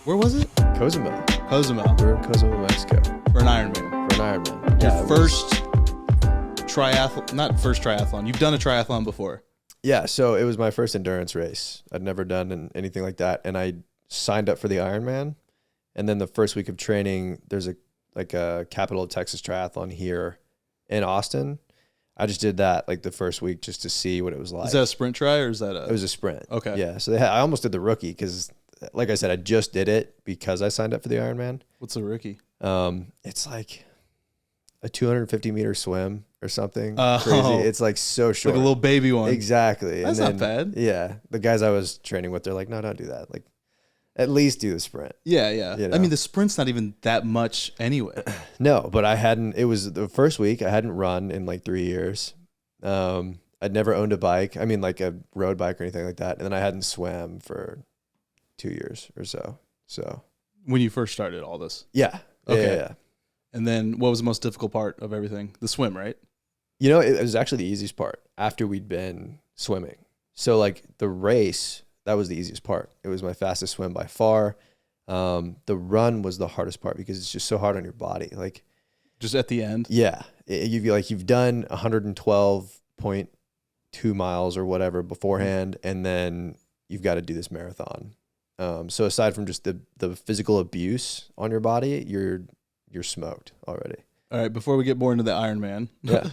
Where was it? Cozumel. Cozumel. We were in Cozumel, Mexico. For an Ironman. For an Ironman. Your first triathlon, not first triathlon. You've done a triathlon before. Yeah, so it was my first endurance race. I'd never done anything like that, and I signed up for the Ironman. And then the first week of training, there's a Capital of Texas triathlon here in Austin. I just did that like the first week just to see what it was like. Is that a sprint try or is that It was a sprint. Okay. Yeah, so I almost did the rookie because, like I said, I just did it because I signed up for the Ironman. What's a rookie? It's like a 250-meter swim or something Oh. crazy. It's like so short. Like a little baby one. Exactly. That's not bad. Yeah. The guys I was training with, they're like, no, don't do that. Like, at least do the sprint. Yeah, yeah. You know? I mean, the sprint's not even that much anyway. No, but it was the first week I hadn't run in like 3 years. I'd never owned a bike. I mean, like a road bike or anything like that. And then I hadn't swam for 2 years or so. So When you first started all this. yeah. Okay. Yeah. And then what was the most difficult part of everything? The swim, right? You know, it was actually the easiest part after we'd been swimming. So like the race, that was the easiest part. It was my fastest swim by far. The run was the hardest part because it's just so hard on your body. Like just at the end. Yeah. You've done 112.2 miles or whatever beforehand, and then you've got to do this marathon. So aside from just the physical abuse on your body, you're smoked already. All right. Before we get more into the Ironman. Yeah.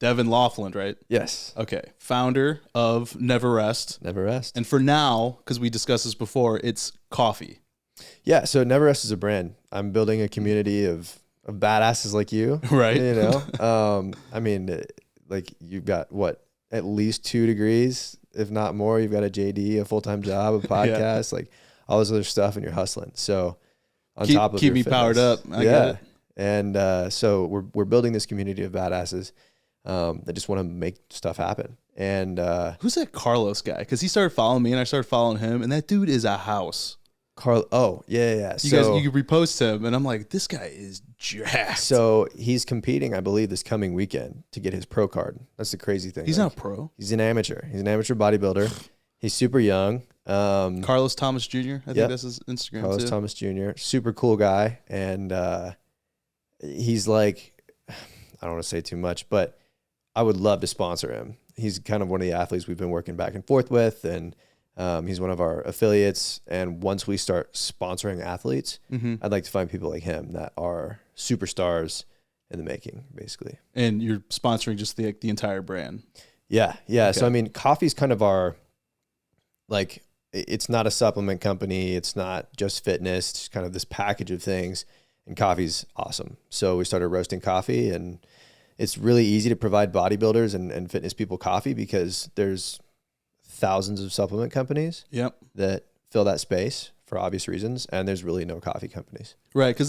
Devin Lofland, right? Yes. Okay. Founder of Never Rest. Never Rest. And for now, because we discussed this before, it's coffee. Yeah. So Never Rest is a brand. I'm building a community of badasses like you. Right. You know? I mean, like you've got at least 2 degrees, if not more. You've got a JD, a full-time job, a podcast, like all this other stuff, and you're hustling. So on top of keep your me fitness. powered up. I get it. And so we're building this community of badasses that just want to make stuff happen. And Who's that Carlos guy? Because he started following me and I started following him, and that dude is a house. Oh yeah. You could repost him, and I'm like, this guy is jacked. So he's competing, I believe, this coming weekend to get his pro card. That's the crazy thing. He's not a pro. He's an amateur. He's an amateur bodybuilder. He's super young. Carlos Thomas Jr. I think that's his Instagram Carlos too. Thomas Jr. Super cool guy, and he's like, I don't want to say too much, but I would love to sponsor him. He's kind of one of the athletes we've been working back and forth with, and he's one of our affiliates. And once we start sponsoring athletes, I'd like to find people like him that are superstars in the making, basically. And you're sponsoring just the entire brand. Yeah. Okay. So I mean, coffee's kind of our, like, it's not a supplement company. It's not just fitness. It's kind of this package of things, and coffee's awesome. So we started roasting coffee, and it's really easy to provide bodybuilders and fitness people coffee because there's thousands of supplement companies that fill that space for obvious reasons, and there's really no coffee companies. Right, because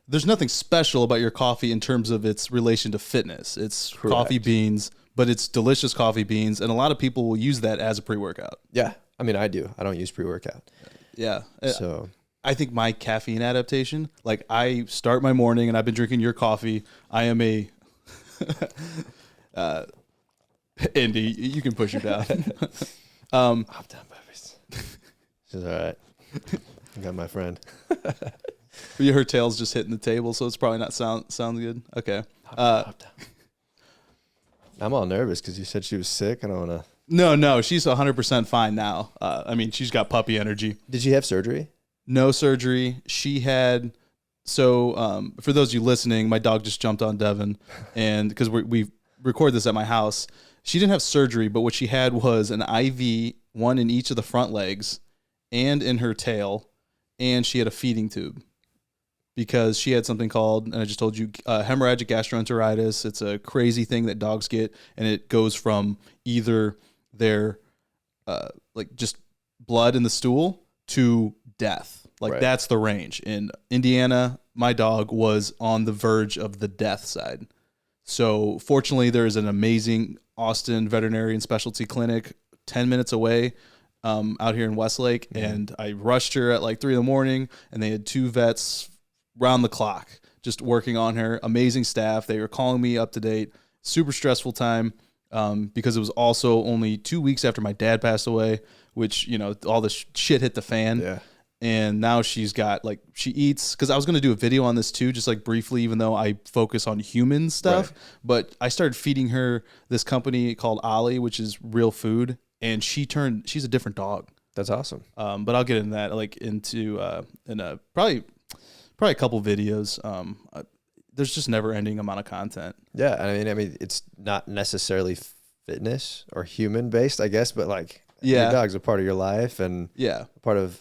there's nothing special about your coffee in terms of its relation to fitness. It's Correct. coffee beans, but it's delicious coffee beans, and a lot of people will use that as a pre-workout. Yeah, I mean, I do. I don't use pre-workout. Yeah. So I think my caffeine adaptation, like I start my morning and I've been drinking your coffee. I am a Indy, you can push her down. I'm done, babies. She's all right. I got my friend. Her tail's just hitting the table, so it's probably not sounds good. Okay. I'm all nervous because you said she was sick. I don't want to. No, she's 100% fine now. I mean, she's got puppy energy. Did she have surgery? No surgery. She had. So for those of you listening, my dog just jumped on Devin, and because we record this at my house, she didn't have surgery, but what she had was an IV, one in each of the front legs, and in her tail, and she had a feeding tube. Because she had something called, and I just told you, hemorrhagic gastroenteritis. It's a crazy thing that dogs get, and it goes from either their like just blood in the stool to death. Like That's the range. In Indiana, my dog was on the verge of the death side. So fortunately, there is an amazing Austin veterinary and specialty clinic 10 minutes away out here in Westlake, and I rushed her at like 3 a.m, and they had 2 vets round the clock, just working on her. Amazing staff. They were calling me up to date. Super stressful time because it was also only 2 weeks after my dad passed away, which, you know, all this shit hit the fan. Yeah. And now she's got like, she eats, because I was going to do a video on this too, just like briefly, even though I focus on human stuff. Right. But I started feeding her this company called Ollie, which is real food. And she's a different dog. That's awesome. But I'll get into that, like into probably a couple videos. There's just never ending amount of content. Yeah. I mean, it's not necessarily fitness or human based, I guess, but like your dog's a part of your life and part of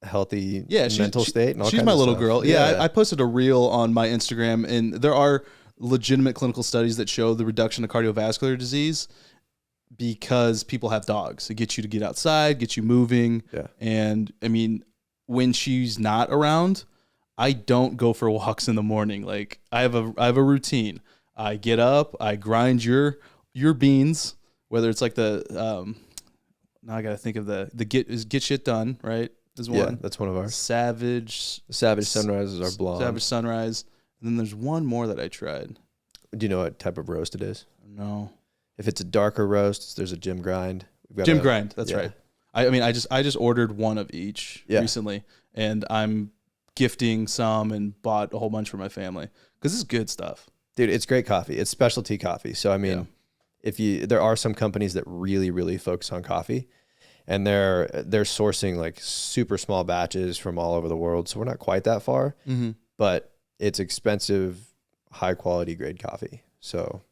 healthy mental state and all she's kinds my of little stuff. girl. I posted a reel on my Instagram, and there are legitimate clinical studies that show the reduction of cardiovascular disease because people have dogs. It gets you to get outside, gets you moving. And I mean, when she's not around, I don't go for walks in the morning. Like I have a routine. I get up, I grind your beans, whether it's like the now I got to think of the get shit done, right? Is one. Yeah, that's one of ours. Savage Sunrise is our blonde. Savage Sunrise. And then there's one more that I tried. Do you know what type of roast it is? No. If it's a darker roast, there's a Gym Grind. Grind, that's right. I mean, I just ordered one of each recently, and I'm gifting some and bought a whole bunch for my family because this is good stuff. Dude, it's great coffee. It's specialty coffee. So I mean, there are some companies that really, really focus on coffee, and they're sourcing like super small batches from all over the world. So we're not quite that far, but it's expensive, high quality grade coffee. So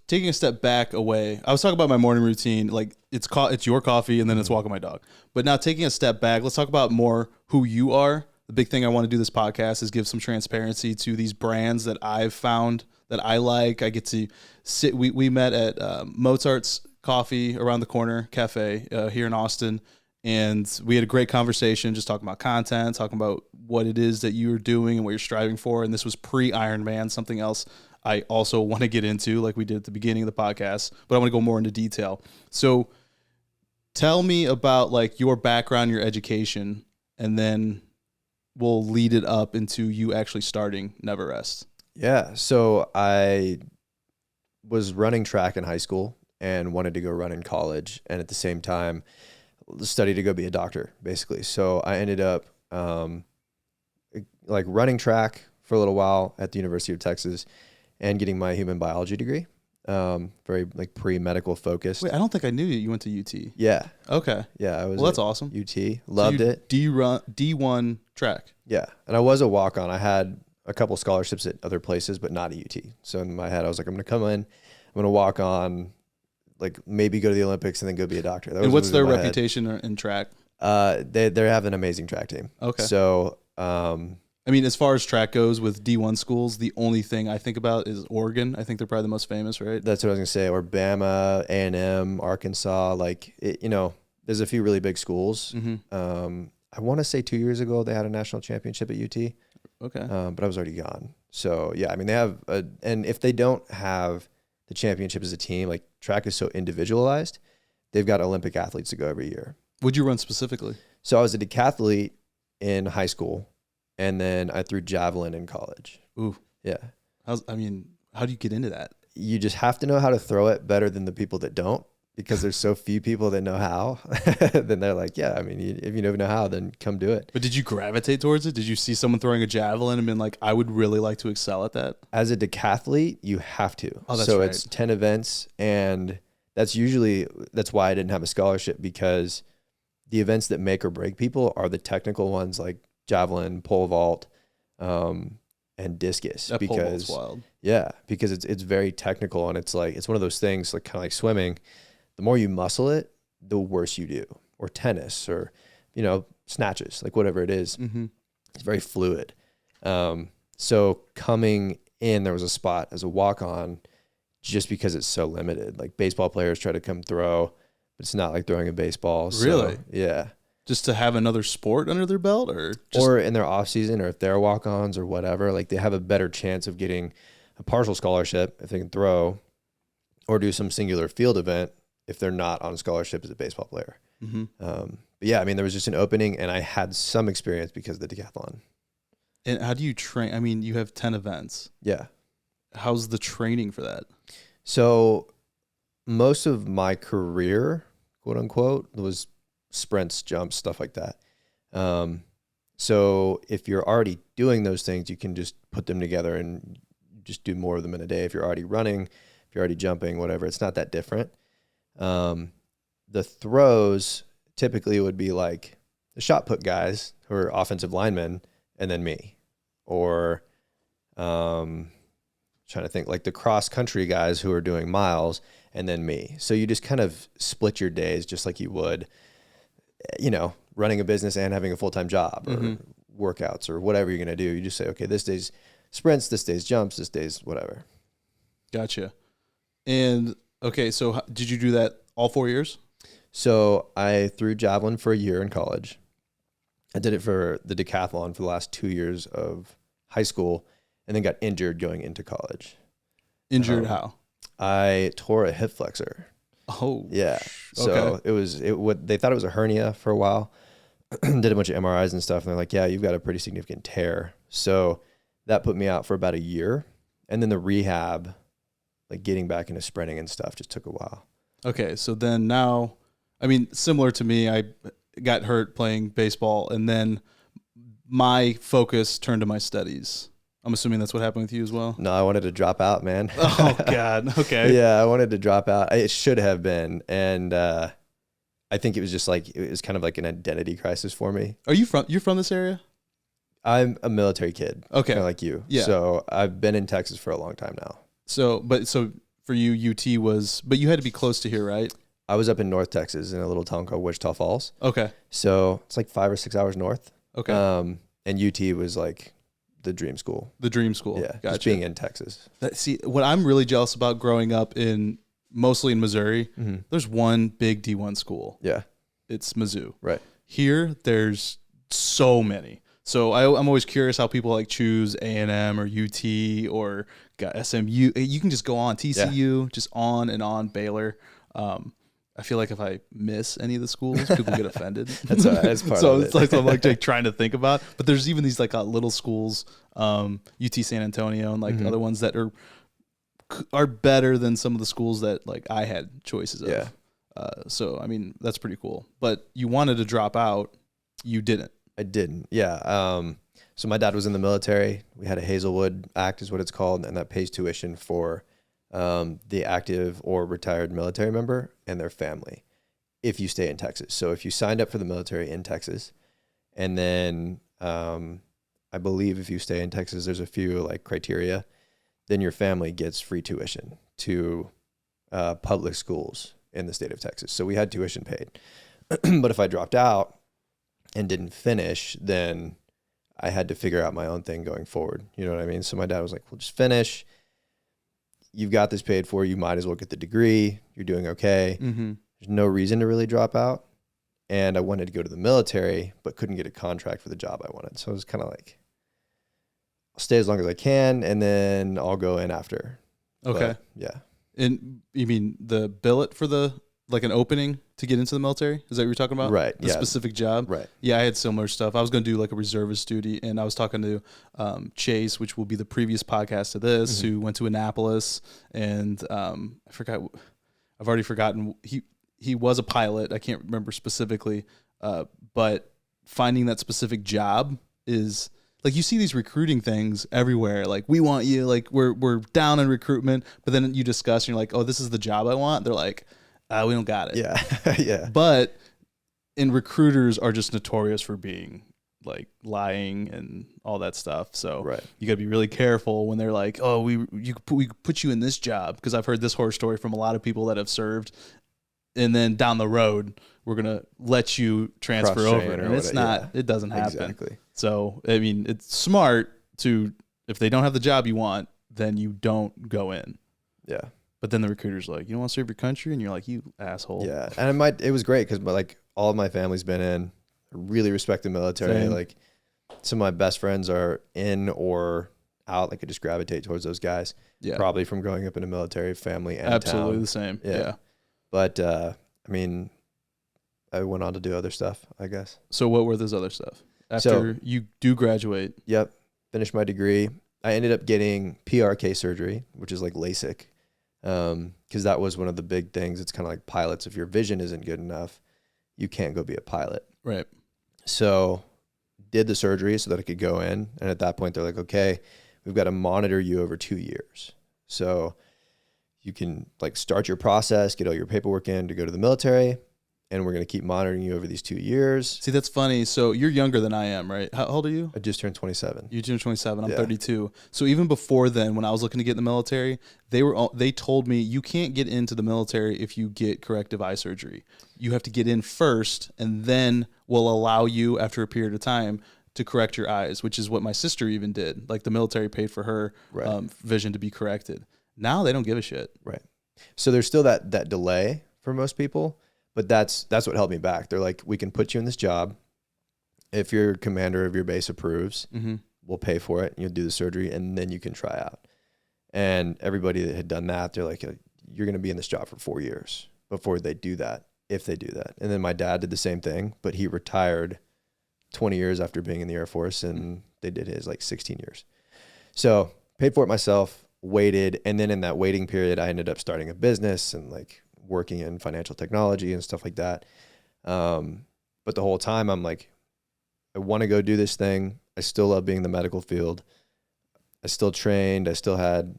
taking a step back away, I was talking about my morning routine. Like it's your coffee and then it's walking my dog. But now taking a step back, let's talk about more who you are. The big thing I want to do this podcast is give some transparency to these brands that I've found that I like. I get to sit. We met at Mozart's Coffee around the corner cafe here in Austin, and we had a great conversation, just talking about content, talking about what it is that you're doing and what you're striving for. And this was pre-Ironman, something else I also want to get into, like we did at the beginning of the podcast, but I want to go more into detail. So tell me about like your background, your education, and then we'll lead it up into you actually starting Never Rest. Yeah. So I was running track in high school and wanted to go run in college, and at the same time study to go be a doctor, basically. So I ended up like running track for a little while at the University of Texas and getting my human biology degree. Very like pre-medical focused. Wait, I don't think I knew you went to UT. Yeah. Okay. Yeah, I was. Well, that's awesome. UT. Loved it. D1 track. Yeah. And I was a walk-on. I had a couple scholarships at other places, but not at UT. So in my head, I was like, I'm going to come in, I'm going to walk on, like maybe go to the Olympics and then go be a doctor. And what's their reputation in track? They have an amazing track team. Okay. So, I mean, as far as track goes with D1 schools, the only thing I think about is Oregon. I think they're probably the most famous, right? That's what I was going to say. Or Bama, A&M, Arkansas. Like, there's a few really big schools. I want to say 2 years ago they had a national championship at UT. Okay. But I was already gone. So, yeah, I mean, they have and if they don't have the championship as a team, like track is so individualized, they've got Olympic athletes to go every year. What'd you run specifically? So I was a decathlete in high school, and then I threw javelin in college. Ooh. Yeah. How do you get into that? You just have to know how to throw it better than the people that don't, because there's so few people that know how. Then they're like, yeah, I mean, if you never know how, then come do it. But did you gravitate towards it? Did you see someone throwing a javelin and been like, I would really like to excel at that? As a decathlete, you have to. Oh, that's so right. It's 10 events, and that's why I didn't have a scholarship, because the events that make or break people are the technical ones like javelin, pole vault, and discus. That pole vault's wild. Yeah, because it's very technical, and it's one of those things like kind of like swimming. The more you muscle it, the worse you do. Or tennis, or snatches, like whatever it is. It's very fluid. So coming in, there was a spot as a walk-on, just because it's so limited. Like baseball players try to come throw, but it's not like throwing a baseball. Really? So, yeah. Just to have another sport under their belt, or in their off season, or if they're walk-ons or whatever, like they have a better chance of getting a partial scholarship if they can throw, or do some singular field event if they're not on scholarship as a baseball player. But yeah, I mean, there was just an opening, and I had some experience because of the decathlon. And how do you train? I mean, you have 10 events. Yeah. How's the training for that? So most of my career, quote unquote, was sprints, jumps, stuff like that. So if you're already doing those things, you can just put them together and just do more of them in a day. If you're already running, if you're already jumping, whatever, it's not that different. The throws typically would be like the shot put guys who are offensive linemen and then me, or trying to think like the cross country guys who are doing miles and then me. So you just kind of split your days just like you would, running a business and having a full-time job or workouts or whatever you're going to do. You just say, okay, this day's sprints, this day's jumps, this day's whatever. Gotcha. And okay, so did you do that all 4 years? So I threw javelin for a year in college. I did it for the decathlon for the last 2 years of high school, and then got injured going into college. Injured how? I tore a hip flexor. Oh, yeah. So okay. They thought it was a hernia for a while. Did a bunch of MRIs and stuff, and they're like, "Yeah, you've got a pretty significant tear." So that put me out for about a year, and then the rehab, like getting back into sprinting and stuff, just took a while. Okay, so then now, I mean, similar to me, I got hurt playing baseball, and then my focus turned to my studies. I'm assuming that's what happened with you as well? No, I wanted to drop out, man. Oh, God. Okay. Yeah, I wanted to drop out. It should have been. And I think it was just like, it was kind of like an identity crisis for me. You're from this area? I'm a military kid. Okay. Kind of like you. Yeah. So I've been in Texas for a long time now. So for you, UT but you had to be close to here, right? I was up in North Texas in a little town called Wichita Falls. Okay. So it's like 5 or 6 hours north. Okay. And UT was like the dream school. The dream school. Yeah. Gotcha. Just being in Texas. See, what I'm really jealous about growing up mostly in Missouri, there's one big D1 school. Yeah. It's Mizzou. Right. Here, there's so many. So I'm always curious how people like choose A&M or UT or SMU. You can just go on TCU, just on and on, Baylor. I feel like if I miss any of the schools, people get offended. That's part so of it's it. like I'm like trying to think about. But there's even these like little schools, UT San Antonio and like other ones that are better than some of the schools that like I had choices of. Yeah. So I mean that's pretty cool. But you wanted to drop out, you didn't. I didn't. Yeah. So my dad was in the military. We had a Hazelwood Act is what it's called, and that pays tuition for the active or retired military member and their family if you stay in Texas. So if you signed up for the military in Texas, and then I believe if you stay in Texas, there's a few like criteria, then your family gets free tuition to public schools in the state of Texas. So we had tuition paid. But if I dropped out and didn't finish, then I had to figure out my own thing going forward. You know what I mean? So my dad was like, well, just finish. You've got this paid for. You might as well get the degree. You're doing okay. There's no reason to really drop out. And I wanted to go to the military, but couldn't get a contract for the job I wanted. So I was kind of like, I'll stay as long as I can, and then I'll go in after. Okay. But, yeah. And you mean the billet for like an opening to get into the military? Is that what you're talking about? Right. The specific job? Right. Yeah, I had similar stuff. I was going to do like a reservist duty, and I was talking to Chase, which will be the previous podcast to this, who went to Annapolis, and I've already forgotten. He was a pilot. I can't remember specifically, but finding that specific job is like you see these recruiting things everywhere. Like we want you. Like we're down in recruitment, but then you discuss and you're like, oh, this is the job I want. They're like, we don't got it. Yeah. Yeah. But recruiters are just notorious for being like lying and all that stuff. So Right. you gotta be really careful when they're like, oh, we put you in this job. Cause I've heard this horror story from a lot of people that have served. And then down the road, we're going to let you transfer over. And it's not, it doesn't happen. Exactly. So, I mean, it's smart if they don't have the job you want, then you don't go in. Yeah. But then the recruiter's like, you don't want to serve your country? And you're like, you asshole. Yeah. And it was great because like all of my family's been in. I really respect the military. Same. Like some of my best friends are in or out. Like I just gravitate towards those guys. Yeah. Probably from growing up in a military family and Absolutely town. the same. Yeah. Yeah. But I mean, I went on to do other stuff, I guess. So what were those other stuff? After you do graduate? Yep. Finished my degree. I ended up getting PRK surgery, which is like LASIK. Because that was one of the big things. It's kind of like pilots. If your vision isn't good enough, you can't go be a pilot. Right. So did the surgery so that I could go in. And at that point, they're like, okay, we've got to monitor you over 2 years. So you can like start your process, get all your paperwork in to go to the military, and we're going to keep monitoring you over these 2 years. See, that's funny. So you're younger than I am, right? How old are you? I just turned 27. You turned 27. I'm Yeah. 32. So even before then, when I was looking to get in the military, they told me you can't get into the military if you get corrective eye surgery. You have to get in first, and then we'll allow you after a period of time to correct your eyes, which is what my sister even did. Like the military paid for her vision to be corrected. Now they don't give a shit. Right. So there's still that delay for most people, but that's what held me back. They're like, we can put you in this job. If your commander of your base approves, we'll pay for it. And you'll do the surgery, and then you can try out. And everybody that had done that, they're like, you're going to be in this job for 4 years before they do that, if they do that. And then my dad did the same thing, but he retired 20 years after being in the Air Force, and they did his like 16 years. So paid for it myself, waited. And then in that waiting period, I ended up starting a business and like working in financial technology and stuff like that. But the whole time I'm like, I want to go do this thing. I still love being in the medical field. I still trained. I still had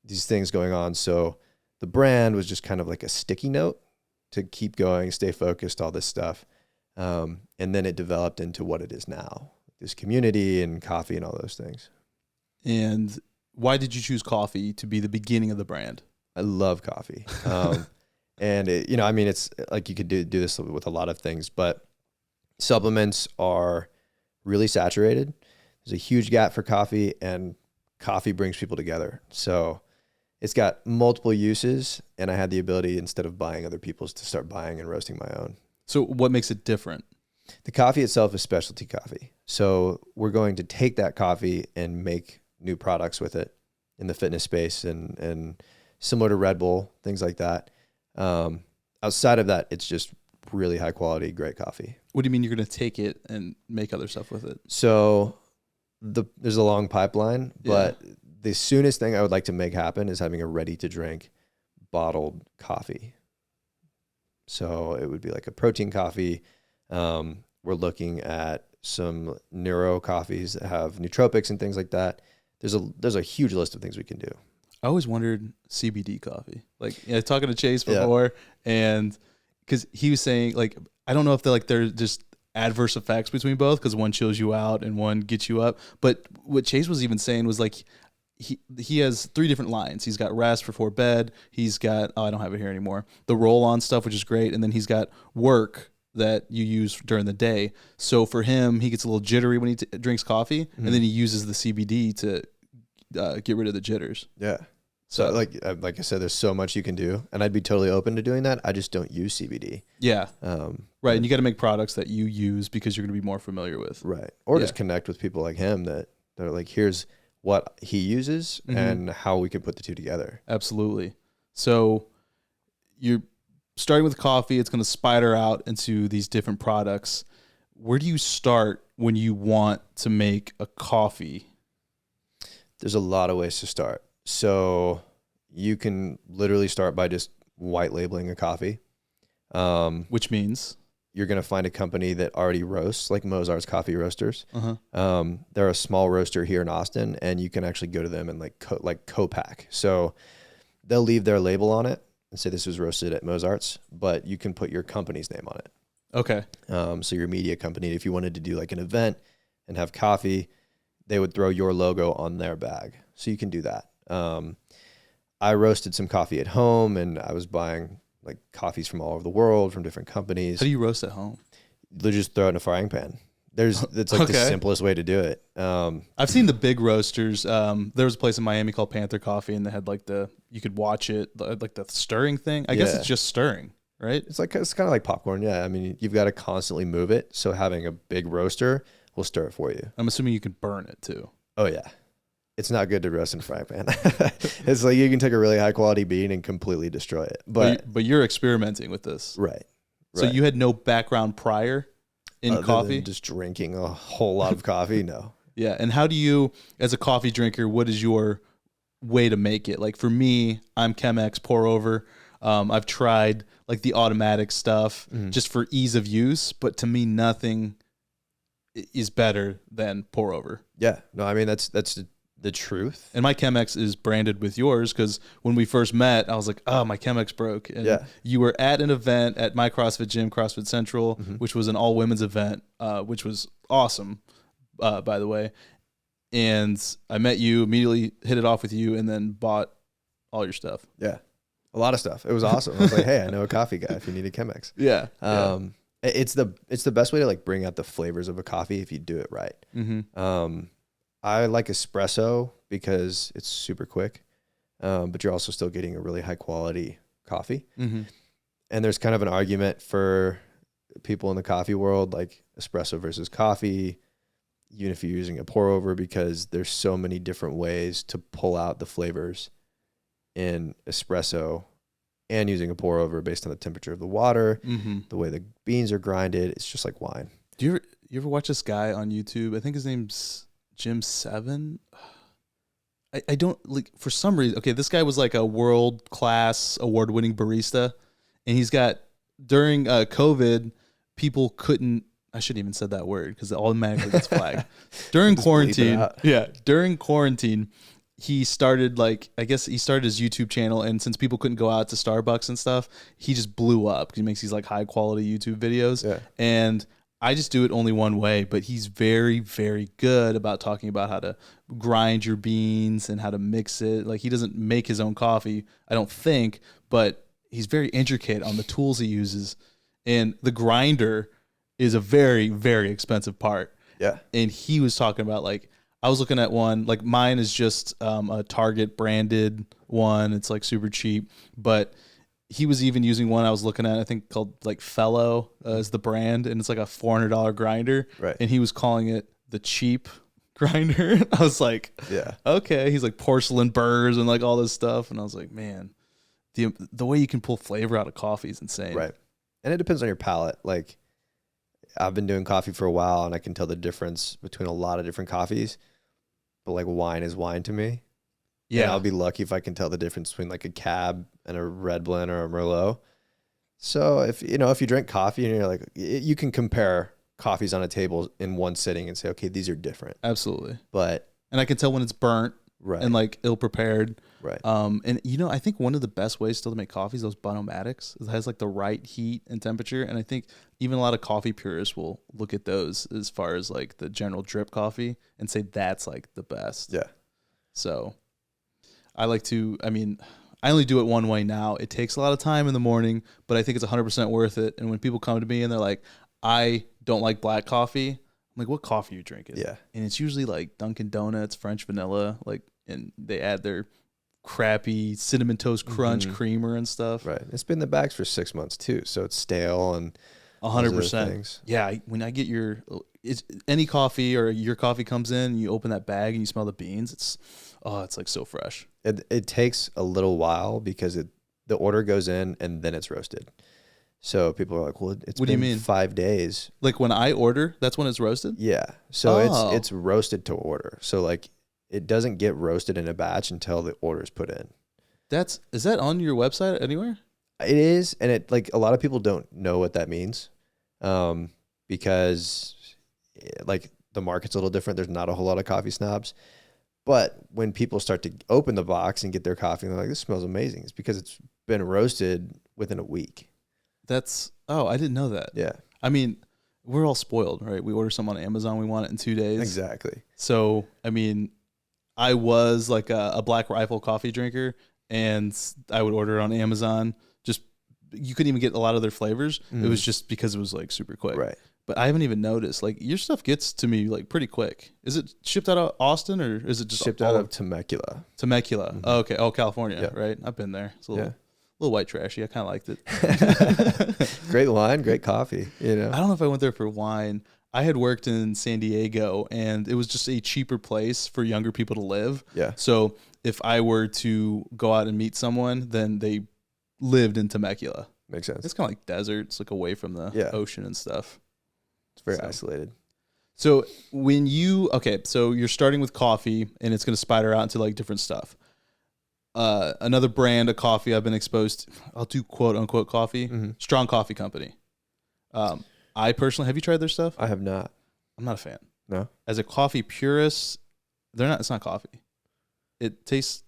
these things going on. So the brand was just kind of like a sticky note to keep going, stay focused, all this stuff. And then it developed into what it is now, this community and coffee and all those things. And why did you choose coffee to be the beginning of the brand? I love coffee. And it, I mean, it's like you could do this with a lot of things, but supplements are really saturated. There's a huge gap for coffee, and coffee brings people together. So it's got multiple uses, and I had the ability, instead of buying other people's, to start buying and roasting my own. So what makes it different? The coffee itself is specialty coffee. So we're going to take that coffee and make new products with it in the fitness space and similar to Red Bull, things like that. Outside of that, it's just really high quality, great coffee. What do you mean you're going to take it and make other stuff with it? So there's a long pipeline, but the soonest thing I would like to make happen is having a ready to drink bottled coffee. So it would be like a protein coffee. We're looking at some neuro coffees that have nootropics and things like that. There's a huge list of things we can do. I always wondered CBD coffee. Like, talking to Chase before, and because he was saying, like, I don't know if they're just adverse effects between both, because one chills you out and one gets you up. But what Chase was even saying was like, he has 3 different lines. He's got rest before bed. He's got, I don't have it here anymore, the roll-on stuff, which is great. And then he's got work that you use during the day. So for him, he gets a little jittery when he drinks coffee, and then he uses the CBD to get rid of the jitters. Yeah. So like I said, there's so much you can do, and I'd be totally open to doing that. I just don't use CBD. Yeah. Right. And you got to make products that you use because you're going to be more familiar with. Right. Or just connect with people like him that are like, here's what he uses and how we can put the two together. Absolutely. So you're starting with coffee. It's going to spider out into these different products. Where do you start when you want to make a coffee? There's a lot of ways to start. So you can literally start by just white labeling a coffee. Which means? You're going to find a company that already roasts, like Mozart's Coffee Roasters. They're a small roaster here in Austin, and you can actually go to them and co-pack. So they'll leave their label on it and say this was roasted at Mozart's, but you can put your company's name on it. Okay. So your media company, if you wanted to do like an event and have coffee, they would throw your logo on their bag. So you can do that. I roasted some coffee at home, and I was buying like coffees from all over the world from different companies. How do you roast at home? They just throw it in a frying pan. It's like the simplest way to do it. I've seen the big roasters. There was a place in Miami called Panther Coffee, and they had you could watch it, like the stirring thing. I guess it's just stirring, right? It's kind of like popcorn. Yeah. I mean, you've got to constantly move it. So having a big roaster will stir it for you. I'm assuming you can burn it too. Oh yeah. It's not good to roast in a frying pan. It's like you can take a really high quality bean and completely destroy it. But you're experimenting with this. Right. So you had no background prior in coffee? Than just drinking a whole lot of coffee? No. Yeah. And how do you, as a coffee drinker, what is your way to make it? Like for me, I'm Chemex pour over. I've tried like the automatic stuff just for ease of use, but to me, nothing is better than pour over. Yeah. No, I mean, that's the truth. And my Chemex is branded with yours because when we first met, I was like, oh, my Chemex broke. And you were at an event at my CrossFit gym, CrossFit Central, which was an all women's event, which was awesome, by the way. And I met you, immediately hit it off with you, and then bought all your stuff. Yeah. A lot of stuff. It was awesome. I was like, hey, I know a coffee guy if you need a Chemex. Yeah. It's the best way to like bring out the flavors of a coffee if you do it right. I like espresso because it's super quick, but you're also still getting a really high quality coffee. And there's kind of an argument for people in the coffee world, like espresso versus coffee, even if you're using a pour over, because there's so many different ways to pull out the flavors in espresso and using a pour over based on the temperature of the water, the way the beans are grinded. It's just like wine. Do you ever watch this guy on YouTube? I think his name's Jim 7. I don't like, for some reason. Okay, this guy was like a world-class award-winning barista, and he's got, during COVID, people couldn't, I shouldn't even said that word because it automatically gets flagged. During quarantine, during quarantine, he started he started his YouTube channel, and since people couldn't go out to Starbucks and stuff, he just blew up because he makes these like high quality YouTube videos. And I just do it only one way, but he's very, very good about talking about how to grind your beans and how to mix it. Like, he doesn't make his own coffee, I don't think, but he's very intricate on the tools he uses. And the grinder is a very, very expensive part. Yeah. And he was talking about, like, I was looking at one, like mine is just a Target branded one. It's like super cheap, but he was even using one I was looking at, I think called like Fellow is the brand, and it's like a $400 grinder. Right. And he was calling it the cheap grinder. I was like, yeah, okay. He's like porcelain burrs and like all this stuff. And I was like, man, the way you can pull flavor out of coffee is insane. Right. And it depends on your palate. Like, I've been doing coffee for a while, and I can tell the difference between a lot of different coffees, but like wine is wine to me. Yeah. And I'll be lucky if I can tell the difference between like a Cab and a Red Blend or a Merlot. So if you drink coffee and you're like, you can compare coffees on a table in one sitting and say, okay, these are different. Absolutely. And I can tell when it's burnt. Right. And like ill prepared. Right. And I think one of the best ways still to make coffee is those Bonomatics. It has like the right heat and temperature. And I think even a lot of coffee purists will look at those as far as like the general drip coffee and say that's like the best. Yeah. So I only do it one way now. It takes a lot of time in the morning, but I think it's 100% worth it. And when people come to me and they're like, I don't like black coffee, I'm like, what coffee are you drinking? Yeah. And it's usually like Dunkin' Donuts, French vanilla, like, and they add their crappy Cinnamon Toast Crunch creamer and stuff. Right. It's been in the bags for 6 months too, so it's stale and 100%. Yeah. When I get any coffee or your coffee comes in, you open that bag and you smell the beans. It's like so fresh. It takes a little while because the order goes in and then it's roasted. So people are like, well, it's been 5 days. Like when I order, that's when it's roasted? Yeah. So it's roasted to order. So like it doesn't get roasted in a batch until the order is put in. Is that on your website anywhere? It is. And it like a lot of people don't know what that means. Because like the market's a little different. There's not a whole lot of coffee snobs. But when people start to open the box and get their coffee, and they're like, this smells amazing. It's because it's been roasted within a week. I didn't know that. Yeah. I mean, we're all spoiled, right? We order something on Amazon, we want it in 2 days. Exactly. So, I mean, I was like a Black Rifle coffee drinker, and I would order it on Amazon. Just, you couldn't even get a lot of their flavors. It was just because it was like super quick. Right. But I haven't even noticed. Like, your stuff gets to me like pretty quick. Is it shipped out of Austin, or is it just shipped out of Temecula? Temecula. Mm-hmm. Oh, okay. Oh, California, yeah. Right? I've been there. It's a little white trashy. I kind of liked it. Great wine, great coffee. I don't know if I went there for wine. I had worked in San Diego, and it was just a cheaper place for younger people to live. Yeah. So if I were to go out and meet someone, then they lived in Temecula. Makes sense. It's kind of like desert. It's like away from the ocean and stuff. It's very isolated. So so you're starting with coffee, and it's going to spider out into like different stuff. Another brand of coffee I've been exposed to, I'll do quote unquote coffee, Strong Coffee Company. I personally, have you tried their stuff? I have not. I'm not a fan. No. As a coffee purist, it's not coffee. It tastes,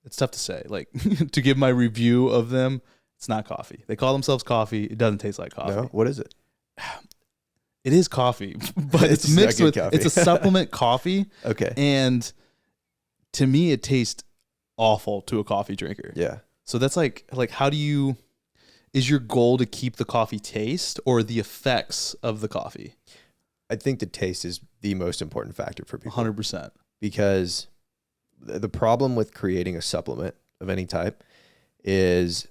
it's tough to say. Like, to give my review of them, it's not coffee. They call themselves coffee. It doesn't taste like coffee. No? What is it? It is coffee, but it's mixed with, coffee. It's a supplement coffee. Okay. And to me, it tastes awful to a coffee drinker. Yeah. So that's like how do you, is your goal to keep the coffee taste or the effects of the coffee? I think the taste is the most important factor for people. 100%. Because the problem with creating a supplement of any type is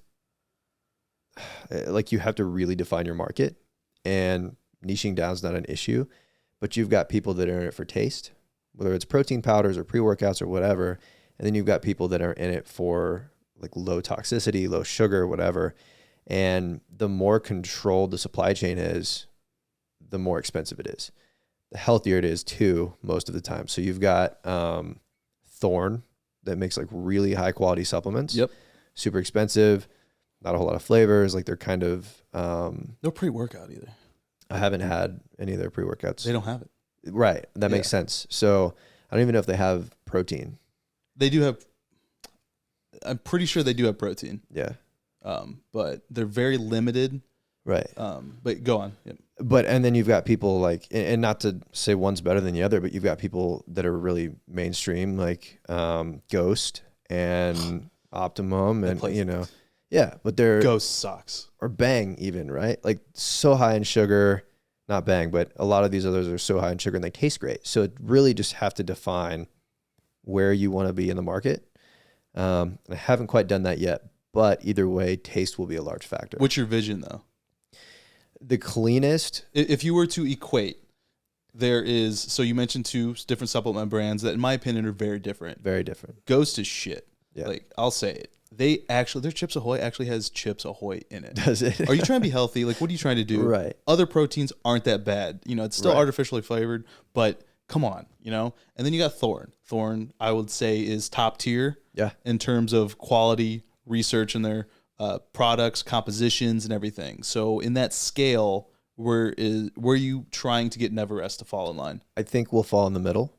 like you have to really define your market, and niching down is not an issue, but you've got people that are in it for taste, whether it's protein powders or pre-workouts or whatever. And then you've got people that are in it for like low toxicity, low sugar, whatever. And the more controlled the supply chain is, the more expensive it is. The healthier it is too, most of the time. So you've got Thorne that makes like really high quality supplements. Yep. Super expensive, not a whole lot of flavors. Like they're kind of no pre-workout either. I haven't had any of their pre-workouts. They don't have it. Right. That makes sense. So I don't even know if they have protein. They do have, I'm pretty sure they do have protein. Yeah. But they're very limited. Right. But go on. Yep. But, and then you've got people like, and not to say one's better than the other, but you've got people that are really mainstream, like Ghost and Optimum and, you know, yeah, but they're Ghost sucks. Or Bang even, right? Like so high in sugar, not Bang, but a lot of these others are so high in sugar and they taste great. So it really just have to define where you want to be in the market. I haven't quite done that yet, but either way, taste will be a large factor. What's your vision though? The cleanest. If you were to equate, there is, so you mentioned two different supplement brands that in my opinion are very different. Very different. Ghost is shit. Yeah. Like I'll say it. They actually, their Chips Ahoy actually has Chips Ahoy in it. Does it? Are you trying to be healthy? Like, what are you trying to do? Right. Other proteins aren't that bad. You know, it's still artificially flavored, but come on, you know? And then you got Thorne. Thorne, I would say, is top tier. Yeah. In terms of quality, research in their products, compositions, and everything. So in that scale, where are you trying to get Neverest to fall in line? I think we'll fall in the middle.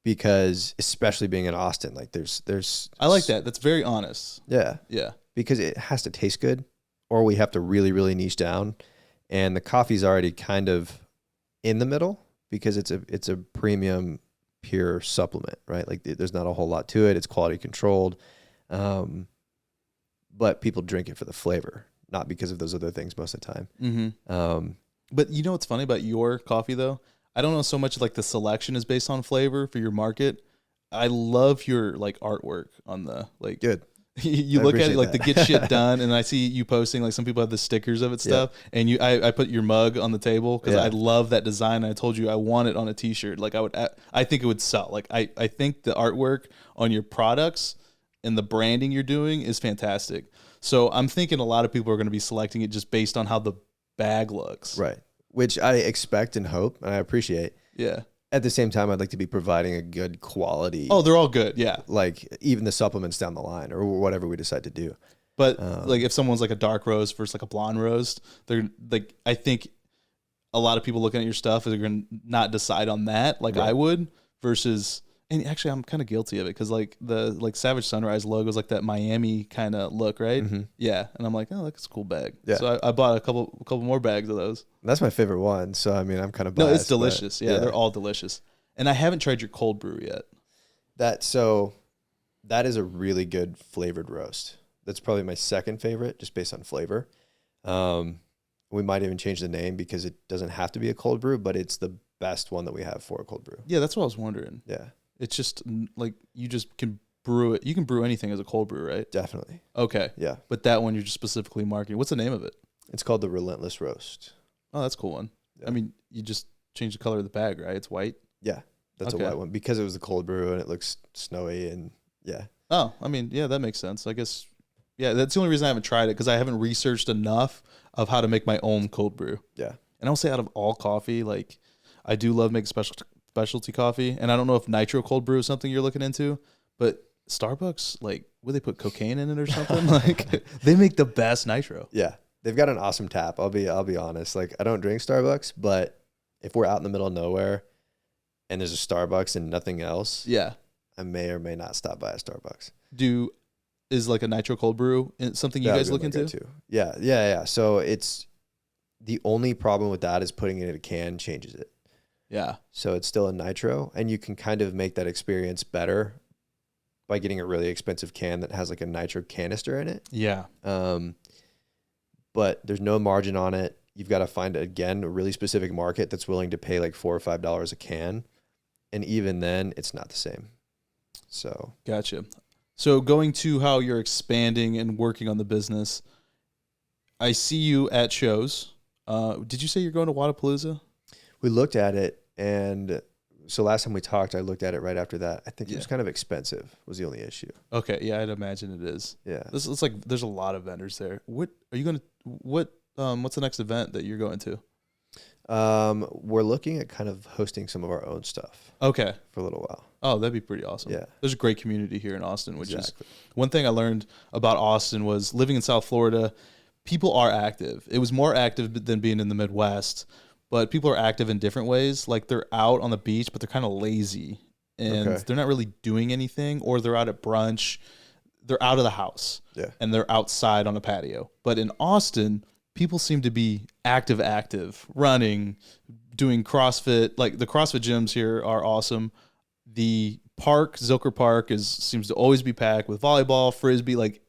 Because especially being in Austin, like there's I like that. That's very honest. Yeah. Yeah. Because it has to taste good, or we have to really, really niche down. And the coffee's already kind of in the middle because it's a premium pure supplement, right? Like there's not a whole lot to it. It's quality controlled. But people drink it for the flavor, not because of those other things most of the time. Mm-hmm. But you know what's funny about your coffee though? I don't know so much like the selection is based on flavor for your market. I love your like artwork on the like. Good. You look at it like the get shit done, and I see you posting like some people have the stickers of it stuff, and I put your mug on the table because I love that design. And I told you I want it on a T-shirt. Like I think it would sell. Like I think the artwork on your products and the branding you're doing is fantastic. So I'm thinking a lot of people are going to be selecting it just based on how the bag looks. Right. Which I expect and hope, and I appreciate. Yeah. At the same time, I'd like to be providing a good quality. Oh, they're all good. Yeah. Like even the supplements down the line or whatever we decide to do. But like if someone's like a dark roast versus like a blonde roast, they're like, I think a lot of people looking at your stuff are going to not decide on that like I would versus, and actually I'm kind of guilty of it because like the like Savage Sunrise logo is like that Miami kind of look, right? Mm-hmm. Yeah. And I'm like, oh, that's a cool bag. Yeah. So I bought a couple more bags of those. That's my favorite one. So, I mean, I'm kind of biased. No, it's delicious. Yeah, they're all delicious. And I haven't tried your cold brew yet. That is a really good flavored roast. That's probably my second favorite just based on flavor. We might even change the name because it doesn't have to be a cold brew, but it's the best one that we have for a cold brew. Yeah, that's what I was wondering. Yeah. It's just like you just can brew it. You can brew anything as a cold brew, right? Definitely. Okay. Yeah. But that one you're just specifically marketing. What's the name of it? It's called the Relentless Roast. Oh, that's a cool one. Yeah. I mean, you just change the color of the bag, right? It's white. Yeah, that's a white one because it was the cold brew and it looks snowy and yeah. Oh, I mean, yeah, that makes sense. I guess, yeah, that's the only reason I haven't tried it because I haven't researched enough of how to make my own cold brew. Yeah. And I'll say out of all coffee, like I do love making specialty coffee. And I don't know if Nitro cold brew is something you're looking into, but Starbucks, like, would they put cocaine in it or something? Like they make the best Nitro. Yeah. They've got an awesome tap. I'll be honest. Like I don't drink Starbucks, but If we're out in the middle of nowhere and there's a Starbucks and nothing else, Yeah. I may or may not stop by a Starbucks. Is like a nitro cold brew something you guys look into? Yeah. So it's the only problem with that is putting it in a can changes it. Yeah. So it's still a nitro, and you can kind of make that experience better by getting a really expensive can that has like a nitro canister in it. Yeah. But there's no margin on it. You've got to find, again, a really specific market that's willing to pay like $4 or $5 a can. And even then, it's not the same. So Gotcha. So going to how you're expanding and working on the business, I see you at shows. Did you say you're going to Wadapalooza? we looked at it, and so last time we talked, I looked at it right after that. I think it was kind of expensive was the only issue. Okay. Yeah, I'd imagine it is. Yeah. This looks like there's a lot of vendors there. What are you going to, what's the next event that you're going to? We're looking at kind of hosting some of our own stuff. Okay. For a little while. Oh, that'd be pretty awesome. Yeah. There's a great community here in Austin, which is one thing I learned about Austin was living in South Florida. People are active. It was more active than being in the Midwest, but people are active in different ways. Like they're out on the beach, but they're kind of lazy and they're not really doing anything, or they're out at brunch. They're out of the house and they're outside on a patio. But in Austin, people seem to be active, running, doing CrossFit. Like the CrossFit gyms here are awesome. The park, Zilker Park, seems to always be packed with volleyball, frisbee, like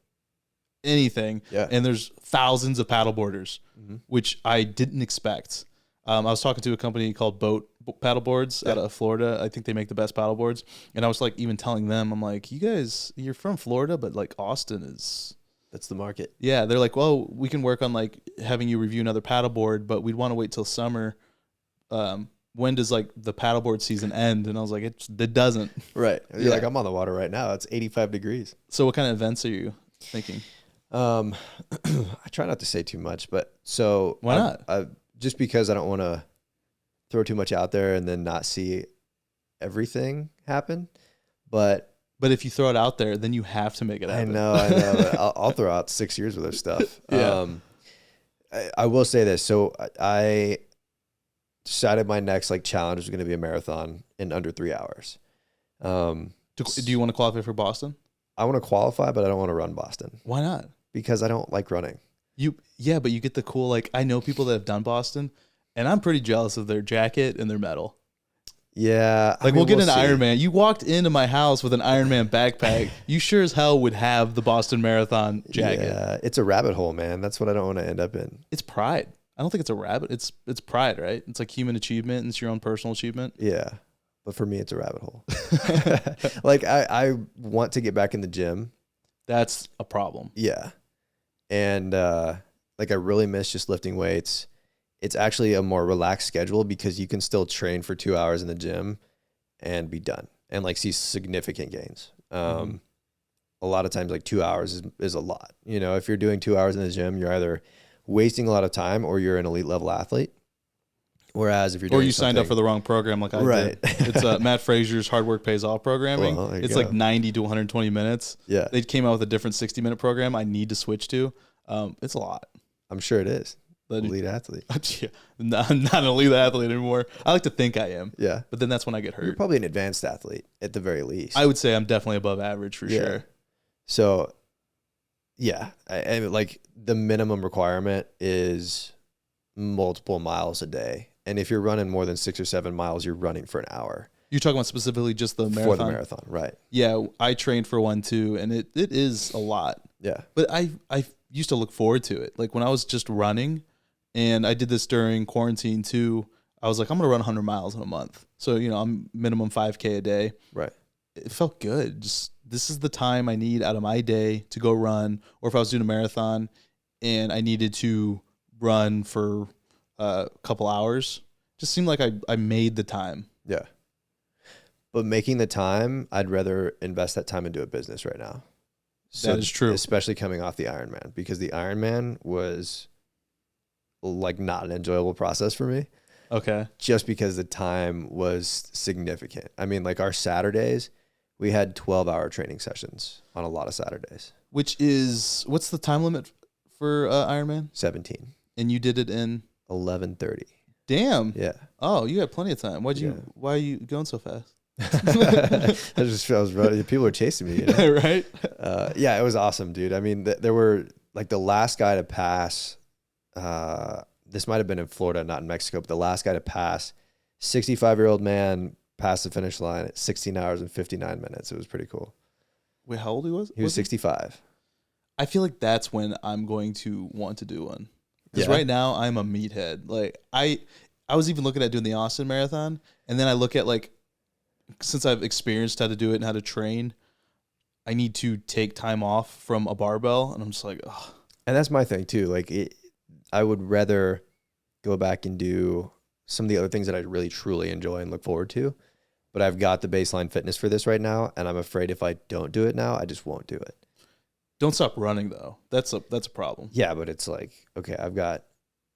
anything. Yeah. And there's thousands of paddleboarders, which I didn't expect. I was talking to a company called Boat Paddleboards out of Florida. I think they make the best paddleboards. And I was like even telling them, I'm like, you guys, you're from Florida, but like Austin is... That's the market. Yeah, they're like, well, we can work on like having you review another paddleboard, but we'd want to wait till summer. When does like the paddleboard season end? And I was like, it doesn't. Right. You're like, I'm on the water right now. It's 85 degrees. So what kind of events are you thinking? I try not to say too much, but so why not? Just because I don't want to throw too much out there and then not see everything happen. But if you throw it out there, then you have to make it happen. I know. But I'll throw out 6 years worth of stuff. Yeah. I will say this. So I decided my next like challenge was going to be a marathon in under 3 hours. Do you want to qualify for Boston? I want to qualify, but I don't want to run Boston. Why not? Because I don't like running. But you get the cool, like I know people that have done Boston, and I'm pretty jealous of their jacket and their medal. Yeah. Like we'll get an Ironman. You walked into my house with an Ironman backpack. You sure as hell would have the Boston Marathon jacket. Yeah, it's a rabbit hole, man. That's what I don't want to end up in. It's pride. I don't think it's a rabbit. It's pride, right? It's like human achievement, and it's your own personal achievement. Yeah. But for me, it's a rabbit hole. Like I want to get back in the gym. That's a problem. Yeah. And like I really miss just lifting weights. It's actually a more relaxed schedule because you can still train for 2 hours in the gym and be done and like see significant gains. A lot of times like 2 hours is a lot. You know, if you're doing 2 hours in the gym, you're either wasting a lot of time or you're an elite level athlete. Whereas if you're doing signed up for the wrong program like I did. It's Matt Fraser's Hard Work Pays Off programming. Well, it's like 90 to 120 minutes. Yeah. They came out with a different 60-minute program I need to switch to. It's a lot. I'm sure it is. Elite athlete. I'm not an elite athlete anymore. I like to think I am. Yeah. But then that's when I get hurt. You're probably an advanced athlete at the very least. I would say I'm definitely above average for sure. So, yeah. I like the minimum requirement is multiple miles a day. And if you're running more than 6 or 7 miles, you're running for an hour. You're talking about specifically just the marathon? For the marathon, right. Yeah. I trained for one too, and it is a lot. Yeah. But I used to look forward to it. Like when I was just running, and I did this during quarantine too. I was like, I'm going to run 100 miles in a month. So, you know, I'm minimum 5K a day. Right. It felt good. Just this is the time I need out of my day to go run. Or if I was doing a marathon and I needed to run for a couple hours, just seemed like I made the time. Yeah. But making the time, I'd rather invest that time into a business right now. So that is true. Especially coming off the Ironman, because the Ironman was like not an enjoyable process for me. Okay. Just because the time was significant. I mean, like our Saturdays, we had 12-hour training sessions on a lot of Saturdays. Which is, what's the time limit for Ironman? 17. And you did it in? 11:30. Damn. Yeah. Oh, you had plenty of time. Yeah. Why are you going so fast? I was running. People were chasing me, you know? Right? Yeah, it was awesome, dude. I mean, there were like the last guy to pass. This might have been in Florida, not in Mexico, but the last guy to pass, 65-year-old man passed the finish line at 16 hours and 59 minutes. It was pretty cool. Wait, how old he was? He was 65. I feel like that's when I'm going to want to do one. Because right now I'm a meathead. Like I was even looking at doing the Austin Marathon, and then I look at like, since I've experienced how to do it and how to train, I need to take time off from a barbell, and I'm just like, ugh. And that's my thing too. Like I would rather go back and do some of the other things that I really truly enjoy and look forward to. But I've got the baseline fitness for this right now, and I'm afraid if I don't do it now, I just won't do it. Don't stop running though. That's a problem. Yeah, but it's like, okay, I've got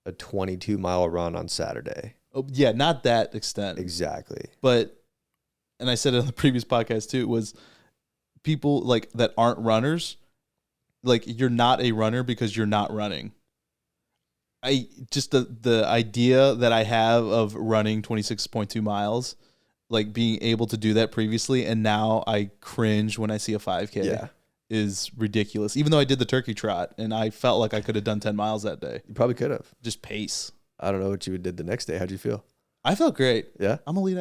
a 22-mile run on Saturday. Oh, yeah, not that extent. Exactly. But, and I said it on the previous podcast too, was people like that aren't runners, like you're not a runner because you're not running. I just the idea that I have of running 26.2 miles, like being able to do that previously, and now I cringe when I see a 5K is ridiculous. Even though I did the turkey trot and I felt like I could have done 10 miles that day. You probably could have. Just pace. I don't know what you did the next day. How'd you feel? I felt great. Yeah. I'm an elite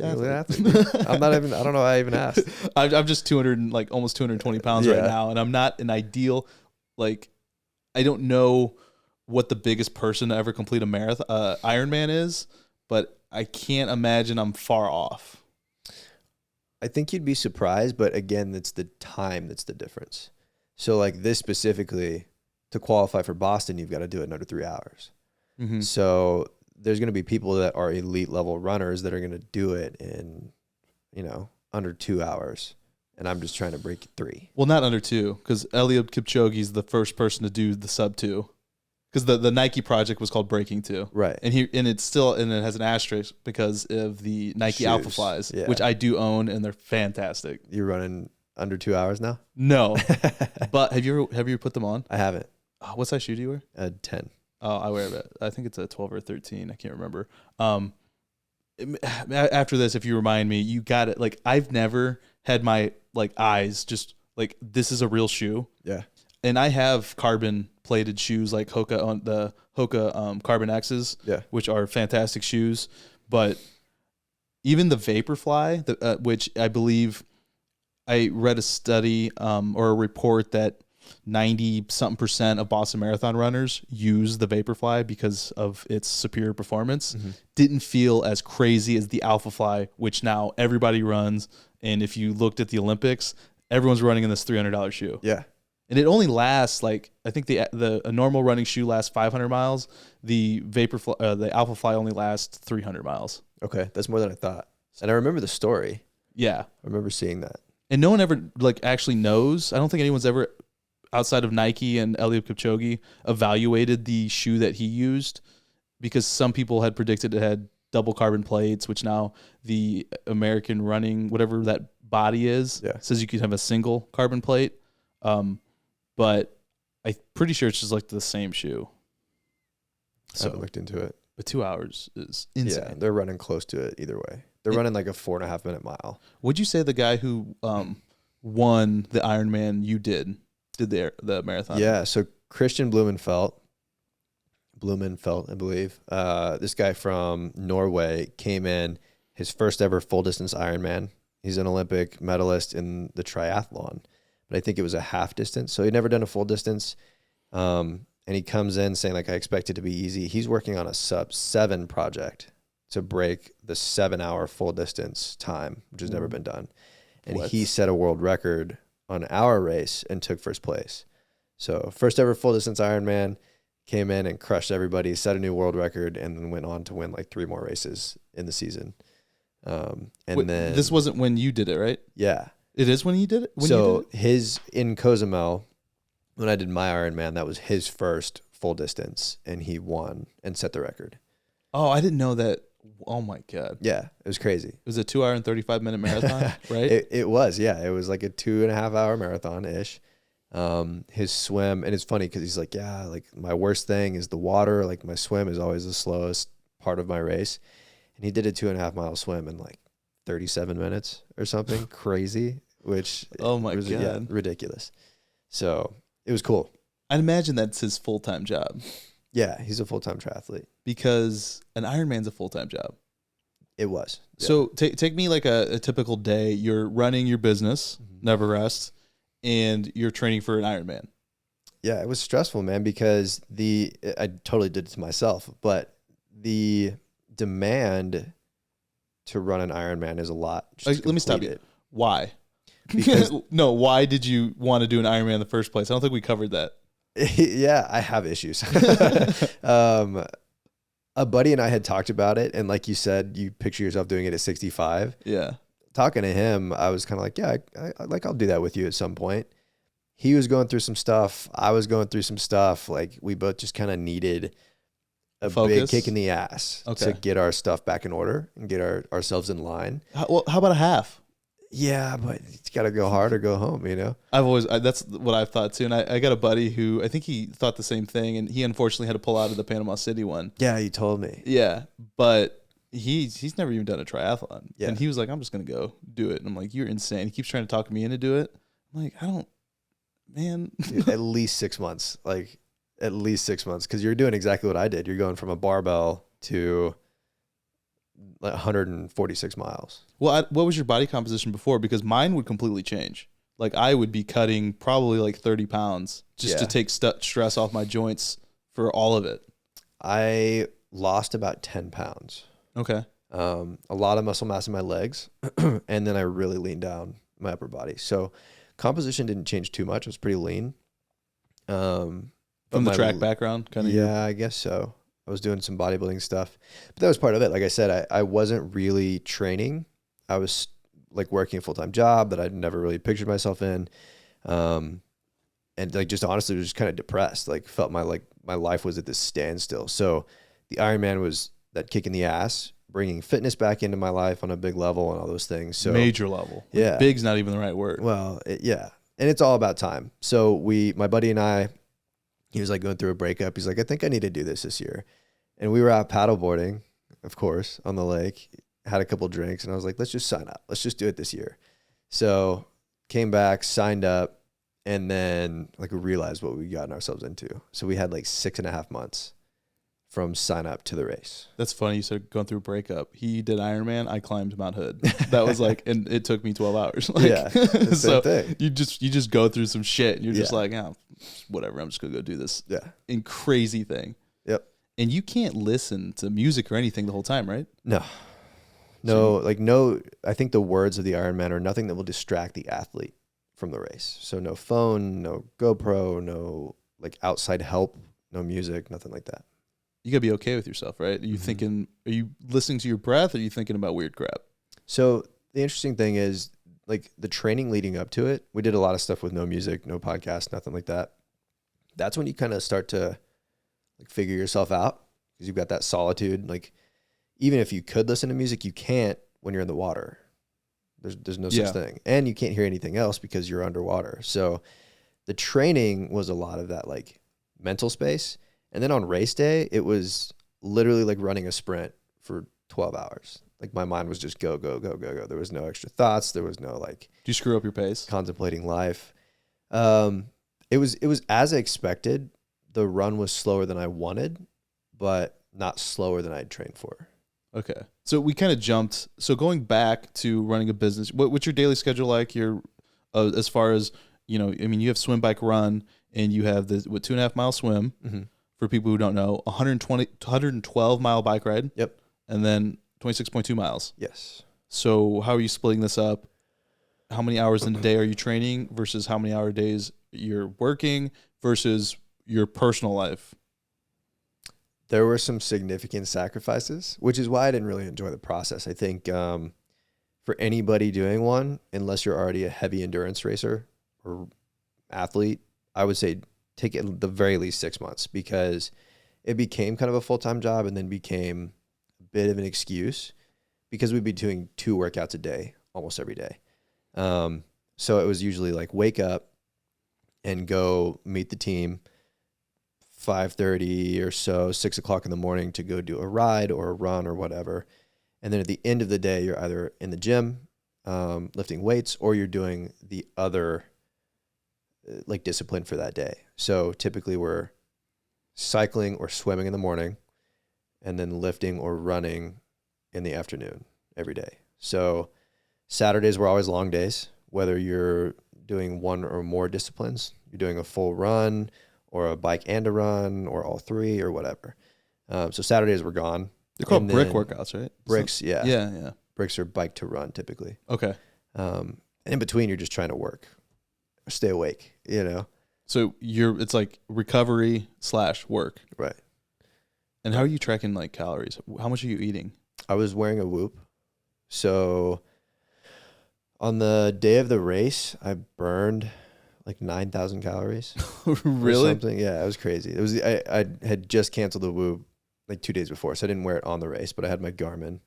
athlete. I don't know why I even asked. I'm just 200, like almost 220 pounds right now. And I'm not an ideal, like, I don't know what the biggest person to ever complete a marathon, Ironman is, but I can't imagine I'm far off. I think you'd be surprised, but again, it's the time that's the difference. So like this specifically, to qualify for Boston, you've got to do it in under 3 hours. Mm-hmm. So there's going to be people that are elite level runners that are going to do it in, under 2 hours. And I'm just trying to break 3. Well, not under 2, because Eliud Kipchoge's the first person to do the sub 2. Because the Nike project was called Breaking 2, right? And it has an asterisk because of the Nike Alpha Flies, which I do own, and they're fantastic. You're running under 2 hours now? No, but have you put them on? I haven't. Oh, what size shoe do you wear? 10. Oh, I wear it. I think it's a 12 or 13. I can't remember. After this, if you remind me, you got it. Like I've never had my like eyes just like this is a real shoe. Yeah. And I have carbon plated shoes like Hoka on the Hoka Carbon X's, which are fantastic shoes. But even the Vaporfly, which I believe I read a study or a report that 90-something% of Boston Marathon runners use the Vaporfly because of its superior performance, didn't feel as crazy as the Alpha Fly, which now everybody runs. And if you looked at the Olympics, everyone's running in this $300 shoe. Yeah. And it only lasts like I think a normal running shoe lasts 500 miles. The the Alpha Fly only lasts 300 miles. Okay, that's more than I thought. And I remember the story. Yeah, I remember seeing that. And no one ever like actually knows. I don't think anyone's ever outside of Nike and Eliud Kipchoge evaluated the shoe that he used, because some people had predicted it had double carbon plates, which now the American running whatever that body is says you could have a single carbon plate. But I'm pretty sure it's just like the same shoe. So I haven't looked into it. But 2 hours is insane. Yeah, they're running close to it either way. They're running like a 4.5 minute mile. Would you say the guy who won the Ironman you did the marathon? Yeah, so Christian Blumenfeld, I believe. This guy from Norway came in his first ever full distance Ironman. He's an Olympic medalist in the triathlon. But I think it was a half distance. So he'd never done a full distance. And he comes in saying, like, I expect it to be easy. He's working on a sub 7 project to break the 7-hour full distance time, which has never been done. And he set a world record on our race and took first place. So first ever full distance Ironman, came in and crushed everybody, set a new world record, and then went on to win like 3 more races in the season. Then this wasn't when you did it, right? Yeah. It is when he did it? His in Cozumel, when I did my Ironman, that was his first full distance, and he won and set the record. Oh, I didn't know that. Oh my God. Yeah, it was crazy. It was a 2 hour and 35-minute marathon, right? It was, yeah. It was like a 2.5 hour marathon-ish. His swim, and it's funny because he's like, yeah, like my worst thing is the water. Like my swim is always the slowest part of my race. And he did a 2.5 mile swim in like 37 minutes or something crazy, which Oh my was, God. yeah, ridiculous. So it was cool. I'd imagine that's his full-time job Yeah, he's a full-time triathlete. because an Ironman's a full-time job. It was. Yeah. So take me like a typical day. You're running your business, Never Rest, and you're training for an Ironman. Yeah, it was stressful, man, because I totally did it to myself, but the demand to run an Ironman is a lot. Let me stop you. Why? Because No, why did you want to do an Ironman in the first place? I don't think we covered that. yeah, I have issues. A buddy and I had talked about it, and like you said, you picture yourself doing it at 65. Yeah. Talking to him, I was kind of like, yeah, I'll do that with you at some point. He was going through some stuff. I was going through some stuff. Like we both just kind of needed a big kick in the ass to get our stuff back in order and get ourselves in line. How about a half? Yeah, but it's got to go hard or go home, you know? That's what I've thought too. And I got a buddy who I think he thought the same thing, and he unfortunately had to pull out of the Panama City one. Yeah, you told me. Yeah, but he's never even done a triathlon. Yeah. And he was like, I'm just going to go do it. And I'm like, you're insane. He keeps trying to talk me into do it. I'm like, man. Dude, at least 6 months. Like at least 6 months. Because you're doing exactly what I did. You're going from a barbell to like 146 miles. Well, what was your body composition before? Because mine would completely change. Like I would be cutting probably like 30 pounds just to take stress off my joints for all of it. I lost about 10 pounds. Okay. A lot of muscle mass in my legs. And then I really leaned down my upper body. So composition didn't change too much. It was pretty lean. From the track background, kind of. Yeah, I guess so. I was doing some bodybuilding stuff, but that was part of it. Like I said, I wasn't really training. I was like working a full-time job that I'd never really pictured myself in. And like, just honestly was just kind of depressed, like felt my life was at this standstill. So the Ironman was that kick in the ass, bringing fitness back into my life on a big level and all those things. So major level. Yeah. Big's not even the right word. Well, yeah. And it's all about time. So my buddy and I, he was like going through a breakup. He's like, I think I need to do this year. And we were out paddleboarding, of course, on the lake, had a couple drinks, and I was like, let's just sign up. Let's just do it this year. So came back, signed up, and then like we realized what we gotten ourselves into. So we had like 6.5 months from sign up to the race. That's funny. You said going through a breakup. He did Ironman. I climbed Mount Hood. That was like, and it took me 12 hours. Like, yeah. The same thing. You just go through some shit. And you're just like, oh, whatever. I'm just going to go do this crazy thing. Yep. And you can't listen to music or anything the whole time, right? No, I think the words of the Ironman are nothing that will distract the athlete from the race. So no phone, no GoPro, no like outside help, no music, nothing like that. You gotta be okay with yourself, right? Are you thinking, are you listening to your breath, or are you thinking about weird crap? So the interesting thing is like the training leading up to it, we did a lot of stuff with no music, no podcast, nothing like that. That's when you kind of start to like figure yourself out, because you've got that solitude. Like even if you could listen to music, you can't when you're in the water. There's no such thing. And you can't hear anything else because you're underwater. So the training was a lot of that like mental space. And then on race day, it was literally like running a sprint for 12 hours. Like my mind was just go, go, go, go, go. There was no extra thoughts. There was no like, do you screw up your pace? Contemplating life. It was as I expected. The run was slower than I wanted, but not slower than I'd trained for. Okay. So we kind of jumped. So going back to running a business, what's your daily schedule like? Your as far as, you know, I mean, you have swim, bike, run, and you have the 2.5 mile swim. Mm-hmm. For people who don't know, 112 mile bike ride. Yep. And then 26.2 miles. Yes. So how are you splitting this up? How many hours in a day are you training versus how many hour days you're working versus your personal life? There were some significant sacrifices, which is why I didn't really enjoy the process. I think for anybody doing one, unless you're already a heavy endurance racer or athlete, I would say take it at the very least 6 months, because it became kind of a full-time job and then became a bit of an excuse because we'd be doing 2 workouts a day almost every day. So it was usually like wake up and go meet the team, 5:30 or so, 6 o'clock in the morning to go do a ride or a run or whatever. And then at the end of the day, you're either in the gym, lifting weights, or you're doing the other like discipline for that day. So typically we're cycling or swimming in the morning and then lifting or running in the afternoon every day. So Saturdays were always long days, whether you're doing one or more disciplines, you're doing a full run or a bike and a run or all three or whatever. So Saturdays were gone. They're called brick workouts, right? Bricks, yeah. Yeah. Bricks are bike to run typically. Okay. And in between, you're just trying to work, stay awake, you know? So it's like recovery / work. Right. And how are you tracking like calories? How much are you eating? I was wearing a Whoop. So on the day of the race, I burned like 9,000 calories. Really? Something. Yeah, it was crazy. It was I had just canceled the Whoop like 2 days before, so I didn't wear it on the race, but I had my Garmin.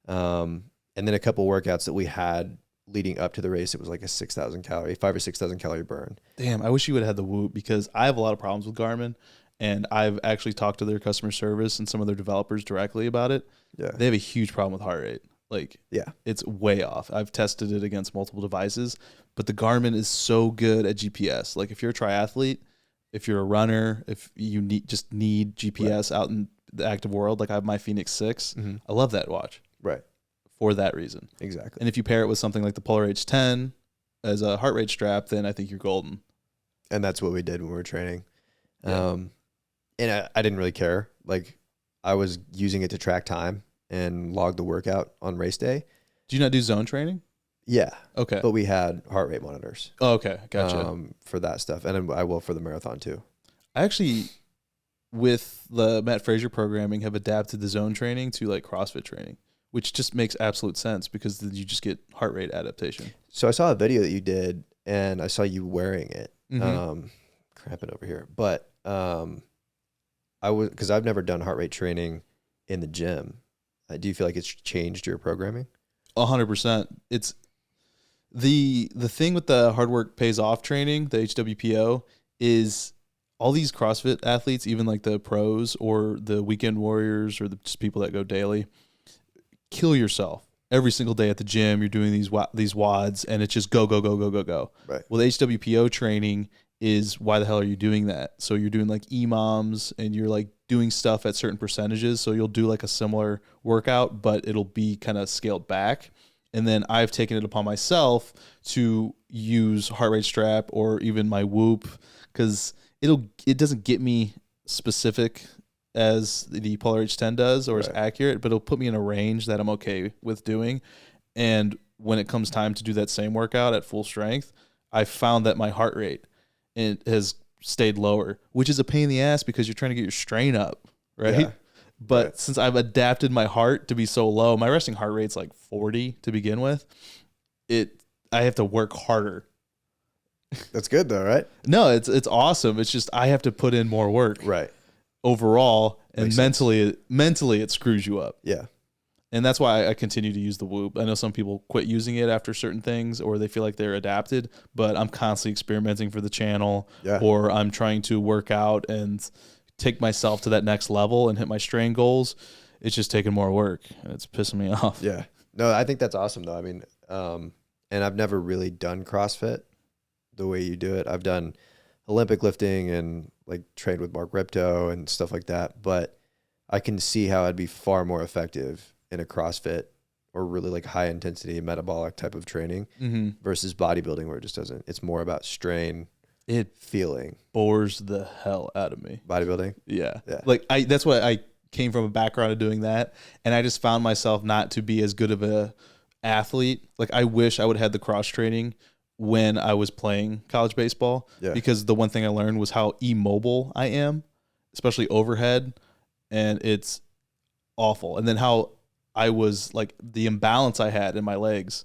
And then a couple workouts that we had leading up to the race, it was like a 5 or 6,000 calorie burn. Damn, I wish you would have had the Whoop because I have a lot of problems with Garmin, and I've actually talked to their customer service and some of their developers directly about it. Yeah. They have a huge problem with heart rate. Like, yeah, it's way off. I've tested it against multiple devices, but the Garmin is so good at GPS. Like, if you're a triathlete, if you're a runner, if you need GPS out in the active world, like I have my Phoenix 6, I love that watch. Right. For that reason. Exactly. And if you pair it with something like the Polar H10 as a heart rate strap, then I think you're golden. And that's what we did when we were training. Yeah. And I didn't really care. Like, I was using it to track time and log the workout on race day. Do you not do zone training? Yeah. Okay. But we had heart rate monitors. Oh, okay. Gotcha. For that stuff. And I will for the marathon too. I actually, with the Matt Fraser programming, have adapted the zone training to like CrossFit training, which just makes absolute sense because then you just get heart rate adaptation. So I saw a video that you did and I saw you wearing it. Cramping over here. But because I've never done heart rate training in the gym. Do you feel like it's changed your programming? 100%. It's the thing with the hard work pays off training, the HWPO, is all these CrossFit athletes, even like the pros or the weekend warriors or just people that go daily, kill yourself every single day at the gym. You're doing these WODs and it's just go. Right. Well, the HWPO training is why the hell are you doing that? So you're doing like EMOMs and you're like doing stuff at certain percentages. So you'll do like a similar workout, but it'll be kind of scaled back. And then I've taken it upon myself to use heart rate strap or even my Whoop because it doesn't get me specific as the Polar H10 does or as accurate, but it'll put me in a range that I'm okay with doing. And when it comes time to do that same workout at full strength, I found that my heart rate has stayed lower, which is a pain in the ass because you're trying to get your strain up, right? Yeah. But since I've adapted my heart to be so low, my resting heart rate's like 40 to begin with. I have to work harder. That's good though, right? No, it's awesome. It's just I have to put in more work. Right. Overall, and mentally it screws you up. Yeah. And that's why I continue to use the Whoop. I know some people quit using it after certain things or they feel like they're adapted, but I'm constantly experimenting for the channel or I'm trying to work out and take myself to that next level and hit my strain goals. It's just taking more work and it's pissing me off. Yeah. No, I think that's awesome though. I mean, and I've never really done CrossFit the way you do it. I've done Olympic lifting and like trained with Mark Ripto and stuff like that, but I can see how I'd be far more effective in a CrossFit or really like high intensity metabolic type of training versus bodybuilding where it just doesn't, it's more about strain. It feeling bores the hell out of me. Bodybuilding. Yeah. Like that's why I came from a background of doing that. And I just found myself not to be as good of a athlete. Like I wish I would have had the cross training when I was playing college baseball because the one thing I learned was how immobile I am, especially overhead. And it's awful. And then how I was like the imbalance I had in my legs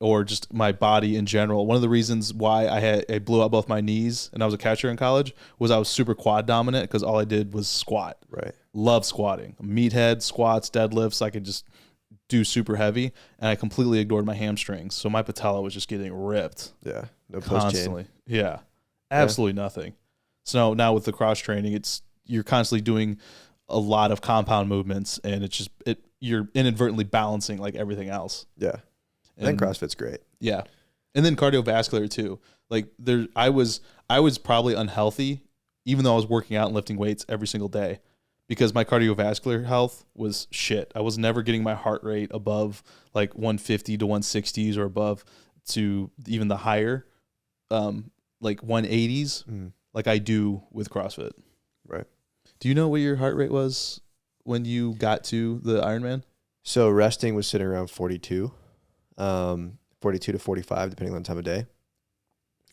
or just my body in general. One of the reasons why I blew out both my knees and I was a catcher in college was I was super quad dominant because all I did was squat. Right. Love squatting. Meathead, squats, deadlifts. I could just do super heavy and I completely ignored my hamstrings. So my patella was just getting ripped. Yeah. No constantly. Yeah. Absolutely nothing. So now with the cross training, you're constantly doing a lot of compound movements, and it's just you're inadvertently balancing like everything else. Yeah. And CrossFit's great. Yeah. And then cardiovascular too. Like I was probably unhealthy even though I was working out and lifting weights every single day because my cardiovascular health was shit. I was never getting my heart rate above like 150 to 160s or above to even the higher like 180s like I do with CrossFit. Right. Do you know what your heart rate was when you got to the Ironman? So resting was sitting around 42. 42 to 45, depending on the time of day.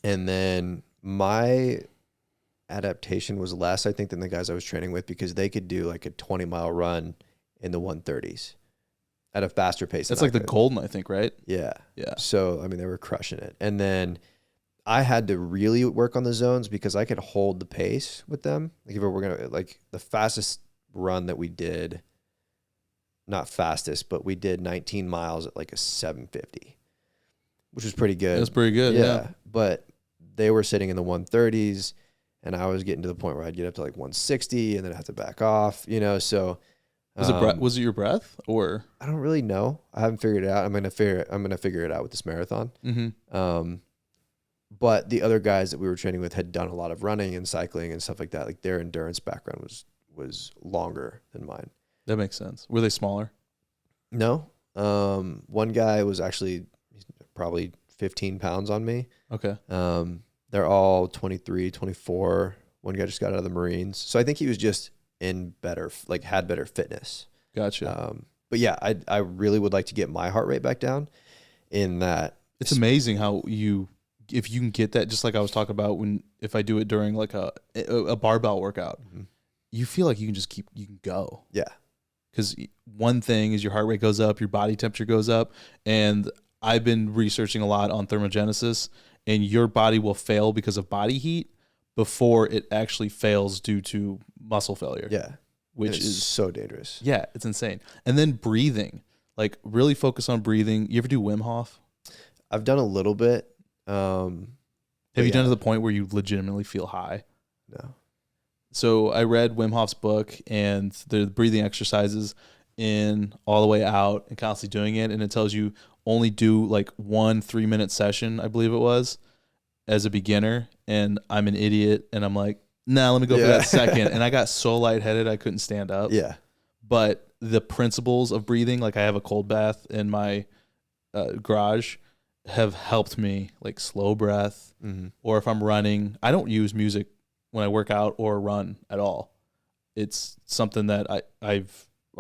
And then my adaptation was less, I think, than the guys I was training with because they could do like a 20-mile run in the 130s at a faster pace. That's like the Golden, I think, right? Yeah. Yeah. So, I mean, they were crushing it. And then I had to really work on the zones because I could hold the pace with them. Like if we're going to, like the fastest run that we did, not fastest, but we did 19 miles at like a 750, which was pretty good. That's pretty good. Yeah. But they were sitting in the 130s and I was getting to the point where I'd get up to like 160 and then I'd have to back off, you know? So was it your breath or? I don't really know. I haven't figured it out. I'm going to figure it out with this marathon. Mm-hmm. But the other guys that we were training with had done a lot of running and cycling and stuff like that. Like their endurance background was longer than mine. That makes sense. Were they smaller? No. One guy was actually probably 15 pounds on me. Okay. They're all 23, 24. One guy just got out of the Marines. So I think he was just in better, like had better fitness. Gotcha. But yeah, I really would like to get my heart rate back down in that. It's amazing how if you can get that, just like I was talking about if I do it during like a barbell workout, you feel like you can go. Yeah. Because one thing is your heart rate goes up, your body temperature goes up, and I've been researching a lot on thermogenesis, and your body will fail because of body heat before it actually fails due to muscle failure. Yeah. Which is so dangerous. Yeah, it's insane. And then breathing, like really focus on breathing. You ever do Wim Hof? I've done a little bit. Have you done to the point where you legitimately feel high? No. So I read Wim Hof's book and the breathing exercises in, all the way out, and constantly doing it. And it tells you only do like 1 3-minute session, I believe it was, as a beginner. And I'm an idiot. And I'm like, nah, let me go for that second. And I got so lightheaded, I couldn't stand up. Yeah. But the principles of breathing, like I have a cold bath in my garage, have helped me, like slow breath. Or if I'm running, I don't use music when I work out or run at all. It's something that I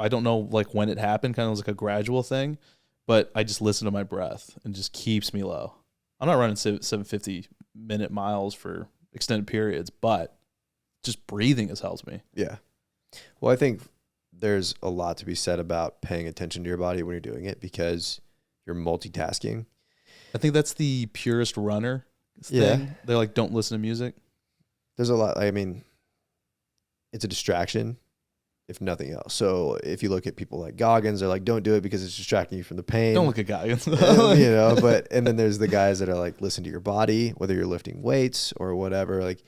don't know like when it happened, kind of like a gradual thing, but I just listen to my breath and just keeps me low. I'm not running 750-minute miles for extended periods, but just breathing has helped me. Yeah. Well, I think there's a lot to be said about paying attention to your body when you're doing it because you're multitasking. I think that's the purest runner thing. Yeah. They're like, don't listen to music. There's a lot. I mean, it's a distraction, if nothing else. So if you look at people like Goggins, they're like, don't do it because it's distracting you from the pain. Don't look at Goggins. You know, and then there's the guys that are like, listen to your body, whether you're lifting weights or whatever, like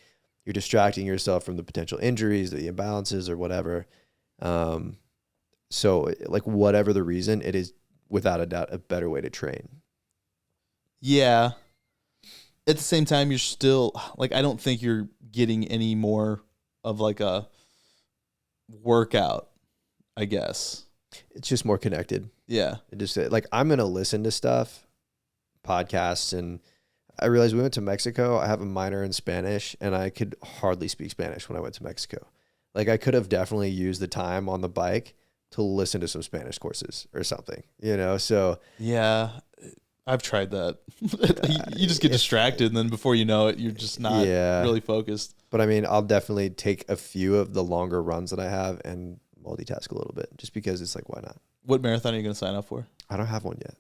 you're distracting yourself from the potential injuries, the imbalances or whatever. So like whatever the reason, it is without a doubt a better way to train. Yeah. At the same time, you're still like, I don't think you're getting any more of like a workout, I guess. It's just more connected. Yeah. It just like, I'm going to listen to stuff, podcasts. And I realized we went to Mexico. I have a minor in Spanish and I could hardly speak Spanish when I went to Mexico. Like I could have definitely used the time on the bike to listen to some Spanish courses or something, you know? So yeah, I've tried that. You just get distracted, and then before you know it, you're just not really focused. But I mean, I'll definitely take a few of the longer runs that I have and multitask a little bit, just because it's like, why not? What marathon are you going to sign up for? I don't have one yet.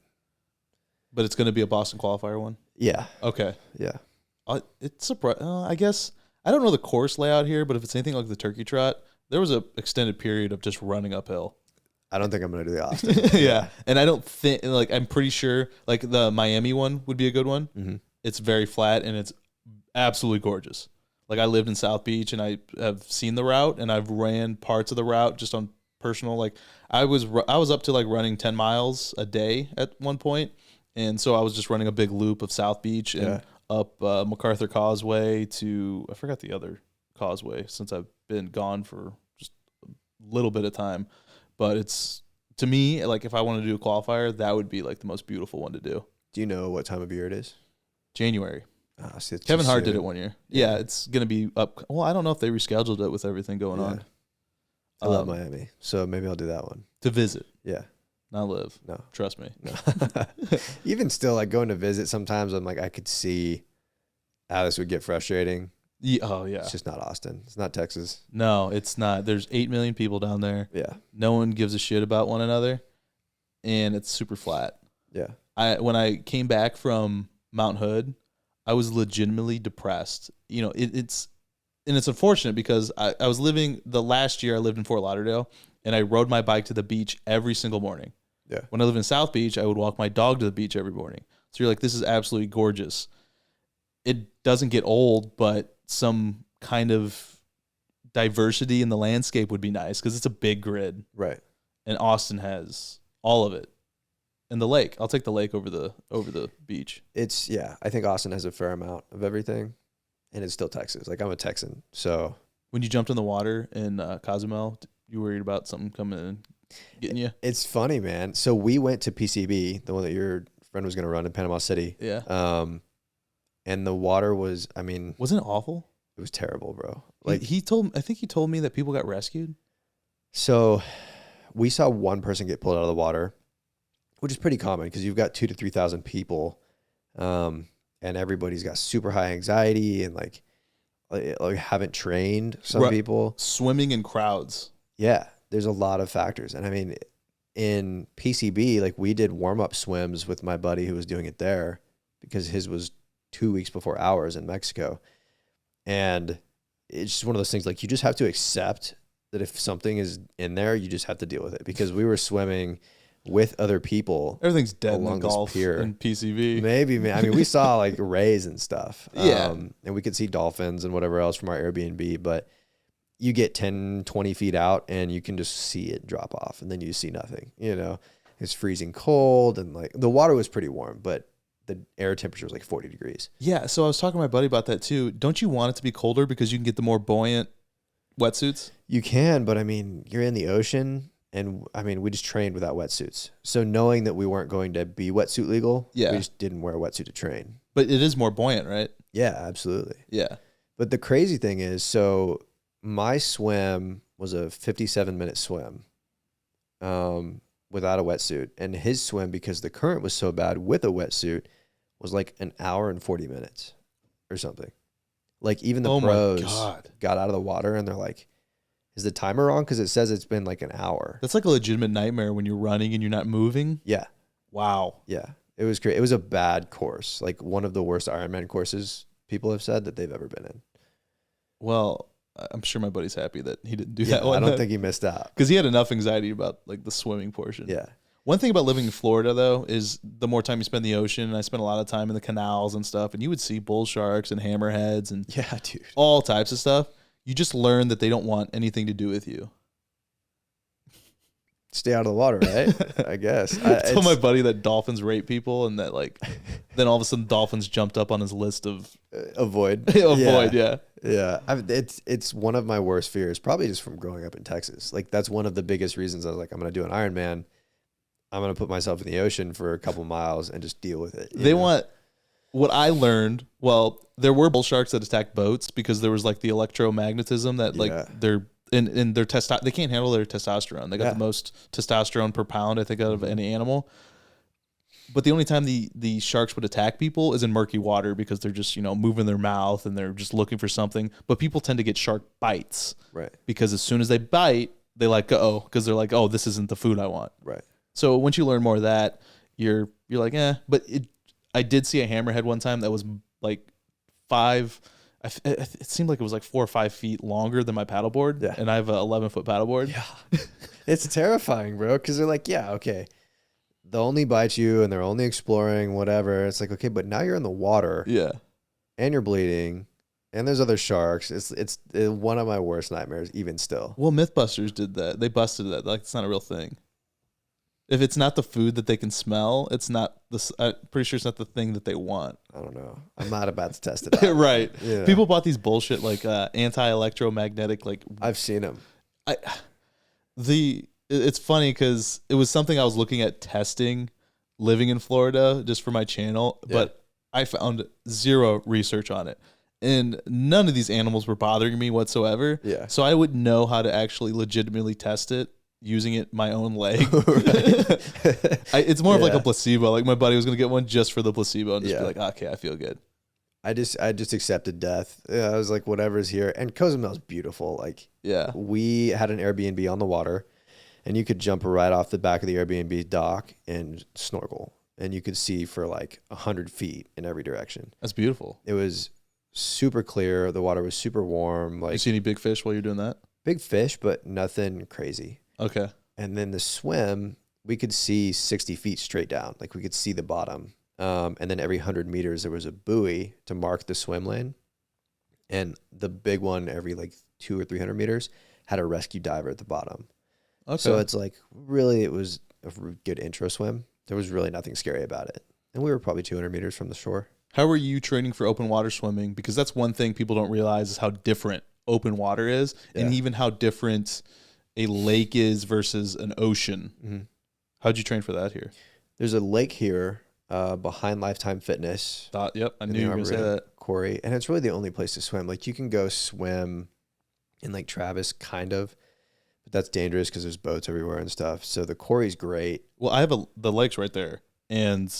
But it's going to be a Boston qualifier one? Yeah. Okay. Yeah. It's I guess, I don't know the course layout here, but if it's anything like the Turkey Trot, there was an extended period of just running uphill. I don't think I'm going to do the Austin. Yeah. And I don't think, like, I'm pretty sure, like, the Miami one would be a good one. Mm-hmm. It's very flat, and it's absolutely gorgeous. Like I lived in South Beach and I have seen the route and I've ran parts of the route just on personal. Like I was up to like running 10 miles a day at one point. And so I was just running a big loop of South Beach and up MacArthur Causeway to, I forgot the other causeway since I've been gone for just a little bit of time. But it's, to me, like if I want to do a qualifier, that would be like the most beautiful one to do. Do you know what time of year it is? January. Oh, see, Kevin Hart did it one year. Yeah, it's going to be up. Well, I don't know if they rescheduled it with everything going on. I love Miami, so maybe I'll do that one. To visit. Yeah. Not live. No. Trust me. No. Even still, like going to visit, sometimes I'm like, I could see how this would get frustrating. Yeah, oh, yeah. It's just not Austin. It's not Texas. No, it's not. There's 8 million people down there. Yeah. No one gives a shit about one another, and it's super flat. Yeah. When I came back from Mount Hood, I was legitimately depressed. You know, it's unfortunate because I was living, the last year I lived in Fort Lauderdale, and I rode my bike to the beach every single morning. Yeah. When I lived in South Beach, I would walk my dog to the beach every morning. So you're like, this is absolutely gorgeous. It doesn't get old, but some kind of diversity in the landscape would be nice because it's a big grid. Right. And Austin has all of it. And the lake. I'll take the lake over the beach. I think Austin has a fair amount of everything, and it's still Texas. Like, I'm a Texan, so. When you jumped in the water in Cozumel, you worried about something coming in and getting you? It's funny, man. So we went to PCB, the one that your friend was going to run in Panama City. Yeah. And the water was, wasn't it awful? It was terrible, bro. Like I think he told me that people got rescued. So we saw one person get pulled out of the water, which is pretty common because you've got 2,000 to 3,000 people, and everybody's got super high anxiety and like haven't trained. Some people swimming in crowds. Yeah, there's a lot of factors, and I mean, in PCB, like we did warm up swims with my buddy who was doing it there because his was 2 weeks before ours in Mexico, and it's just one of those things like you just have to accept that if something is in there, you just have to deal with it because we were swimming with other people. Everything's dead along in golf pier and PCB. Maybe, man. I mean, we saw like rays and stuff. Yeah. And we could see dolphins and whatever else from our Airbnb, but you get 10, 20 feet out and you can just see it drop off and then you see nothing, you know, it's freezing cold and like the water was pretty warm, but the air temperature was like 40 degrees. Yeah. So I was talking to my buddy about that too. Don't you want it to be colder because you can get the more buoyant wetsuits? You can, but I mean, you're in the ocean. And I mean, we just trained without wetsuits. So knowing that we weren't going to be wetsuit legal, we just didn't wear a wetsuit to train. But it is more buoyant, right? Yeah, absolutely. Yeah. But the crazy thing is, so my swim was a 57-minute swim without a wetsuit. And his swim, because the current was so bad with a wetsuit, was like an hour and 40 minutes or something. Like even the pros got out of the water and they're like, is the timer wrong? Because it says it's been like an hour. That's like a legitimate nightmare when you're running and you're not moving. Yeah. Wow. Yeah. It was great. It was a bad course. Like one of the worst Ironman courses people have said that they've ever been in. Well, I'm sure my buddy's happy that he didn't do that one. I don't think he missed out. Because he had enough anxiety about like the swimming portion. Yeah. One thing about living in Florida, though, is the more time you spend in the ocean, and I spent a lot of time in the canals and stuff, and you would see bull sharks and hammerheads and all types of stuff. You just learn that they don't want anything to do with you. Stay out of the water, right? I guess. I told my buddy that dolphins rape people and that like then all of a sudden dolphins jumped up on his list of avoid. Yeah. It's one of my worst fears, probably just from growing up in Texas. Like that's one of the biggest reasons I was like, I'm going to do an Ironman. I'm going to put myself in the ocean for a couple miles and just deal with it. They want what I learned. Well, there were bull sharks that attacked boats because there was like the electromagnetism that like they're in their they can't handle their testosterone. They got the most testosterone per pound, I think, out of any animal. But the only time the sharks would attack people is in murky water because they're just, moving their mouth and they're just looking for something. But people tend to get shark bites. Right. Because as soon as they bite, they let go because they're like, oh, this isn't the food I want. Right. So once you learn more of that, you're like, but I did see a hammerhead one time that was like it seemed like it was like 4 or 5 feet longer than my paddleboard. Yeah. And I have a 11-foot paddleboard. Yeah. It's terrifying, bro. Cause they're like, yeah, okay. They'll only bite you and they're only exploring whatever. It's like, okay, but now you're in the water. Yeah. And you're bleeding And there's other sharks. It's one of my worst nightmares, even still. Well, Mythbusters did that. They busted that. Like, it's not a real thing. If it's not the food that they can smell, it's not the. I'm pretty sure it's not the thing that they want. I don't know. I'm not about to test it out. Right. Yeah. People bought these bullshit like anti-electromagnetic like. I've seen them. It's funny because it was something I was looking at testing, living in Florida just for my channel, but I found zero research on it. And none of these animals were bothering me whatsoever. Yeah. So I wouldn't know how to actually legitimately test it using it my own leg. It's more of like a placebo. Like my buddy was going to get one just for the placebo and just be like, okay, I feel good. I just accepted death. I was like, whatever's here. And Cozumel's beautiful. Like, we had an Airbnb on the water, and you could jump right off the back of the Airbnb dock and snorkel. And you could see for like 100 feet in every direction. That's beautiful. It was super clear. The water was super warm. Like, you see any big fish while you're doing that? Big fish, but nothing crazy. Okay. And then the swim, we could see 60 feet straight down. Like, we could see the bottom. And then every 100 meters, there was a buoy to mark the swim lane. And the big one, every like 200 or 300 meters, had a rescue diver at the bottom. Okay. So it's like, really, it was a good intro swim. There was really nothing scary about it. And we were probably 200 meters from the shore. How were you training for open water swimming? Because that's one thing people don't realize is how different open water is, and even how different a lake is versus an ocean. Mm-hmm. How'd you train for that here? There's a lake here behind Lifetime Fitness. Yep, I knew you were going to say that. Quarry, and it's really the only place to swim. Like, you can go swim in Lake Travis, kind of, but that's dangerous because there's boats everywhere and stuff. So the quarry's great. Well, I have the lake's right there, and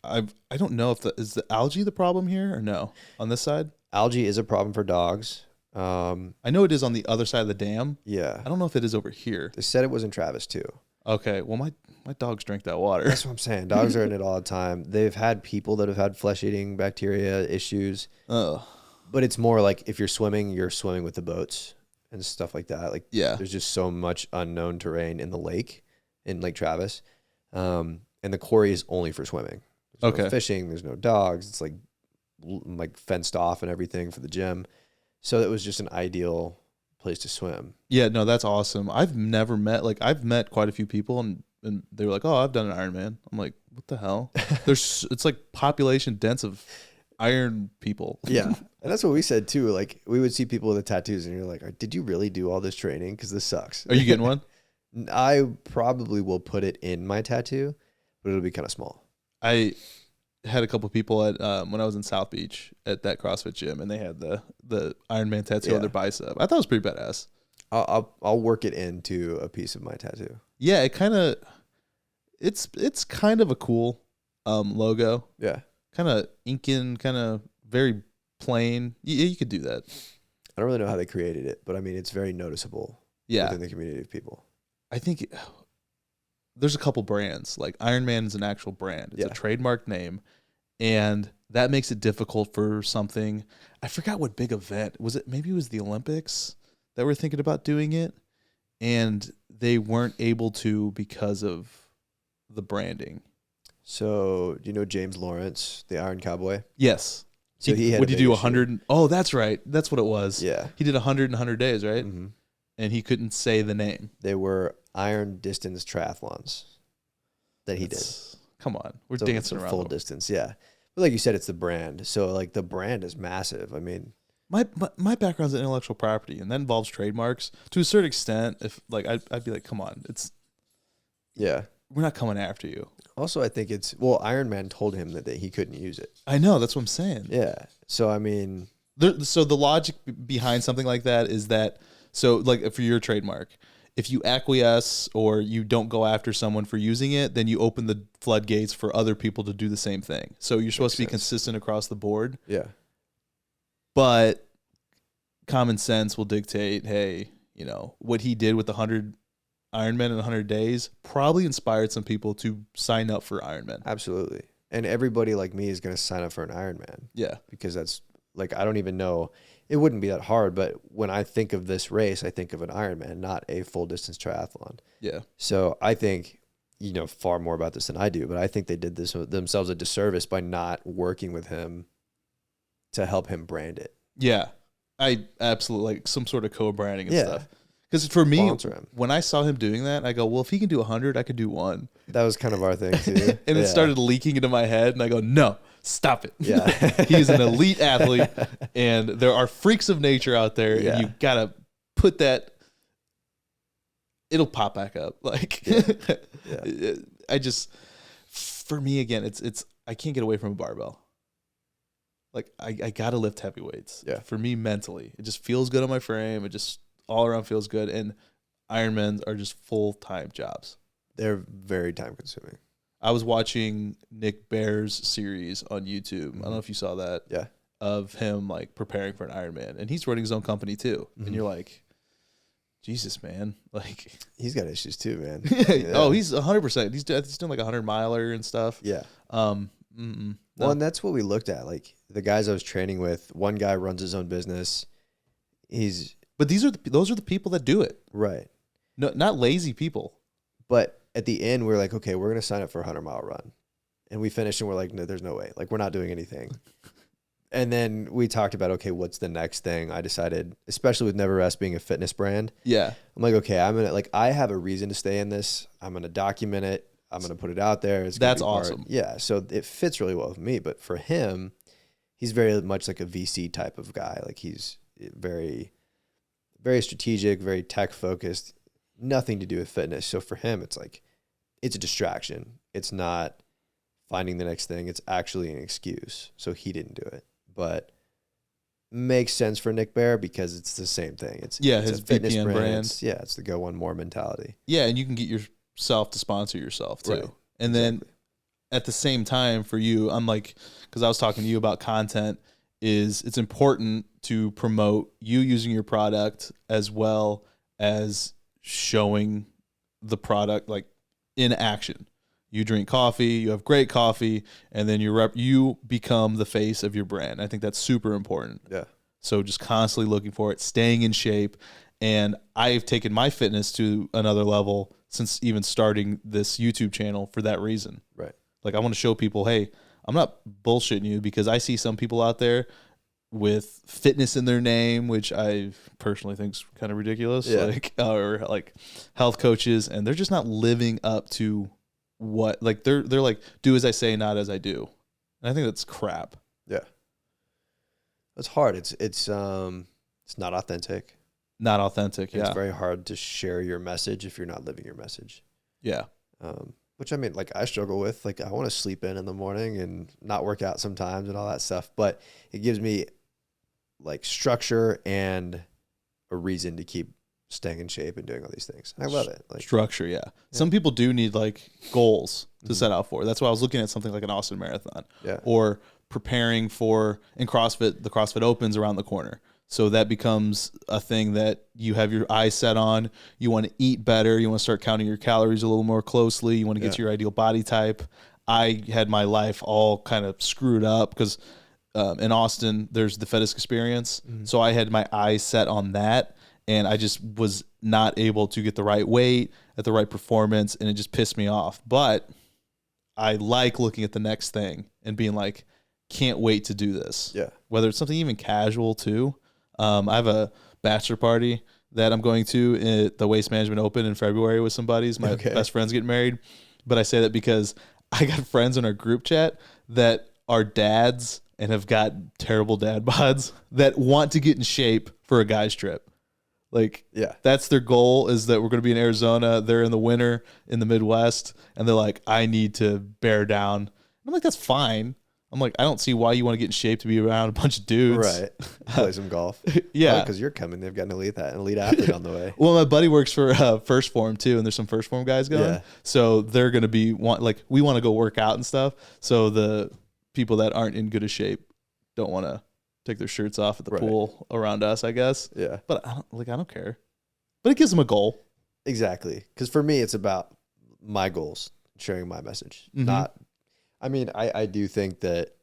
I don't know if is the algae the problem here or no on this side. Algae is a problem for dogs. I know it is on the other side of the dam. Yeah, I don't know if it is over here. They said it was in Travis too. Okay, well my dogs drink that water. That's what I'm saying. Dogs are in it all the time. They've had people that have had flesh-eating bacteria issues. Oh, but it's more like if you're swimming with the boats and stuff like that. Like, there's just so much unknown terrain in the lake, in Lake Travis, and the quarry is only for swimming. There's no fishing. There's no dogs. It's like fenced off and everything for the gym. So it was just an ideal place to swim. Yeah, no, that's awesome. I've met quite a few people and they were like, oh, I've done an Ironman. I'm like, what the hell? It's like population dense of iron people. Yeah. And that's what we said too. Like, we would see people with the tattoos and you're like, did you really do all this training? Because this sucks. Are you getting one? I probably will put it in my tattoo, but it'll be kind of small. I had a couple people at when I was in South Beach at that CrossFit gym, and they had the Ironman tattoo on their bicep. I thought it was pretty badass. I'll work it into a piece of my tattoo. Yeah, it's kind of a cool logo. Yeah, kind of Incan, kind of very plain. You could do that. I don't really know how they created it, but I mean, it's very noticeable. Within the community of people. I think there's a couple brands. Like Ironman is an actual brand. It's a trademark name. And that makes it difficult for something. I forgot what big event. Was it? Maybe it was the Olympics that were thinking about doing it. And they weren't able to because of the branding. So, do you know James Lawrence, the Iron Cowboy? Yes. So he had would he do 100? Oh, that's right. That's what it was. Yeah. He did 100 in 100 days, right? Mm-hmm. And he couldn't say the name. They were iron distance triathlons that he did. Come on. We're dancing around. Full distance, yeah. But like you said, it's the brand. So like the brand is massive. I mean, my background's in intellectual property, and that involves trademarks to a certain extent. If like I'd be like, come on, we're not coming after you. Also, I think Ironman told him that he couldn't use it. I know, that's what I'm saying. Yeah. So I mean, so the logic behind something like that is that, so like for your trademark, if you acquiesce or you don't go after someone for using it, then you open the floodgates for other people to do the same thing. So you're supposed to be consistent across the board. Yeah. But common sense will dictate, hey, what he did with the 100 Ironman in 100 days probably inspired some people to sign up for Ironman. Absolutely. And everybody like me is going to sign up for an Ironman. Yeah. Because that's like, I don't even know. It wouldn't be that hard, but when I think of this race, I think of an Ironman, not a full distance triathlon. Yeah. So I think, far more about this than I do, but I think they did themselves a disservice by not working with him to help him brand it. Yeah, I absolutely like some sort of co-branding and Yeah. stuff. Because for me, Sponsor him. when I saw him doing that, I go, well, if he can do 100, I could do 1. That was kind of our thing too. And it started leaking into my head, and I go, no, stop it. Yeah. He's an elite athlete, and there are freaks of nature out there, and you got to put that, it'll pop back up. Like, I just, for me, again, it's I can't get away from a barbell. Like, I got to lift heavy weights. Yeah. For me, mentally, it just feels good on my frame. It just all around feels good. And Ironmans are just full-time jobs. They're very time consuming. I was watching Nick Bare's series on YouTube. I don't know if you saw that. Yeah. Of him like preparing for an Ironman, and he's running his own company too. And you're like, Jesus, man, like he's got issues too, man. Oh, he's 100%. He's doing like 100-miler and stuff. Yeah. No. Well, and that's what we looked at. Like the guys I was training with, one guy runs his own business. But those are the people that do it. Right. No, not lazy people. But at the end, we were like, okay, we're going to sign up for a 100-mile run. And we finished and we're like, no, there's no way. Like, we're not doing anything. And then we talked about, okay, what's the next thing? I decided, especially with Never Rest being a fitness brand. Yeah. I'm like, okay, I have a reason to stay in this. I'm going to document it. I'm going to put it out there. That's awesome. Yeah. So it fits really well with me. But for him, he's very much like a VC type of guy. Like he's very, very strategic, very tech focused, nothing to do with fitness. So for him, it's like, it's a distraction. It's not finding the next thing. It's actually an excuse. So he didn't do it, but makes sense for Nick Bare because it's the same thing. It's his a fitness VPN brand. It's the go one more mentality. Yeah. And you can get yourself to sponsor yourself too. Right. And then at the same time for you, I'm like, because I was talking to you about content, it's important to promote you using your product as well as showing the product like in action. You drink coffee, you have great coffee, and then you become the face of your brand. I think that's super important. Yeah. So just constantly looking for it, staying in shape. And I've taken my fitness to another level since even starting this YouTube channel for that reason. Right. Like I want to show people, hey, I'm not bullshitting you, because I see some people out there with fitness in their name, which I personally think is kind of ridiculous. Yeah. Like, or like health coaches, and they're just not living up to what, like they're like, do as I say, not as I do. And I think that's crap. Yeah. It's hard. It's not authentic. Not authentic. Yeah. It's very hard to share your message if you're not living your message. Yeah. Which I mean, like I struggle with, like I want to sleep in the morning and not work out sometimes and all that stuff, but it gives me like structure and a reason to keep staying in shape and doing all these things. And I love it. Like structure. Yeah. Some people do need like goals to set out for. That's why I was looking at something like an Austin Marathon or preparing for, in CrossFit, the CrossFit Open's around the corner. So that becomes a thing that you have your eyes set on. You want to eat better. You want to start counting your calories a little more closely. You want to get to your ideal body type. I had my life all kind of screwed up because in Austin, there's the FedEx experience. So I had my eyes set on that, and I just was not able to get the right weight at the right performance, and it just pissed me off. But I like looking at the next thing and being like, can't wait to do this. Yeah. Whether it's something even casual too. I have a bachelor party that I'm going to at the Waste Management Open in February with some buddies. My best friend's getting married. But I say that because I got friends in our group chat that are dads and have got terrible dad bods that want to get in shape for a guy's trip. Like, that's their goal, is that we're going to be in Arizona. They're in the winter in the Midwest, and they're like, I need to bear down. And I'm like, that's fine. I'm like, I don't see why you want to get in shape to be around a bunch of dudes. Right. Play some golf. Yeah. Because you're coming. They've got an elite athlete on the way. Well, my buddy works for First Form too, and there's some First Form guys going. Yeah. So they're going to be, we want to go work out and stuff. So the people that aren't in good a shape don't want to take their shirts off at the pool around us, I guess. Yeah. But I don't care. But it gives them a goal. Exactly. Because for me, it's about my goals, sharing my message, not. I mean, I do think that,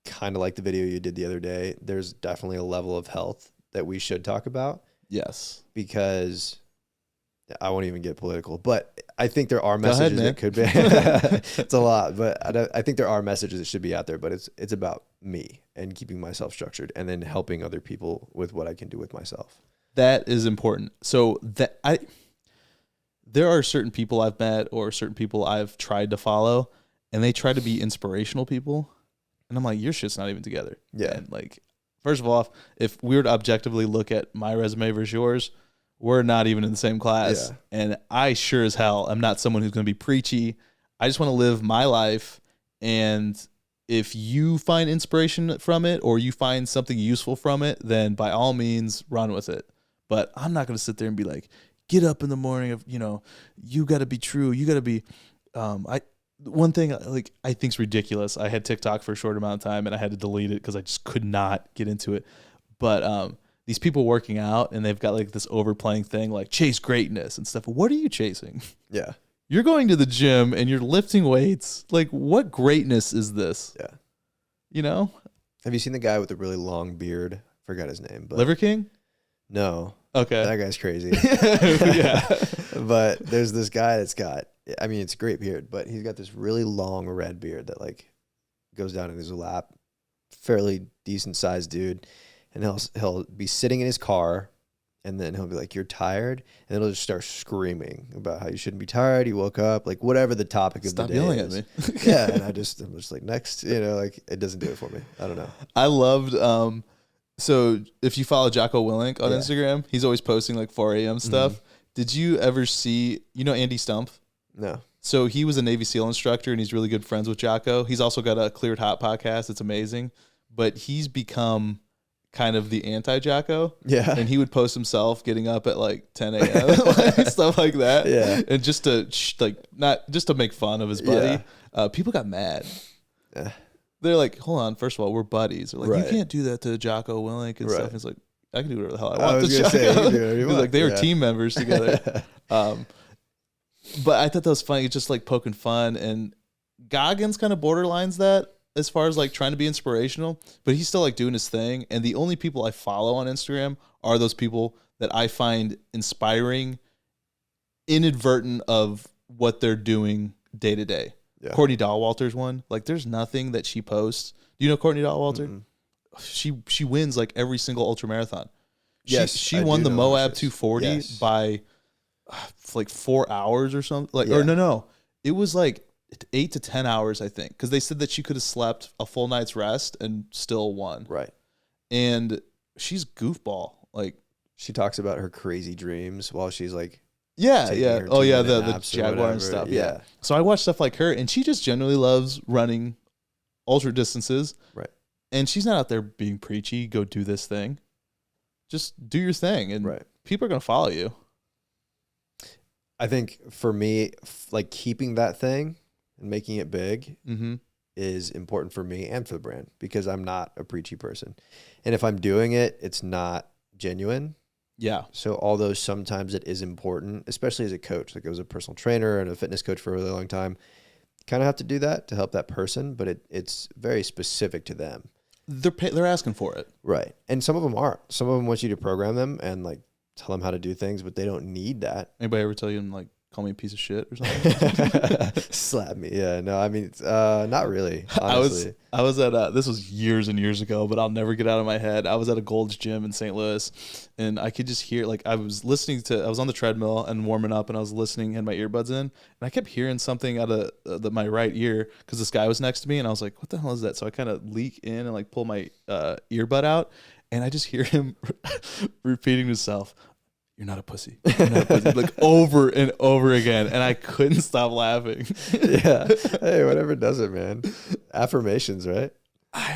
kind of like the video you did the other day, there's definitely a level of health that we should talk about. Yes. Because I won't even get political, but I think there are messages that could be. It's a lot, but I think there are messages that should be out there, but it's about me and keeping myself structured, and then helping other people with what I can do with myself. That is important. So there are certain people I've met or certain people I've tried to follow, and they try to be inspirational people. And I'm like, your shit's not even together. Yeah. And like, first of all, if we were to objectively look at my resume versus yours, we're not even in the same class. Yeah. And I sure as hell am not someone who's going to be preachy. I just want to live my life. And if you find inspiration from it or you find something useful from it, then by all means run with it. But I'm not going to sit there and be like, get up in the morning of, you got to be true. You got to be, one thing like I think's ridiculous. I had TikTok for a short amount of time and I had to delete it because I just could not get into it. But these people working out and they've got like this overplaying thing like chase greatness and stuff. What are you chasing? Yeah. You're going to the gym and you're lifting weights. Like, what greatness is this? Yeah. Have you seen the guy with the really long beard? Forgot his name. But Liver King? No. Okay. That guy's crazy. Yeah. But there's this guy that's got, I mean, it's a great beard, but he's got this really long red beard that like goes down in his lap. Fairly decent sized dude. And he'll be sitting in his car and then he'll be like, you're tired. And then he'll just start screaming about how you shouldn't be tired. You woke up, like whatever the topic of Stop the day yelling is. at me. Yeah. And I'm just like, next, like it doesn't do it for me. I don't know. I loved, so if you follow Jocko Willink on Instagram, he's always posting like 4 a.m. stuff. Mm-hmm. Did you ever see, Andy Stump? No. So he was a Navy SEAL instructor and he's really good friends with Jocko. He's also got a Cleared Hot podcast. It's amazing. But he's become kind of the anti-Jocko. Yeah. And he would post himself getting up at like 10 a.m. stuff like that. Yeah. And just to not just to make fun of his buddy. Yeah. People got mad. Yeah. They're like, hold on, first of all, we're buddies. They're like, you can't do that to Jocko Willink and stuff. And it's like, I can do whatever the hell I want. I was gonna say, you can do whatever you want. Like they were team members together. But I thought that was funny. It's just like poking fun. And Goggins kind of borderlines that as far as like trying to be inspirational, but he's still like doing his thing. And the only people I follow on Instagram are those people that I find inspiring, inadvertent of what they're doing day to day. Yeah. Courtney Dahlwalter's one. Like there's nothing that she posts. Do you know Courtney Dahlwalter? Mm-hmm. She wins like every single ultra marathon. She won the Moab 240 by like 4 hours or something. Like or no. It was like 8 to 10 hours, I think, because they said that she could have slept a full night's rest and still won. Right. And she's goofball. Like she talks about her crazy dreams while she's like the Jaguar and stuff. Yeah. So I watch stuff like her, and she just generally loves running ultra distances. Right. And she's not out there being preachy. Go do this thing. Just do your thing, and people are gonna follow you. I think for me, like keeping that thing and making it big is important for me and for the brand because I'm not a preachy person, and if I'm doing it, it's not genuine. Yeah. So although sometimes it is important, especially as a coach, like I was a personal trainer and a fitness coach for a really long time, you kind of have to do that to help that person, but it's very specific to them. They're asking for it. Right. And some of them aren't. Some of them want you to program them and like tell them how to do things, but they don't need that. Anybody ever tell you like call me a piece of shit or something? Slap me. Yeah. No, I mean, not really. Honestly. I was at this was years and years ago, but I'll never get out of my head. I was at a Gold's Gym in St. Louis, and I could just hear like I was on the treadmill and warming up, and I was listening, had my earbuds in, and I kept hearing something out of my right ear because this guy was next to me, and I was like, "What the hell is that?" So I kind of leak in and like pull my earbud out, and I just hear him repeating himself. You're not a pussy. You're not a pussy. Like over and over again. And I couldn't stop laughing. Yeah. Hey, whatever does it, man. Affirmations, right?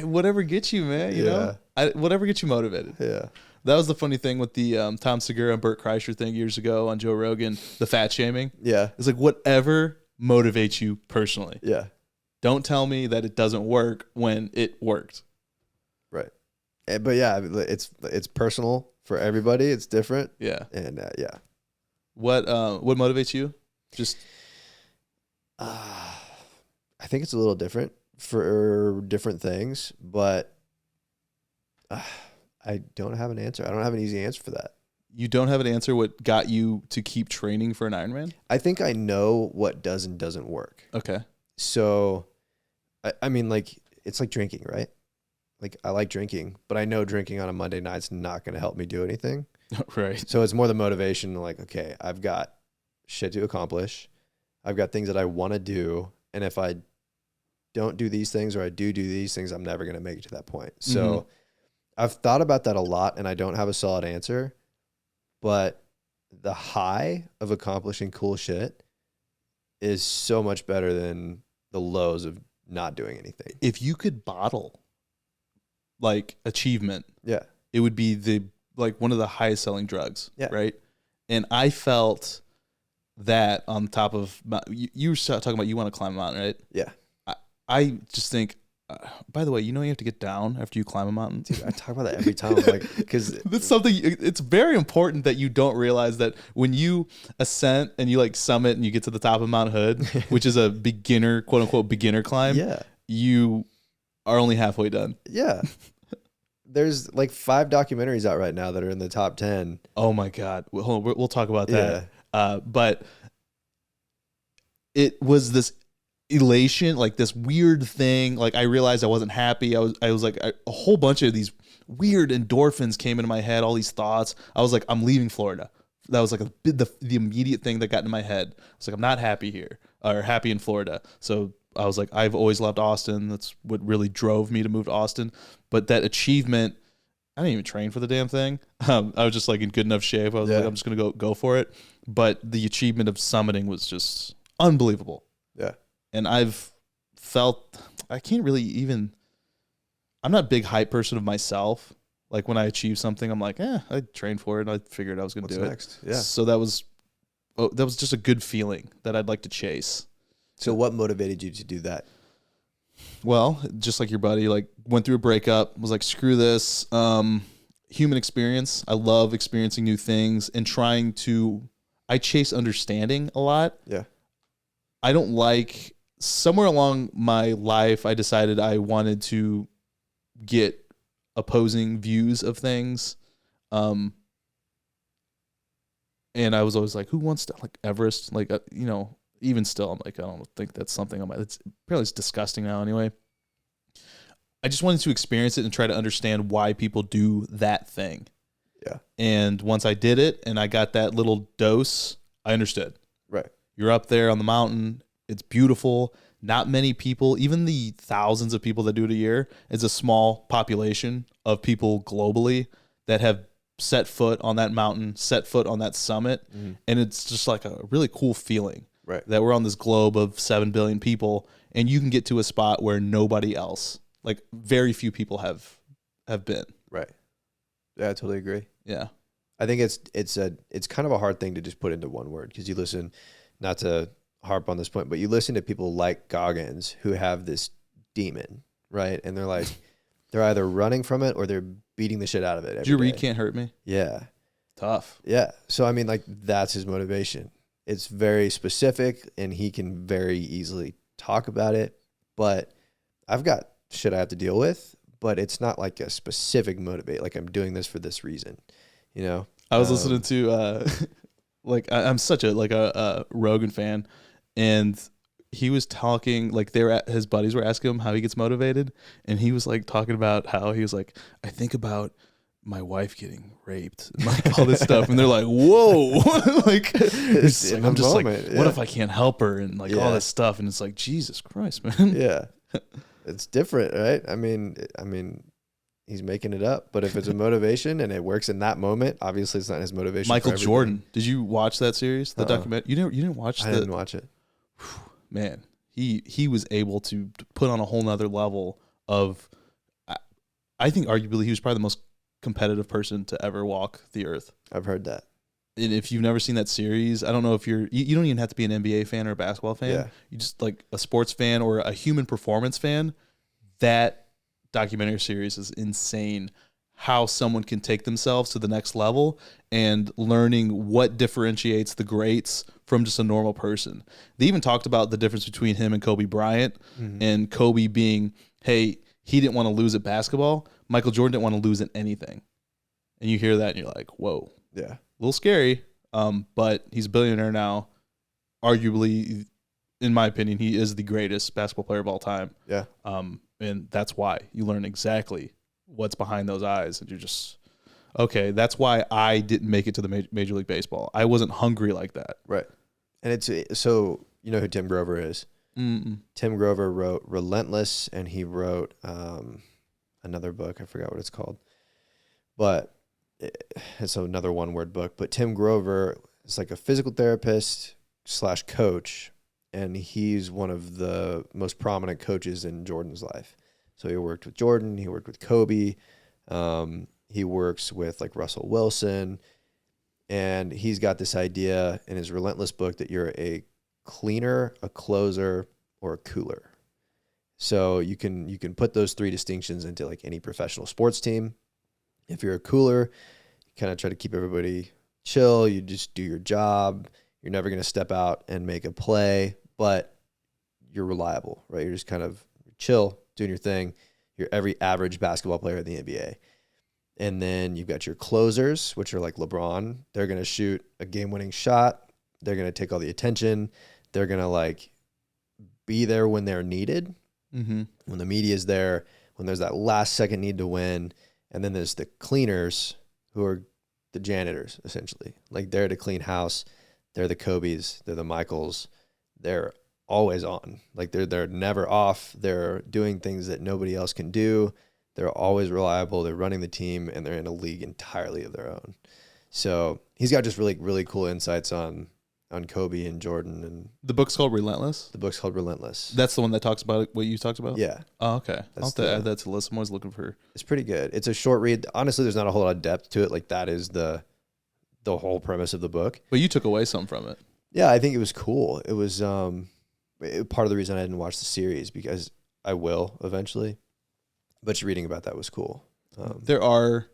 Whatever gets you, man. You know? Whatever gets you motivated. Yeah. That was the funny thing with the Tom Segura and Bert Kreischer thing years ago on Joe Rogan, the fat shaming. Yeah. It's like whatever motivates you personally. Yeah. Don't tell me that it doesn't work when it worked. Right. But yeah, it's personal. For everybody, it's different. Yeah. And what motivates you? Just I think it's a little different for different things, but I don't have an answer. I don't have an easy answer for that. You don't have an answer what got you to keep training for an Ironman? I think I know what does and doesn't work. Okay. So I mean like it's like drinking, right? like I like drinking, but I know drinking on a Monday night's not going to help me do anything. Right. So it's more the motivation, like, okay, I've got shit to accomplish. I've got things that I want to do. And if I don't do these things or I do these things, I'm never going to make it to that point. So I've thought about that a lot and I don't have a solid answer, but the high of accomplishing cool shit is so much better than the lows of not doing anything. If you could bottle like achievement, Yeah. it would be one of the highest selling drugs. Yeah. Right. And I felt that on top of you were talking about you want to climb a mountain, right? Yeah. I just think, by the way, you have to get down after you climb a mountain. Dude, I talk about that every time. Like, because that's something. It's very important that you don't realize that when you ascent and you like summit and you get to the top of Mount Hood, which is a beginner, quote unquote, beginner climb. Yeah. You are only halfway done. Yeah. There's like 5 documentaries out right now that are in the top 10. Oh my God. We'll talk about that. But it was this elation, like this weird thing. Like I realized I wasn't happy. I was like a whole bunch of these weird endorphins came into my head. All these thoughts. I was like, I'm leaving Florida. That was like the immediate thing that got in my head. I was like, I'm not happy here or happy in Florida. So I was like, I've always loved Austin. That's what really drove me to move to Austin. But that achievement, I didn't even train for the damn thing. I was just like in good enough shape. I was like, I'm just gonna go for it. But the achievement of summiting was just unbelievable. Yeah. And I've felt I can't really even. I'm not a big hype person of myself. Like when I achieve something, I'm like, I trained for it. And I figured I was gonna do next? it. Yeah. So that was just a good feeling that I'd like to chase. So what motivated you to do that? Well, just like your buddy, like went through a breakup, was like, screw this. Human experience. I love experiencing new things and I chase understanding a lot. Yeah. I don't like, somewhere along my life, I decided I wanted to get opposing views of things. And I was always like, who wants to, like Everest? Like, even still, I'm like, I don't think that's something it's disgusting now anyway. I just wanted to experience it and try to understand why people do that thing. Yeah. And once I did it and I got that little dose, I understood. Right. You're up there on the mountain. It's beautiful. Not many people, even the thousands of people that do it a year, is a small population of people globally that have set foot on that mountain, set foot on that summit. Mm-hmm. And it's just like a really cool feeling. Right. That we're on this globe of 7 billion people and you can get to a spot where nobody else, like very few people have been. Right. Yeah, I totally agree. Yeah. I think it's kind of a hard thing to just put into one word because you listen, not to harp on this point, but you listen to people like Goggins who have this demon, right? And they're like, they're either running from it or they're beating the shit out of it. Did you read Can't Hurt Me? Yeah. Tough. Yeah. So, I mean, like that's his motivation. It's very specific and he can very easily talk about it, but I've got shit I have to deal with, but it's not like a specific motivate. Like I'm doing this for this reason, I was listening to, I'm such a Rogan fan, and he was talking, like his buddies were asking him how he gets motivated, and he was like talking about how he was like, I think about my wife getting raped and like all this stuff, and they're like, whoa. Like I'm just like, what if I can't help her and like all this stuff, and it's like, Jesus Christ, man. Yeah. It's different, right? I mean he's making it up, but if it's a motivation and it works in that moment, obviously it's not his motivation. Michael Jordan, did you watch that series, the documentary? You didn't watch I didn't watch it. Man, he was able to put on a whole nother level of, I think arguably he was probably the most competitive person to ever walk the earth. I've heard that. And if you've never seen that series, I don't know if you don't even have to be an NBA fan or a basketball fan. Yeah. You just like a sports fan or a human performance fan. That documentary series is insane. How someone can take themselves to the next level and learning what differentiates the greats from just a normal person. They even talked about the difference between him and Kobe Bryant, and Kobe being, hey, he didn't want to lose at basketball. Michael Jordan didn't want to lose at anything. And you hear that and you're like, whoa. Yeah. A little scary, but he's a billionaire now, arguably in my opinion, he is the greatest basketball player of all time. Yeah. And that's why you learn exactly what's behind those eyes, and you're just okay. That's why I didn't make it to the Major League Baseball. I wasn't hungry like that. Right. And it's so you know who Tim Grover is. Mm-mm. Tim Grover wrote Relentless, and he wrote another book. I forgot what it's called, but it's another one-word book. But Tim Grover is like a physical therapist / coach, and he's one of the most prominent coaches in Jordan's life. So he worked with Jordan, he worked with Kobe, he works with like Russell Wilson, and he's got this idea in his Relentless book that you're a cleaner, a closer, or a cooler. So you can put those three distinctions into like any professional sports team. If you're a cooler, you kind of try to keep everybody chill. You just do your job. You're never going to step out and make a play, but you're reliable, right? You're just kind of chill, doing your thing. You're every average basketball player in the NBA. And then you've got your closers, which are like LeBron. They're going to shoot a game-winning shot. They're going to take all the attention. They're going to like be there when they're needed, when the media is there, when there's that last second need to win. And then there's the cleaners, who are the janitors, essentially. Like they're to clean house. They're the Kobes. They're the Michaels. They're always on. Like they're never off. They're doing things that nobody else can do. They're always reliable. They're running the team, and they're in a league entirely of their own. So he's got just really, really cool insights on Kobe and Jordan. And The book's called Relentless? the book's called Relentless. That's the one that talks about what you talked about? Yeah. Oh, okay. I'll have to the- add that to the list. I'm always looking for... It's pretty good. It's a short read. Honestly, there's not a whole lot of depth to it. Like that is the whole premise of the book. But you took away some from it. Yeah, I think it was cool. It was part of the reason I didn't watch the series, because I will eventually. But just reading about that was cool. There are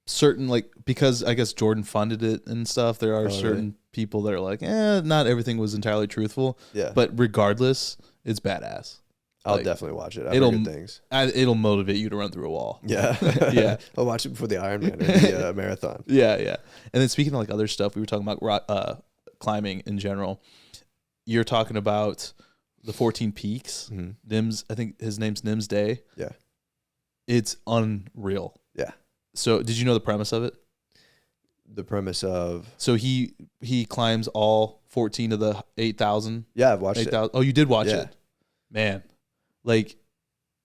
certain, like, because I guess Jordan funded it and stuff, there are certain people that are like, not everything was entirely truthful. Yeah. But regardless, it's badass. I'll like, definitely watch it. I've heard good things. It'll motivate you to run through a wall. Yeah. Yeah. I'll watch it before the Ironman or the marathon. Yeah, yeah. And then speaking of like other stuff, we were talking about climbing in general. You're talking about the 14 peaks. Nims, I think his name's Nims Day. Yeah. It's unreal. Yeah. So did you know the premise of it? The premise of... So he climbs all 14 of the 8,000. Yeah, I've watched 8,000. it. Oh, you did watch Yeah. it? Man. Like,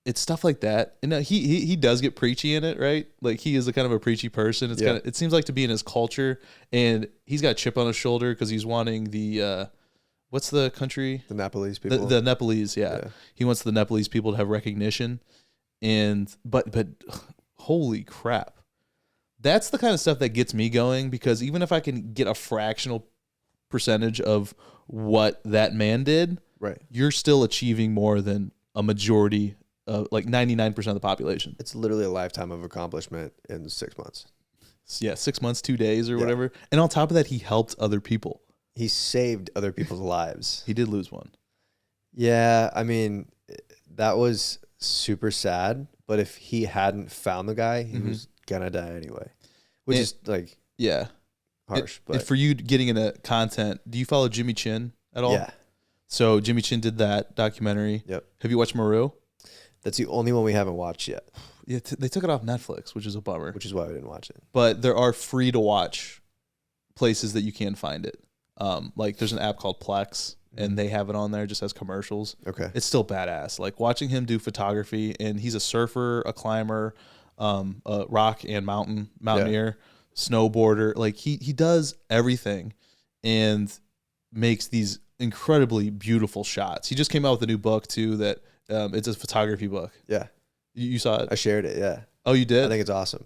it's stuff like that. And he does get preachy in it, right? Like, he is a kind of a preachy person. It's kind of, it seems like to be in his culture. And he's got a chip on his shoulder because he's wanting the... what's the country? The Nepalese people. The Nepalese, yeah. He wants the Nepalese people to have recognition. And but holy crap. That's the kind of stuff that gets me going, because even if I can get a fractional percentage of what that man did, right, you're still achieving more than a majority of, like, 99% of the population. It's literally a lifetime of accomplishment in 6 months. Yeah, 6 months, 2 days or whatever. And on top of that, he helped other people. He saved other people's lives. He did lose one. Yeah, I mean, that was super sad. But if he hadn't found the guy, he was gonna die anyway, which is like harsh. But for you getting into content, do you follow Jimmy Chin at all? Yeah. So Jimmy Chin did that documentary. Yep. Have you watched Maru? That's the only one we haven't watched yet. Yeah, they took it off Netflix, which is a bummer. Which is why we didn't watch it. But there are free to watch places that you can find it. Like there's an app called Plex, and they have it on there just as commercials. Okay. It's still badass. Like watching him do photography, and he's a surfer, a climber, a rock and mountaineer, snowboarder. Like he does everything and makes these incredibly beautiful shots. He just came out with a new book too that it's a photography book. Yeah. You saw it? I shared it, yeah. Oh, you did? I think it's awesome.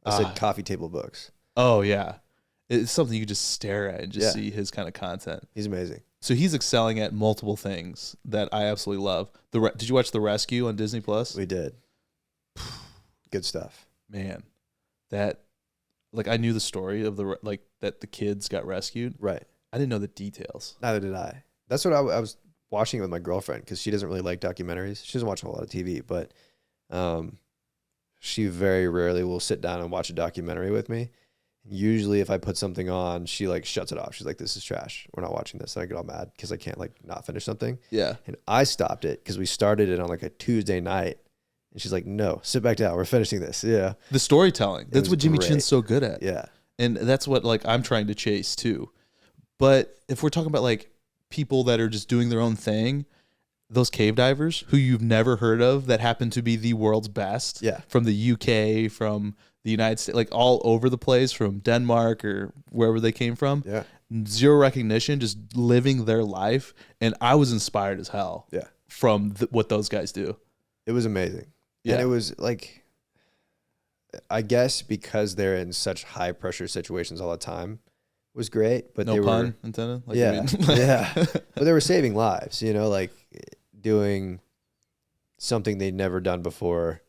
I said coffee table books. Oh, yeah. It's something you could just stare at and just see his kind of content. He's amazing. So he's excelling at multiple things that I absolutely love. Did you watch The Rescue on Disney Plus? We did. Good stuff. Man, that, like, I knew the story of that the kids got rescued. Right. I didn't know the details. Neither did I. That's what I was watching it with my girlfriend, because she doesn't really like documentaries. She doesn't watch a whole lot of TV, but she very rarely will sit down and watch a documentary with me. Usually if I put something on, she like shuts it off. She's like, this is trash. We're not watching this. And I get all mad because I can't like not finish something. Yeah. And I stopped it because we started it on like a Tuesday night. And she's like, no, sit back down. We're finishing this. Yeah. The storytelling. That's what Jimmy Chin's so good at. Yeah. And that's what like I'm trying to chase too. But if we're talking about like people that are just doing their own thing, those cave divers who you've never heard of that happen to be the world's best, from the UK, from the United States, like all over the place, from Denmark or wherever they came from, zero recognition, just living their life. And I was inspired as hell from what those guys do. It was amazing. Yeah. And it was like, I guess because they're in such high pressure situations all the time, was great, but no they pun intended. Like, yeah, but they were saving lives, you know, like doing something they'd never done before,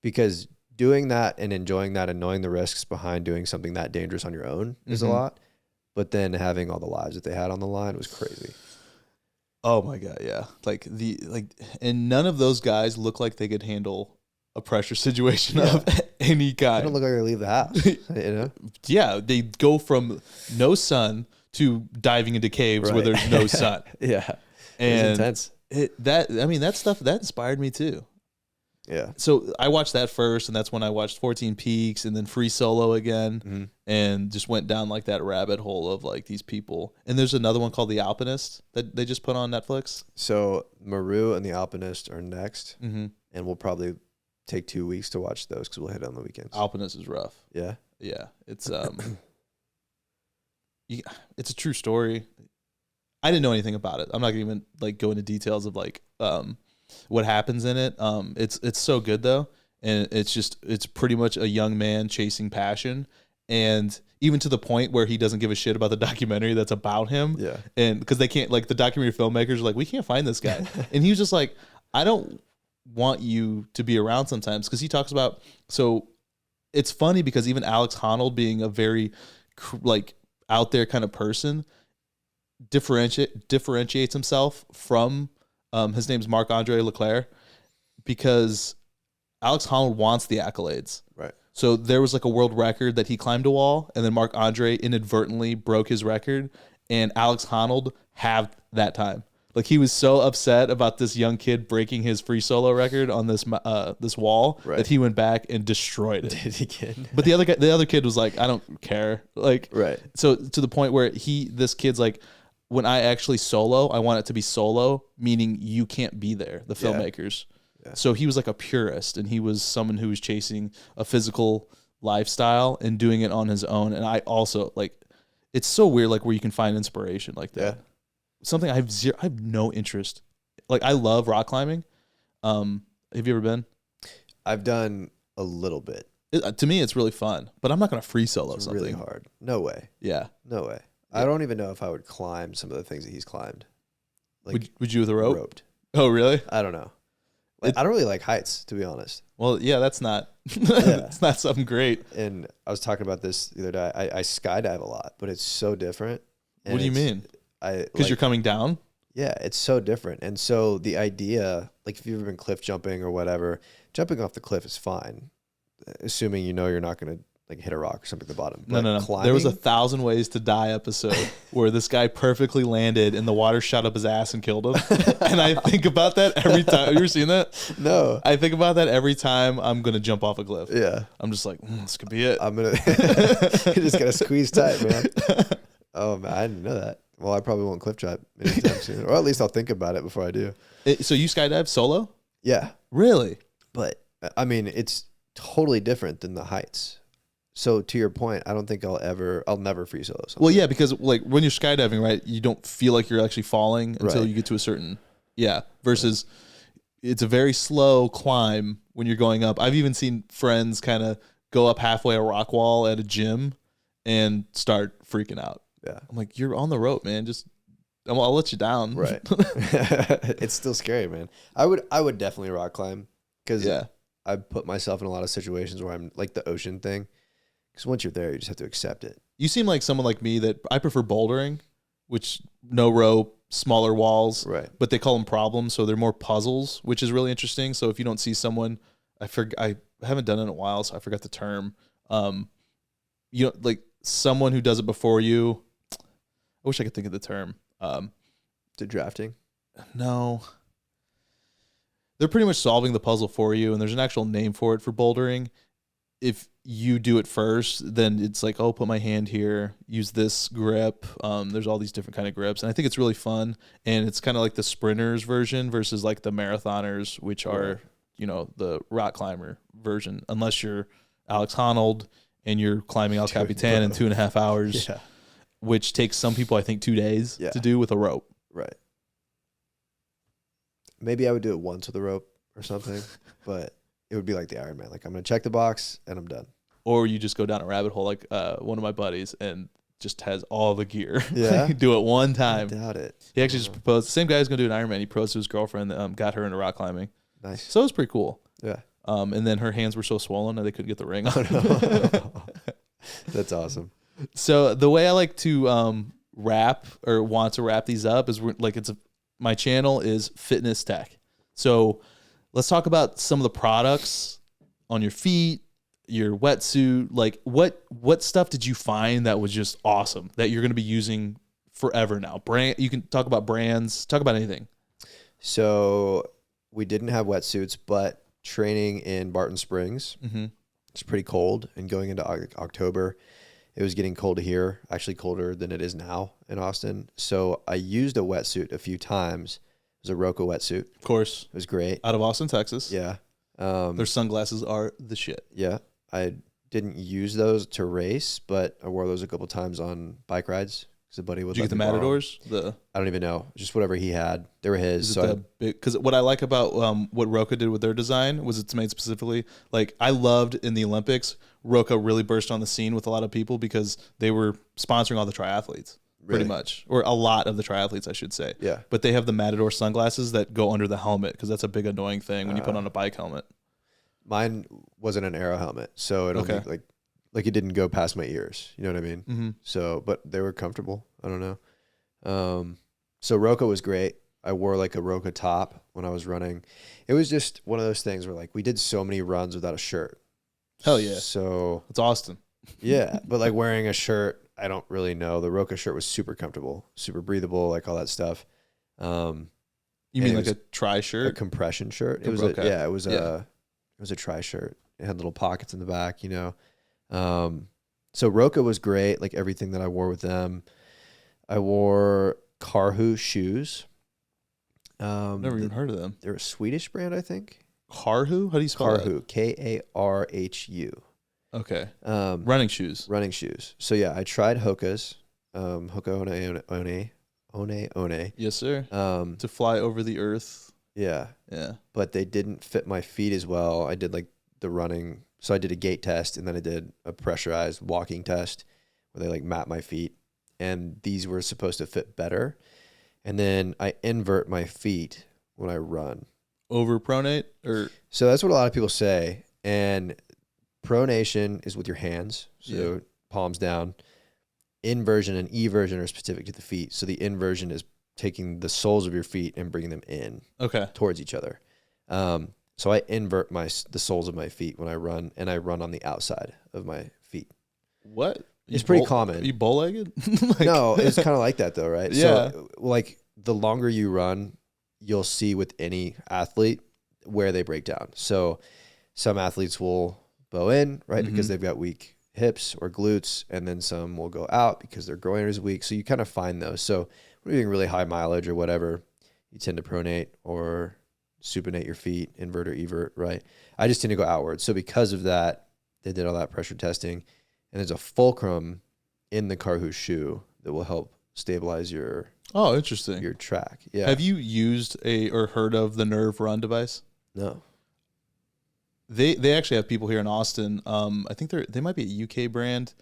because doing that and enjoying that and knowing the risks behind doing something that dangerous on your own is a lot, but then having all the lives that they had on the line was crazy. Oh my God. Yeah. And none of those guys look like they could handle a pressure situation of any kind. They don't look like they leave the house, you know? Yeah, they go from no sun to diving into caves where there's no sun. Yeah, and it was intense. That stuff that inspired me too. Yeah. So I watched that first, and that's when I watched 14 Peaks, and then Free Solo again, and just went down like that rabbit hole of like these people. And there's another one called The Alpinist that they just put on Netflix. So Maru and The Alpinist are next, and we'll probably take 2 weeks to watch those because we'll hit on the weekends. Alpinist is rough. Yeah. It's it's a true story. I didn't know anything about it. I'm not gonna even like go into details of like what happens in it. It's so good though, and it's pretty much a young man chasing passion, and even to the point where he doesn't give a shit about the documentary that's about him. Yeah. And because they can't, like, the documentary filmmakers are like, we can't find this guy, and he was just like, I don't want you to be around sometimes, because he talks about, so it's funny because even Alex Honnold, being a very like out there kind of person, differentiates himself from his name's Marc-Andre Leclerc, because Alex Honnold wants the accolades. Right. So there was like a world record that he climbed a wall, and then Marc-Andre inadvertently broke his record, and Alex Honnold halved that time. Like, he was so upset about this young kid breaking his free solo record on this this wall that he went back and destroyed it. Did he kid? But the other kid was like, I don't care. Like, so to the point where this kid's like, when I actually solo, I want it to be solo, meaning you can't be there, the filmmakers. Yeah. So he was like a purist, and he was someone who was chasing a physical lifestyle and doing it on his own. And I also, like, it's so weird, like, where you can find inspiration like that. Yeah. Something I have no interest. Like, I love rock climbing. Have you ever been? I've done a little bit. To me, it's really fun, but I'm not going to free solo something. Really hard. No way. Yeah. No way. Yeah. I don't even know if I would climb some of the things that he's climbed. Like, would you with a rope? Roped. Oh, really? I don't know. Like, I don't really like heights, to be honest. Well, yeah, that's not that's not something great. And I was talking about this the other day. I skydive a lot, but it's so different. What do you mean? Because you're coming down? Yeah, it's so different. And so the idea, like, if you've ever been cliff jumping or whatever, jumping off the cliff is fine, assuming you know you're not going to like hit a rock or something at the bottom. But no. Climbing, there was a 1,000 Ways to Die episode where this guy perfectly landed and the water shot up his ass and killed him. And I think about that every time. Have you ever seen that? No. I think about that every time I'm going to jump off a cliff. Yeah. I'm just like, this could be it. I'm going to, you just got to squeeze tight, man. Oh, man, I didn't know that. Well, I probably won't cliff jump anytime soon, or at least I'll think about it before I do. So you skydive solo? Yeah. Really? But I mean, it's totally different than the heights. So to your point, I don't think I'll never free solo something. Well, yeah, because like when you're skydiving, right, you don't feel like you're actually falling until you get to a certain, versus it's a very slow climb when you're going up. I've even seen friends kind of go up halfway a rock wall at a gym and start freaking out. Yeah. I'm like, you're on the rope, man. I'll let you down. Right. It's still scary, man. I would definitely rock climb, because I put myself in a lot of situations where I'm like the ocean thing. Because once you're there, you just have to accept it. You seem like someone like me that I prefer bouldering, which no rope, smaller walls. Right. But they call them problems, so they're more puzzles, which is really interesting. So if you don't see someone, I haven't done it in a while, so I forgot the term. you know, like someone who does it before you. I wish I could think of the term. To drafting? No. They're pretty much solving the puzzle for you, and there's an actual name for it for bouldering. If you do it first, then it's like, oh, put my hand here, use this grip. There's all these different kind of grips, and I think it's really fun. And it's kind of like the sprinters version versus like the marathoners, which are, you know, the rock climber version. Unless you're Alex Honnold and you're climbing El Capitan in 2.5 hours, which takes some people, I think, 2 days to do with a rope. Right. Maybe I would do it once with a rope or something, but it would be like the Ironman. Like, I'm going to check the box and I'm done. Or you just go down a rabbit hole like one of my buddies and just has all the gear. Yeah. Do it one time. I doubt it. He actually just proposed. The same guy who's going to do an Ironman. He proposed to his girlfriend that got her into rock climbing. Nice. So it was pretty cool. Yeah. And then her hands were so swollen that they couldn't get the ring on. Oh, no. That's awesome. So the way I like to wrap or want to wrap these up is my channel is fitness tech. So let's talk about some of the products on your feet, your wetsuit. Like what stuff did you find that was just awesome that you're going to be using forever now? You can talk about brands, talk about anything. So we didn't have wetsuits, but training in Barton Springs, it's pretty cold, and going into October, it was getting cold here, actually colder than it is now in Austin. So I used a wetsuit a few times. It was a Roka wetsuit. Of course. It was great. Out of Austin, Texas. Yeah. Their sunglasses are the shit. Yeah. I didn't use those to race, but I wore those a couple times on bike rides because a buddy would. Did you get the Matadors? I don't even know. Just whatever he had. They were his. Because what I like about what Roka did with their design was it's made specifically. Like, I loved in the Olympics, Roka really burst on the scene with a lot of people because they were sponsoring all the triathletes. Pretty much, or a lot of the triathletes, I should say. Yeah. But they have the Matador sunglasses that go under the helmet because that's a big annoying thing when you put on a bike helmet. Mine wasn't an aero helmet, so it only like it didn't go past my ears. You know what I mean? Mm-hmm. So, but they were comfortable. I don't know. So Roka was great. I wore like a Roka top when I was running. It was just one of those things where like we did so many runs without a shirt. Hell yeah. So it's Austin. Yeah, but like wearing a shirt, I don't really know. The Roka shirt was super comfortable, super breathable, like all that stuff. You mean like a tri shirt? A compression shirt. It was a tri shirt. It had little pockets in the back, you know. So Roka was great, like everything that I wore with them. I wore Karhu shoes. Never even heard of them. They're a Swedish brand, I think. Karhu? How do you spell that? Karhu, Karhu. Okay. Running shoes. Running shoes. So yeah, I tried Hoka's. Hoka One. Yes, sir. To fly over the earth. Yeah. Yeah. But they didn't fit my feet as well. I did like the running. So I did a gait test and then I did a pressurized walking test where they like mapped my feet. And these were supposed to fit better. And then I invert my feet when I run. Over pronate? So that's what a lot of people say. And pronation is with your hands. So palms down. Inversion and eversion are specific to the feet. So the inversion is taking the soles of your feet and bringing them in towards each other. So I invert the soles of my feet when I run, and I run on the outside of my feet. What? It's pretty common. Are you bow-legged? No, it's kind of like that though, right? Yeah. So like the longer you run, you'll see with any athlete where they break down. So some athletes will bow in, right? Because they've got weak hips or glutes, and then some will go out because their groin is weak. So you kind of find those. So when you're doing really high mileage or whatever, you tend to pronate or supinate your feet, invert or evert, right? I just tend to go outward. So because of that, they did all that pressure testing, and there's a fulcrum in the Karhu shoe that will help stabilize your interesting your track. Yeah. Have you used or heard of the Nerve Run device? No. They actually have people here in Austin. I think they might be a UK brand.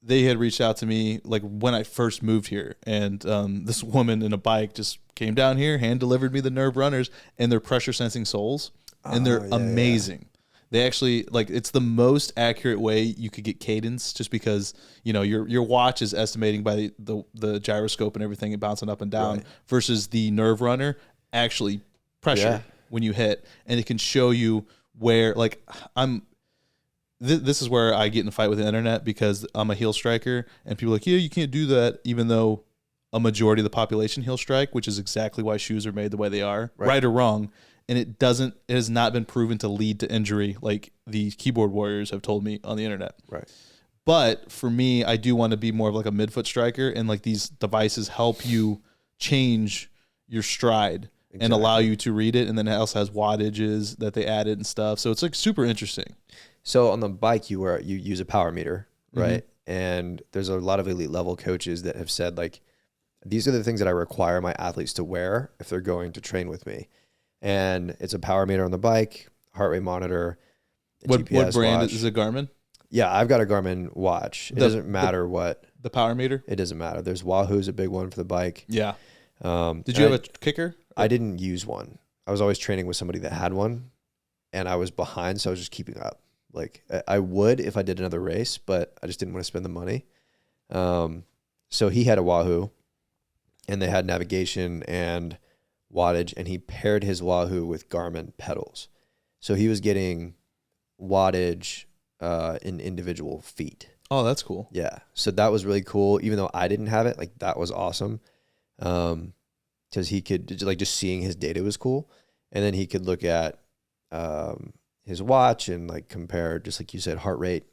They had reached out to me like when I first moved here, and this woman in a bike just came down here, hand delivered me the Nerve Runners, and they're pressure sensing soles, and they're amazing. Yeah. They actually it's the most accurate way you could get cadence, just because your watch is estimating by the gyroscope and everything and bouncing up and down, versus the Nerve Runner actually pressure when you hit, and it can show you where this is where I get in a fight with the internet because I'm a heel striker and people are like, yeah, you can't do that, even though a majority of the population heel strike, which is exactly why shoes are made the way they are, right or wrong. And it has not been proven to lead to injury like the keyboard warriors have told me on the internet. Right. But for me, I do want to be more of like a midfoot striker, and like these devices help you change your stride and allow you to read it. And then it also has wattages that they added and stuff. So it's like super interesting. So on the bike, you use a power meter, right? Mm-hmm. And there's a lot of elite level coaches that have said like, these are the things that I require my athletes to wear if they're going to train with me. And it's a power meter on the bike, heart rate monitor, what brand watch. Is it? Garmin? Yeah, I've got a Garmin watch. It doesn't matter what. The power meter? It doesn't matter. There's Wahoo's a big one for the bike. Yeah. Did you have a kicker? I didn't use one. I was always training with somebody that had one, and I was behind, so I was just keeping up. Like I would if I did another race, but I just didn't want to spend the money. So he had a Wahoo, and they had navigation and wattage, and he paired his Wahoo with Garmin pedals. So he was getting wattage in individual feet. Oh, that's cool. Yeah. So that was really cool. Even though I didn't have it, like that was awesome. Because he could, like, just seeing his data was cool. And then he could look at his watch and like compare, just like you said, heart rate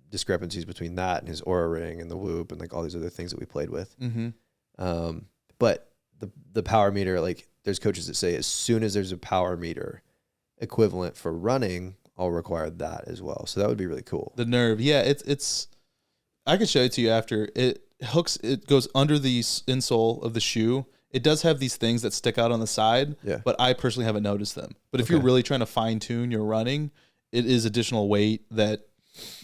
discrepancies between that and his Oura Ring and the Whoop and like all these other things that we played with. Mm-hmm. But the power meter, like there's coaches that say as soon as there's a power meter equivalent for running, I'll require that as well. So that would be really cool. The Nerve. Yeah, it's I could show it to you after. It goes under the insole of the shoe. It does have these things that stick out on the side, but I personally haven't noticed them. But if you're really trying to fine tune your running, it is additional weight that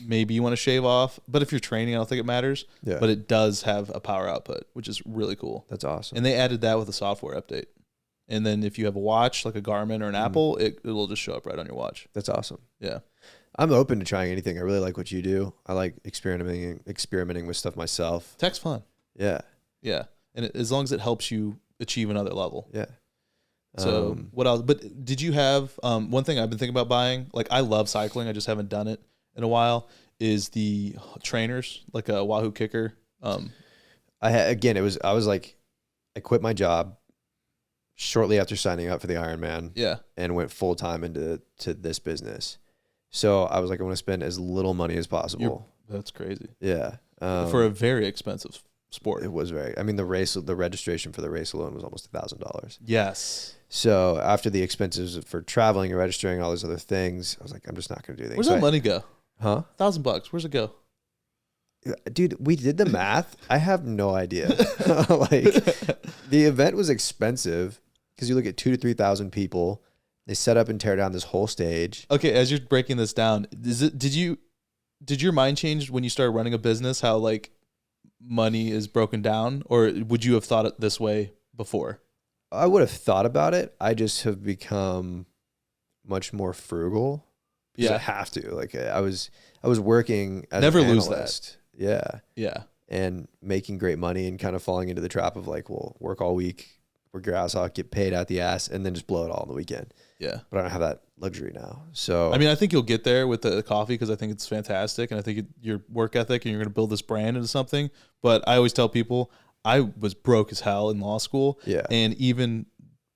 maybe you want to shave off. But if you're training, I don't think it matters. Yeah. But it does have a power output, which is really cool. That's awesome. And they added that with a software update. And then if you have a watch, like a Garmin or an Apple, it'll just show up right on your watch. That's awesome. Yeah. I'm open to trying anything. I really like what you do. I like experimenting with stuff myself. Tech's fun. Yeah. Yeah. And as long as it helps you achieve another level. Yeah. So what else? But did you have, one thing I've been thinking about buying, like I love cycling, I just haven't done it in a while, is the trainers, like a Wahoo Kicker. I quit my job shortly after signing up for the Ironman. Yeah. And went full time into this business. So I was like, I want to spend as little money as possible. That's crazy. Yeah. For a very expensive sport. It was very, I mean, the registration for the race alone was almost $1,000. Yes. So after the expenses for traveling and registering, all those other things, I was like, I'm just not going to do things. Where's that money go? Huh? $1,000. Where's it go? Dude, we did the math. I have no idea. Like the event was expensive because you look at 2,000 to 3,000 people. They set up and tear down this whole stage. Okay, as you're breaking this down, did your mind change when you started running a business? How like money is broken down, or would you have thought it this way before? I would have thought about it. I just have become much more frugal. Yeah, I have to. Like I was working as never an lose analyst. that. Yeah, yeah, and making great money and kind of falling into the trap of like, well, work all week, work your ass off, get paid out the ass, and then just blow it all on the weekend. Yeah, but I don't have that luxury now. So I mean, I think you'll get there with the coffee because I think it's fantastic, and I think your work ethic, and you're going to build this brand into something. But I always tell people I was broke as hell in law school. Yeah, and even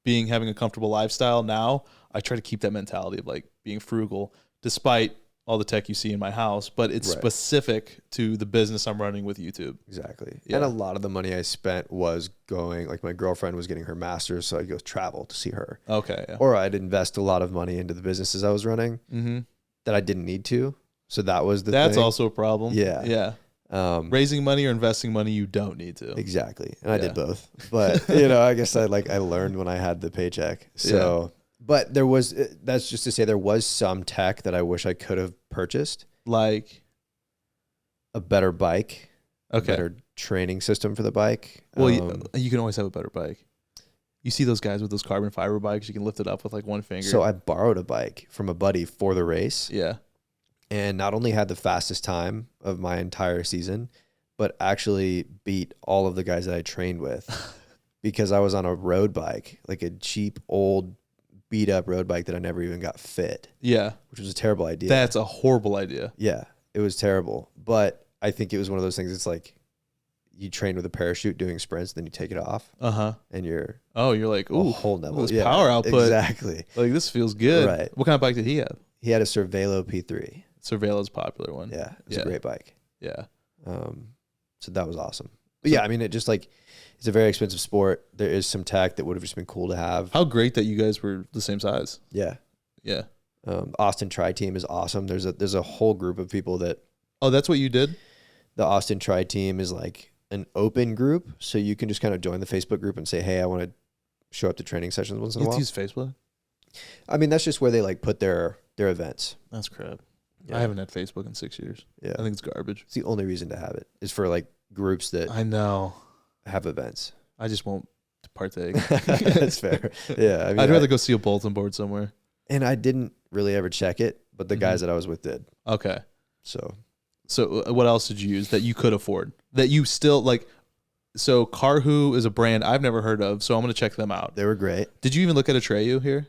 having a comfortable lifestyle now, I try to keep that mentality of like being frugal, despite all the tech you see in my house, but it's specific to the business I'm running with YouTube. Exactly. Yeah. And a lot of the money I spent was going, like my girlfriend was getting her master's, so I'd go travel to see her. Okay. Yeah. Or I'd invest a lot of money into the businesses I was running that I didn't need to. So that was That's thing. Also a problem. Yeah. Yeah. Raising money or investing money you don't need to. Exactly. And I did both. But, I guess I learned when I had the paycheck. So... Yeah. But that's just to say there was some tech that I wish I could have purchased. Like a better bike, a better training system for the bike. Well, you can always have a better bike. You see those guys with those carbon fiber bikes, you can lift it up with like one finger. So I borrowed a bike from a buddy for the race. Yeah. And not only had the fastest time of my entire season, but actually beat all of the guys that I trained with because I was on a road bike, like a cheap old beat up road bike that I never even got fit. Yeah. Which was a terrible idea. That's a horrible idea. Yeah, it was terrible. But I think it was one of those things. It's like you train with a parachute doing sprints, then you take it off. And you're like, ooh, whole level. This power output. Exactly. Like, this feels good. Right. What kind of bike did he have? He had a Cervelo P3. Cervelo's a popular one. Yeah, it's a great bike. Yeah. So that was awesome. But yeah, I mean, it just like, it's a very expensive sport. There is some tech that would have just been cool to have. How great that you guys were the same size. Yeah. Yeah. Austin Tri Team is awesome. There's a whole group of people that. Oh, that's what you did? The Austin Tri Team is like an open group. So you can just kind of join the Facebook group and say, hey, I want to show up to training sessions once in a while. You use Facebook? I mean, that's just where they like put their events. That's crap. Yeah. I haven't had Facebook in 6 years. Yeah. I think it's garbage. It's the only reason to have it is for like groups that I know have events. I just won't partake. That's fair. Yeah. I mean, I'd rather go see a bulletin board somewhere. And I didn't really ever check it, but the guys that I was with did. Okay. So what else did you use that you could afford? That you still like? So Karhu is a brand I've never heard of, so I'm going to check them out. They were great. Did you even look at Atreyu here?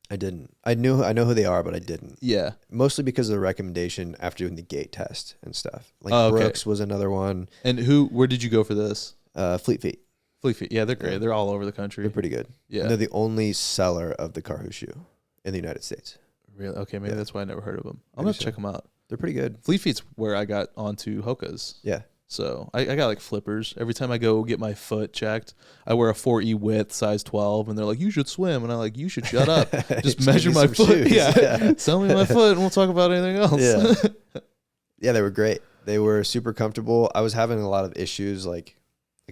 I didn't. I know who they are, but I didn't. Yeah. Mostly because of the recommendation after doing the gait test and stuff. Like okay. Brooks was another one. And where did you go for this? Fleet Feet. Fleet Feet. Yeah, they're great. Yeah. They're all over the country. They're pretty good. Yeah. And they're the only seller of the Karhu shoe in the United States. Really? Okay, maybe that's why I never heard of them. I'm going to check them out. They're pretty good. Fleet Feet's where I got onto Hoka's. Yeah. So I got like flippers. Every time I go get my foot checked, I wear a 4E width, size 12, and they're like, you should swim. And I'm like, you should shut up. Just measure my foot. Yeah. Sell me my foot and we'll talk about anything else. Yeah. Yeah, they were great. They were super comfortable. I was having a lot of issues. Like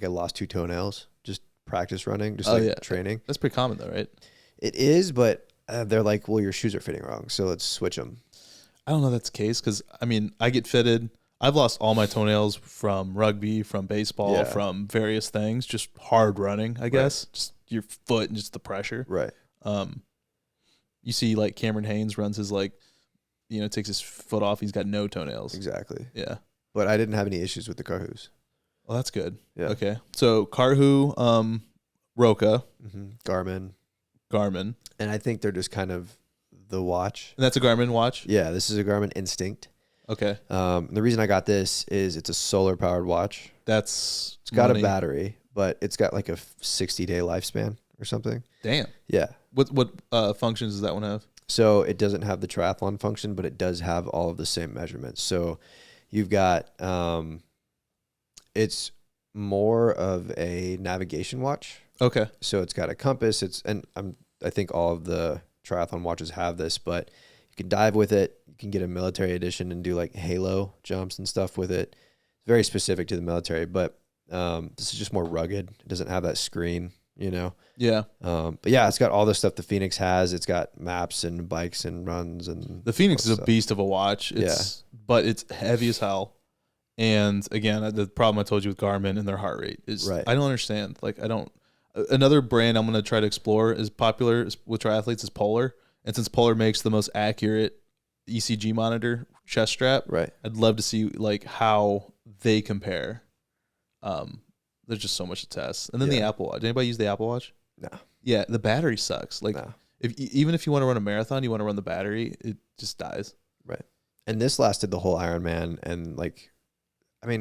I lost 2 toenails, just practice running, just training. That's pretty common though, right? It is, but they're like, well, your shoes are fitting wrong. So let's switch them. I don't know if that's the case. Cause I mean, I get fitted. I've lost all my toenails from rugby, from baseball, from various things, just hard running, I guess. Just your foot and just the pressure. Right. You see like Cameron Haynes runs his takes his foot off. He's got no toenails. Exactly. Yeah. But I didn't have any issues with the Karhus. Well, that's good. Yeah. Okay. So Karhu, Roka, Garmin. And I think they're just kind of the watch. And that's a Garmin watch? Yeah. This is a Garmin Instinct. Okay. The reason I got this is it's a solar powered watch. It's got a battery, but it's got like a 60-day lifespan or something. Damn. Yeah. What functions does that one have? So it doesn't have the triathlon function, but it does have all of the same measurements. So you've got, it's more of a navigation watch. Okay. So it's got a compass. I think all of the triathlon watches have this, but you can dive with it. You can get a military edition and do like halo jumps and stuff with it. It's very specific to the military, but this is just more rugged. It doesn't have that screen, Yeah. But yeah, it's got all the stuff the Phoenix has. It's got maps and bikes and runs and the Phoenix is a beast of a watch. But it's heavy as hell. And again, the problem I told you with Garmin and their heart rate is I don't understand. Like another brand I'm going to try to explore is popular with triathletes is Polar. And since Polar makes the most accurate ECG monitor chest strap, I'd love to see like how they compare. There's just so much to test. And then the Apple Watch. Anybody use the Apple Watch? No. Yeah, the battery sucks. Like even if you want to run a marathon, you want to run the battery, it just dies. Right. And this lasted the whole Ironman, and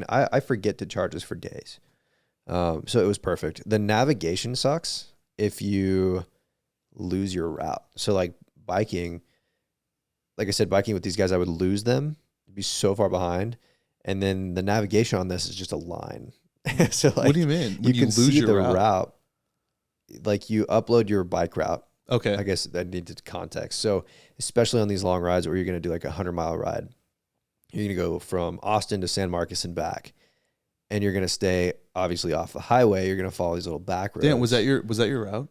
I forget to charge this for days. So it was perfect. The navigation sucks if you lose your route. So like biking, like I said, biking with these guys, I would lose them, be so far behind. And then the navigation on this is just a line. So like, what do you mean? You can lose your route. Like you upload your bike route. Okay. I guess that needs context. So especially on these long rides where you're going to do like 100-mile ride, you're going to go from Austin to San Marcos and back, and you're going to stay obviously off the highway. You're going to follow these little back roads. Damn, was that your route?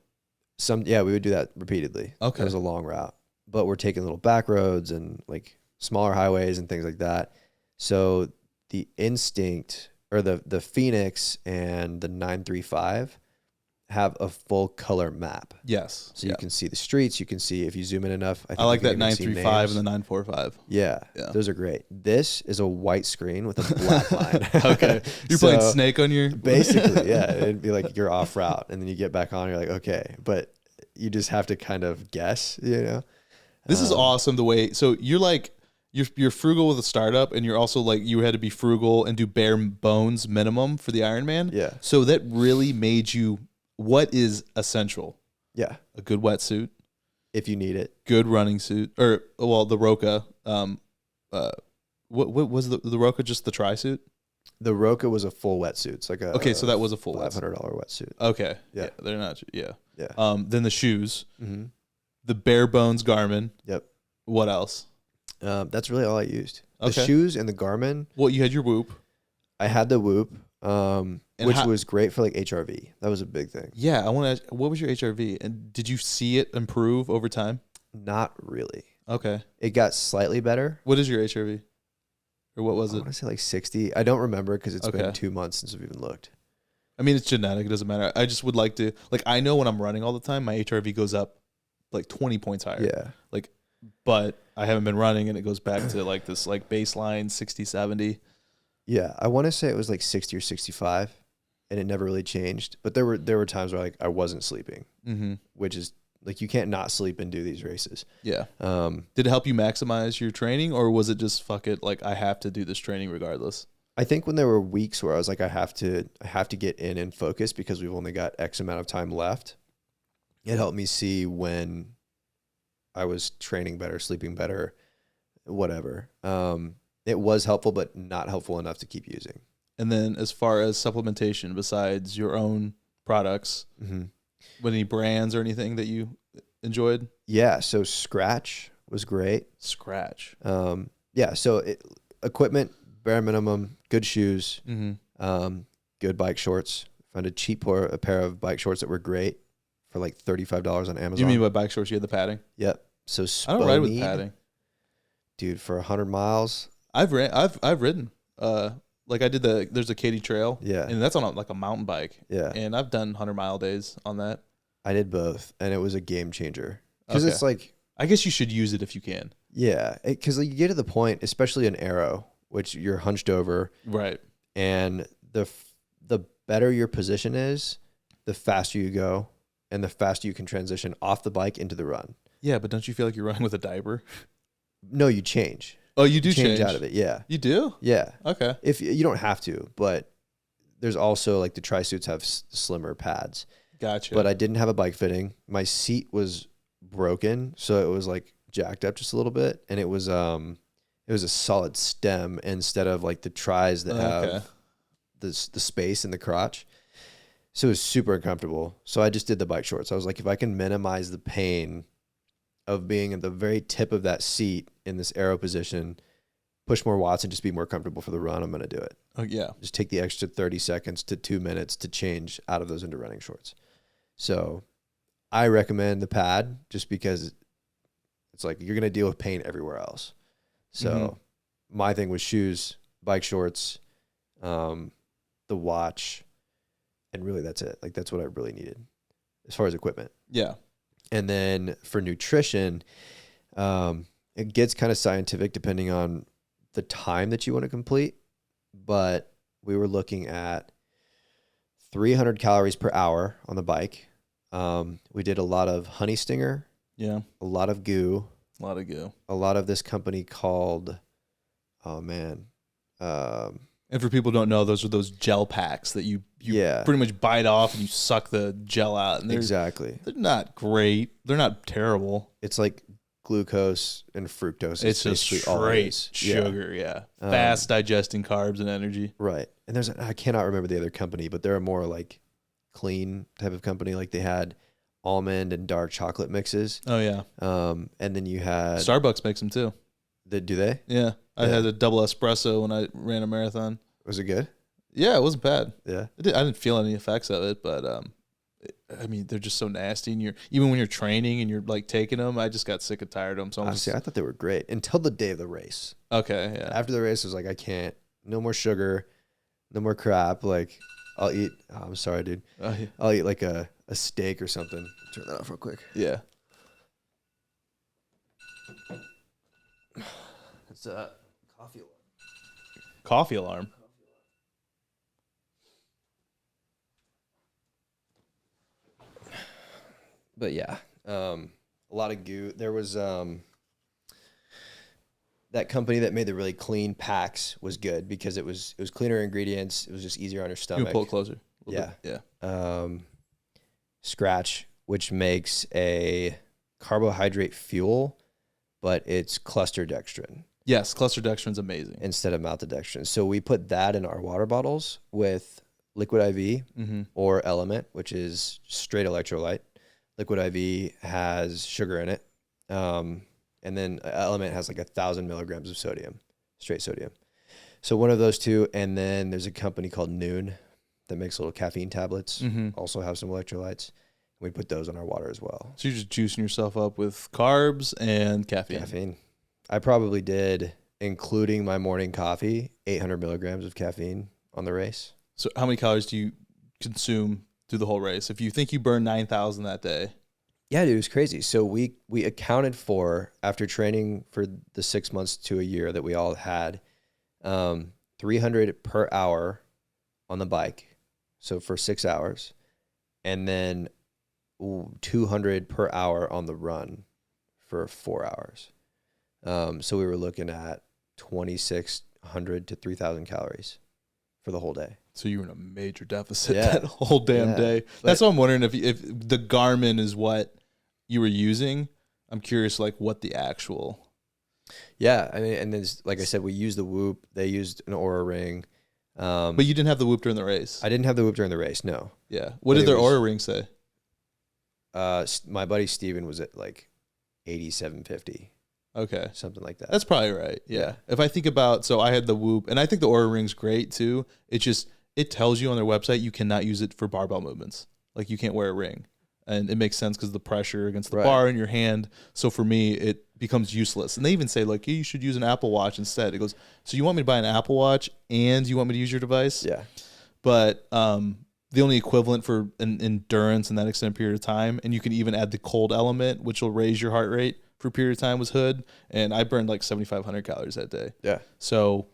We would do that repeatedly. Okay. It was a long route, but we're taking little back roads and like smaller highways and things like that. So the Instinct or the Phoenix and the 935 have a full color map. Yes. So you can see the streets. You can see if you zoom in enough. I like that 935 and the 945. Yeah. Those are great. This is a white screen with a black line. Okay. You're playing Snake on your... Basically, yeah. It'd be like you're off route and then you get back on. You're like, okay. But you just have to kind of guess, you know. This is awesome the way. So you're like you're frugal with a startup, and you're also like you had to be frugal and do bare bones minimum for the Ironman. Yeah. So that really made you what is essential. Yeah. A good wetsuit, If you need it. good running suit, or well, the Roka. What was the Roka? Just the tri suit? The Roka was a full wetsuit. It's like a Okay, so that was a full $500 wetsuit. Okay, Yeah. they're not. Yeah. Yeah. Then the shoes, Mm-hmm. the bare bones Garmin. Yep. What else? That's really all I used. The Okay. shoes and the Garmin. Well, you had your Whoop. I had the Whoop, which how- was great for like HRV. That was a big thing. Yeah, I want to ask, what was your HRV? And did you see it improve over time? Not really. Okay. It got slightly better. What is your HRV? Or what was I it? want to say like 60. I don't remember because it's Okay. been 2 months since I've even looked. I mean, it's genetic. It doesn't matter. I just would like to, like, I know when I'm running all the time, my HRV goes up like 20 points higher. Yeah. But I haven't been running, and it goes back to like this like baseline 60, 70. Yeah. I want to say it was like 60 or 65 and it never really changed. But there were times where like I wasn't sleeping, Mm-hmm. which is like you can't not sleep and do these races. Yeah. Did it help you maximize your training, or was it just fuck it, like I have to do this training regardless? I think when there were weeks where I was like, I have to get in and focus because we've only got X amount of time left. It helped me see when I was training better, sleeping better, whatever. It was helpful, but not helpful enough to keep using. And then as far as supplementation, besides your own products, Mm-hmm. what, any brands or anything that you enjoyed? Yeah. So Scratch was great. Scratch. Yeah. So equipment, bare minimum, good shoes, Mm-hmm. good bike shorts. Found a cheap a pair of bike shorts that were great for like $35 on Amazon. You mean by bike shorts, you had the padding? Yep. So I don't ride with Sponede, padding. dude, for 100 miles. I've ridden. Like I did there's a Katy Trail. Yeah. And that's on a mountain bike. Yeah. And I've done 100-mile days on that. I did both, and it was a game changer. Because Okay. it's like, I guess you should use it if you can. yeah, because like you get to the point, especially an arrow, which you're hunched over, Right. and the better your position is, the faster you go, and the faster you can transition off the bike into the run. Yeah, but don't you feel like you're running with a diaper? No, you change. Oh, you do change out of it. Yeah. You do? Yeah. Okay. If you don't have to, but there's also like the tri suits have slimmer pads. Gotcha. But I didn't have a bike fitting. My seat was broken, so it was like jacked up just a little bit, and it was a solid stem instead of like the tris that have the space in the crotch. So it was super uncomfortable. So I just did the bike shorts. I was like, if I can minimize the pain of being at the very tip of that seat in this arrow position, push more watts and just be more comfortable for the run, I'm going to do it. Oh, yeah. Just take the extra 30 seconds to 2 minutes to change out of those into running shorts. So I recommend the pad just because it's like you're going to deal with pain everywhere else. So my thing was shoes, bike shorts, the watch, and really that's it. Like that's what I really needed as far as equipment. Yeah. And then for nutrition, it gets kind of scientific depending on the time that you want to complete. But we were looking at 300 calories per hour on the bike. We did a lot of honey stinger, Yeah. a lot of goo, A lot of go. a lot of this company called, And for people who don't know, those are those gel packs that you yeah, pretty much bite off and you suck the gel out. And exactly. they're not great. They're not terrible. It's like glucose and fructose. It's just basically all it is. straight sugar. Yeah. Fast digesting carbs and energy. Right. And I cannot remember the other company, but they're a more like clean type of company. Like they had almond and dark chocolate mixes. Oh, yeah. And then you had Starbucks makes them too. do they? Yeah. I Yeah. had a double espresso when I ran a marathon. Was it good? Yeah, it wasn't bad. Yeah. I didn't feel any effects of it, but I mean, they're just so nasty. And even when you're training and you're like taking them, I just got sick and tired of them. So I'm Honestly, I thought they were great until the day of the race. okay. Yeah. After the race, I was like, I can't. No more sugar. No more crap. Like, I'll eat. Oh, I'm sorry, dude. Yeah. I'll eat like a steak or something. Turn that off real quick. Yeah. It's a coffee alarm. Coffee alarm. But yeah, a lot of goo. There was that company that made the really clean packs was good because it was cleaner ingredients. It was just easier on your stomach. You pull it closer. Yeah. Bit. Yeah. Scratch, which makes a carbohydrate fuel, but it's cluster dextrin. Yes, cluster dextrin's amazing. Instead of maltodextrin. So we put that in our water bottles with Liquid IV or Element, which is straight electrolyte. Liquid IV has sugar in it. And then Element has like 1,000 milligrams of sodium, straight sodium. So one of those two. And then there's a company called Noon that makes little caffeine tablets, also have some electrolytes. We put those in our water as well. So you're just juicing yourself up with carbs and caffeine. I probably did, including my morning coffee, 800 milligrams of caffeine on the race. So how many calories do you consume through the whole race? If you think you burn 9,000 that day. Yeah, dude, it was crazy. So we accounted for, after training for the 6 months to a year that we all had, 300 per hour on the bike. So for 6 hours, and then 200 per hour on the run for 4 hours. So we were looking at 2,600 to 3,000 calories for the whole day. So you were in a major deficit that whole damn day. That's what I'm wondering if the Garmin is what you were using. I'm curious, like what the actual. Yeah, I mean, and then like I said, we used the Whoop. They used an Oura Ring. But you didn't have the Whoop during the race. I didn't have the Whoop during the race. No. Yeah. What did their Oura Ring say? My buddy Steven was at like 8750. Okay. Something like that. That's probably right. Yeah. If I think about, so I had the Whoop, and I think the Oura Ring's great too. It tells you on their website you cannot use it for barbell movements. Like you can't wear a ring. And it makes sense because the pressure against the bar in your hand. So for me, it becomes useless. And they even say, like, you should use an Apple Watch instead. It goes, so you want me to buy an Apple Watch and you want me to use your device? Yeah. But the only equivalent for an endurance in that extended period of time, and you can even add the cold element, which will raise your heart rate for a period of time, was Hood. And I burned like 7,500 calories that day. Yeah. So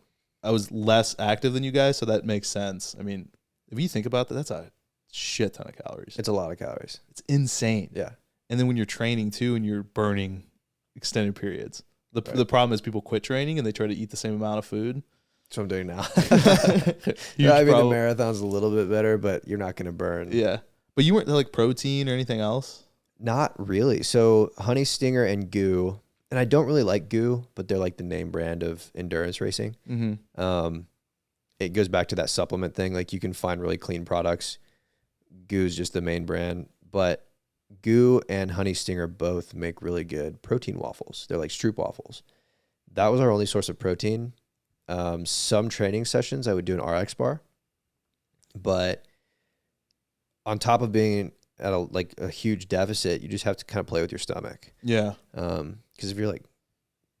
I was less active than you guys, so that makes sense. I mean, if you think about that, that's a shit ton of calories. It's a lot of calories. It's insane. Yeah. And then when you're training too, and you're burning extended periods, the problem is people quit training and they try to eat the same amount of food. That's what I'm doing now. Yeah, I mean, the marathon's a little bit better, but you're not going to burn. Yeah. But you weren't like protein or anything else? Not really. So Honey Stinger and Goo, and I don't really like Goo, but they're like the name brand of endurance racing. It goes back to that supplement thing. Like you can find really clean products. Goo's just the main brand, but Goo and Honey Stinger both make really good protein waffles. They're like Stroop waffles. That was our only source of protein. Some training sessions I would do an RX bar, but on top of being at a huge deficit, you just have to kind of play with your stomach. Yeah. Because if you're like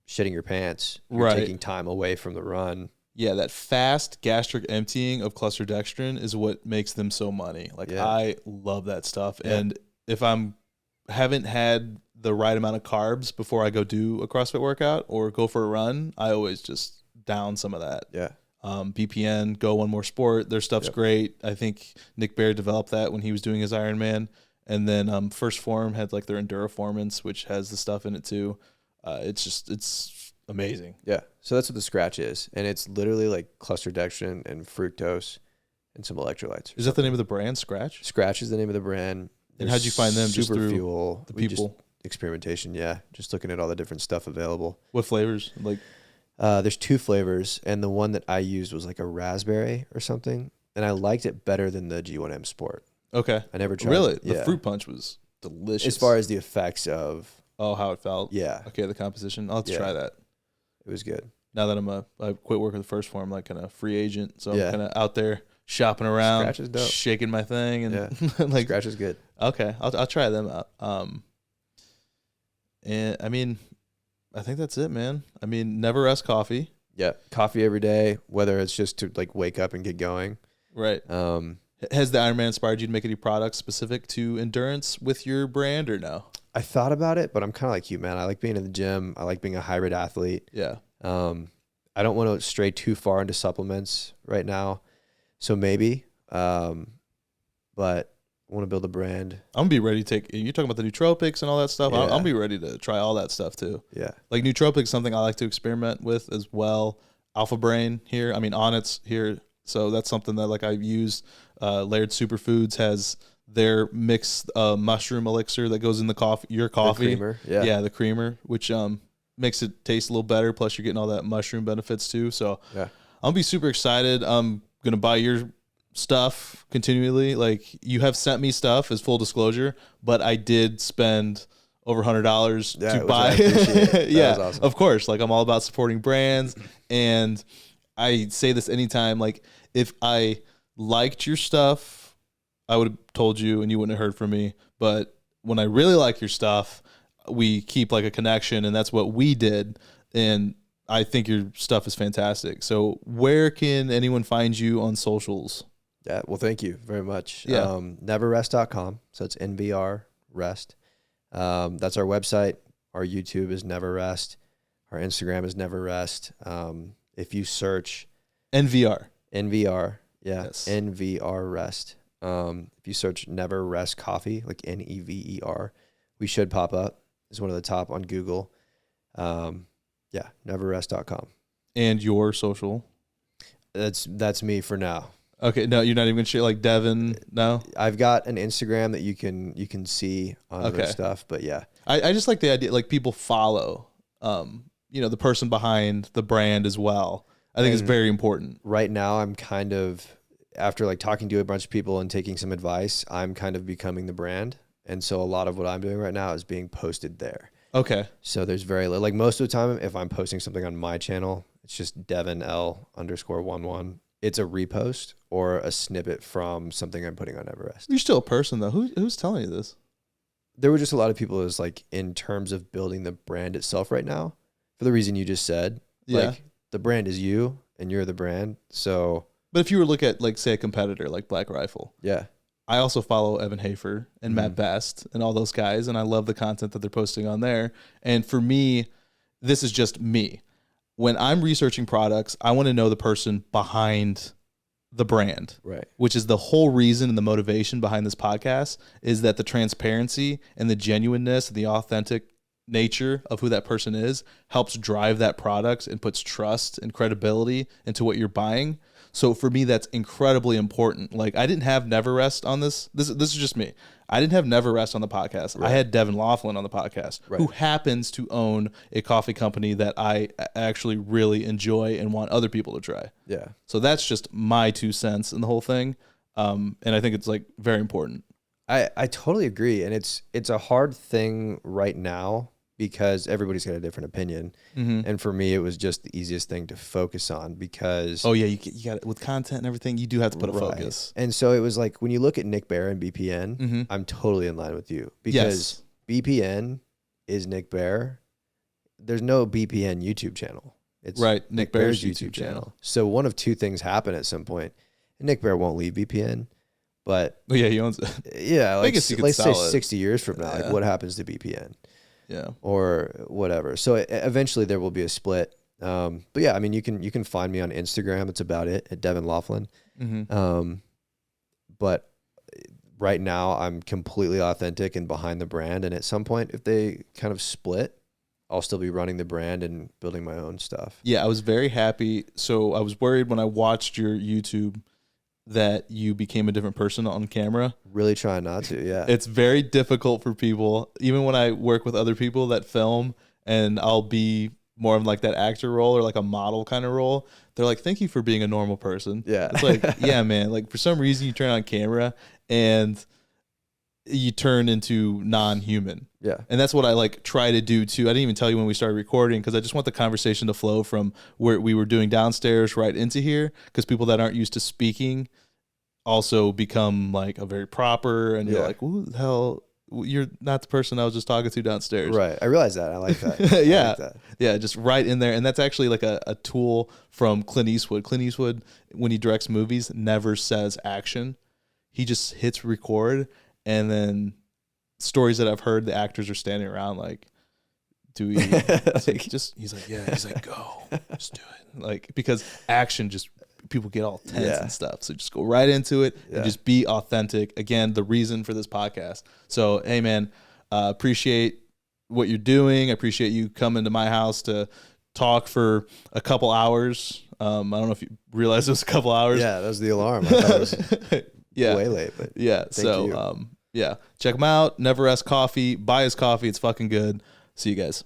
shitting your pants, you're taking time away from the run. Yeah, that fast gastric emptying of cluster dextrin is what makes them so money. Like I love that stuff. Yeah. And if haven't had the right amount of carbs before I go do a CrossFit workout or go for a run, I always just down some of that. Yeah. BPN, Go One More Sport, their stuff's great. I think Nick Baird developed that when he was doing his Ironman. And then First Form had like their Enduroformance, which has the stuff in it too. It's amazing. Yeah. So that's what the Scratch is. And it's literally like cluster dextrin and fructose and some electrolytes. Is that the name of the brand, Scratch? Scratch is the name of the brand. And how'd you find them? Super just through fuel. The people? Experimentation, yeah. Just looking at all the different stuff available. What flavors? Like, there's 2 flavors, and the one that I used was like a raspberry or something, and I liked it better than the G1M Sport. Okay. I never tried Really? it. The fruit punch was delicious. As far as the effects of... Oh, how it felt? Yeah. Okay, the composition. I'll have to try that. It was good. Now that I quit working with First Form, like kind of free agent, so I'm kind of out there shopping around, Scratch is dope. Shaking my thing, and like Scratch is good. Okay, I'll try them out. And I mean, I think that's it, man. I mean, never rest coffee. Yeah, coffee every day, whether it's just to like wake up and get going. Right. Has the Ironman inspired you to make any products specific to endurance with your brand or no? I thought about it, but I'm kind of like you, man. I like being in the gym. I like being a hybrid athlete. Yeah. I don't want to stray too far into supplements right now. So maybe, but want to build a brand. I'm gonna be ready to take. You're talking about the nootropics and all that stuff. Yeah. I'll be ready to try all that stuff too. Yeah. Like nootropics, something I like to experiment with as well. Alpha Brain here. I mean, Onnit's here. So that's something that like I've used. Layered Superfoods has their mixed mushroom elixir that goes in the coffee. Your coffee, The creamer. Yeah. the creamer, which makes it taste a little better. Plus, you're getting all that mushroom benefits too. So Yeah. I'll be super excited. I'm gonna buy your stuff continually. Like you have sent me stuff as full disclosure, but I did spend over $100 to buy. I appreciate it. Yeah, was awesome. of course. Like I'm all about supporting brands, and I say this anytime. Like if I liked your stuff, I would have told you, and you wouldn't have heard from me. But when I really like your stuff, we keep like a connection, and that's what we did. And I think your stuff is fantastic. So where can anyone find you on socials? Yeah. Well, thank you very much. Yeah. Neverrest.com. So it's NVR Rest. That's our website. Our YouTube is Never Rest. Our Instagram is Never Rest. If you search NVR. NVR, yeah, Yes. NVR Rest. If you search Never Rest Coffee, like NEVER, we should pop up. It's one of the top on Google. Yeah, neverrest.com. And your social. That's me for now. Okay, no, you're not even gonna share like Devin. No, I've got an Instagram that you can see on other stuff, but yeah, I just like the idea like people follow, the person behind the brand as well. I think it's very important. right now I'm kind of, after like talking to a bunch of people and taking some advice, I'm kind of becoming the brand, and so a lot of what I'm doing right now is being posted there. Okay. So there's very little, like most of the time, if I'm posting something on my channel, it's just Devin L_11. It's a repost or a snippet from something I'm putting on Everest. You're still a person though. Who's telling you this? There were just a lot of people as like in terms of building the brand itself right now, for the reason you just said. Yeah. Like the brand is you and you're the brand. So But if you were to look at like say a competitor like Black Rifle, yeah. I also follow Evan Hafer and Matt Best and all those guys, and I love the content that they're posting on there. And for me, this is just me. When I'm researching products, I want to know the person behind the brand, Right. which is the whole reason and the motivation behind this podcast is that the transparency and the genuineness and the authentic nature of who that person is helps drive that product and puts trust and credibility into what you're buying. So for me, that's incredibly important. Like I didn't have Never Rest on this. This is just me. I didn't have Never Rest on the podcast. Right. I had Devin Lofland on the podcast, who happens to own a coffee company that I actually really enjoy and want other people to try. Yeah. So that's just my 2 cents in the whole thing. And I think it's like very important. I totally agree. And it's a hard thing right now because everybody's got a different opinion. Mm-hmm. And for me, it was just the easiest thing to focus on because... Oh, yeah, you got it. With content and everything, you do have to put a focus. And so it was like, when you look at Nick Bear and BPN, I'm totally in line with you. Because BPN is Nick Bear. There's no BPN YouTube channel. It's Nick Bear's YouTube channel. So one of two things happen at some point. And Nick Bear won't leave BPN. But... Oh, yeah, he owns it. Yeah, like, guess you could let's say sell it. 60 years from now, like what happens to BPN? Yeah. Or whatever. So eventually there will be a split. But yeah, I mean, you can find me on Instagram. That's about it, at Devin Lofland. Mm-hmm. But right now I'm completely authentic and behind the brand. And at some point, if they kind of split, I'll still be running the brand and building my own stuff. Yeah, I was very happy. So I was worried when I watched your YouTube that you became a different person on camera. Really trying not to, yeah. It's very difficult for people, even when I work with other people that film and I'll be more of like that actor role or like a model kind of role. They're like, thank you for being a normal person. Yeah. It's like, yeah, man, like for some reason you turn on camera and you turn into non-human. Yeah. And that's what I like try to do too. I didn't even tell you when we started recording because I just want the conversation to flow from where we were doing downstairs right into here, because people that aren't used to speaking also become like a very proper, and you're like, who the hell, you're not the person I was just talking to downstairs. Right. I realize that. I like that. Yeah. I like that. Yeah. Just right in there. And that's actually like a tool from Clint Eastwood. Clint Eastwood, when he directs movies, never says action. He just hits record, and then stories that I've heard, the actors are standing around like, do we he's like, yeah, he's like, go, just do it. Like, because action just people get all tense and stuff. So just go right into it and just be authentic. Again, the reason for this podcast. So, hey man, appreciate what you're doing. I appreciate you coming to my house to talk for a couple hours. I don't know if you realized it was a couple hours. Yeah, that was the alarm. I thought it was way late, but so check him out. Never Ask Coffee. Buy his coffee. It's fucking good. See you guys.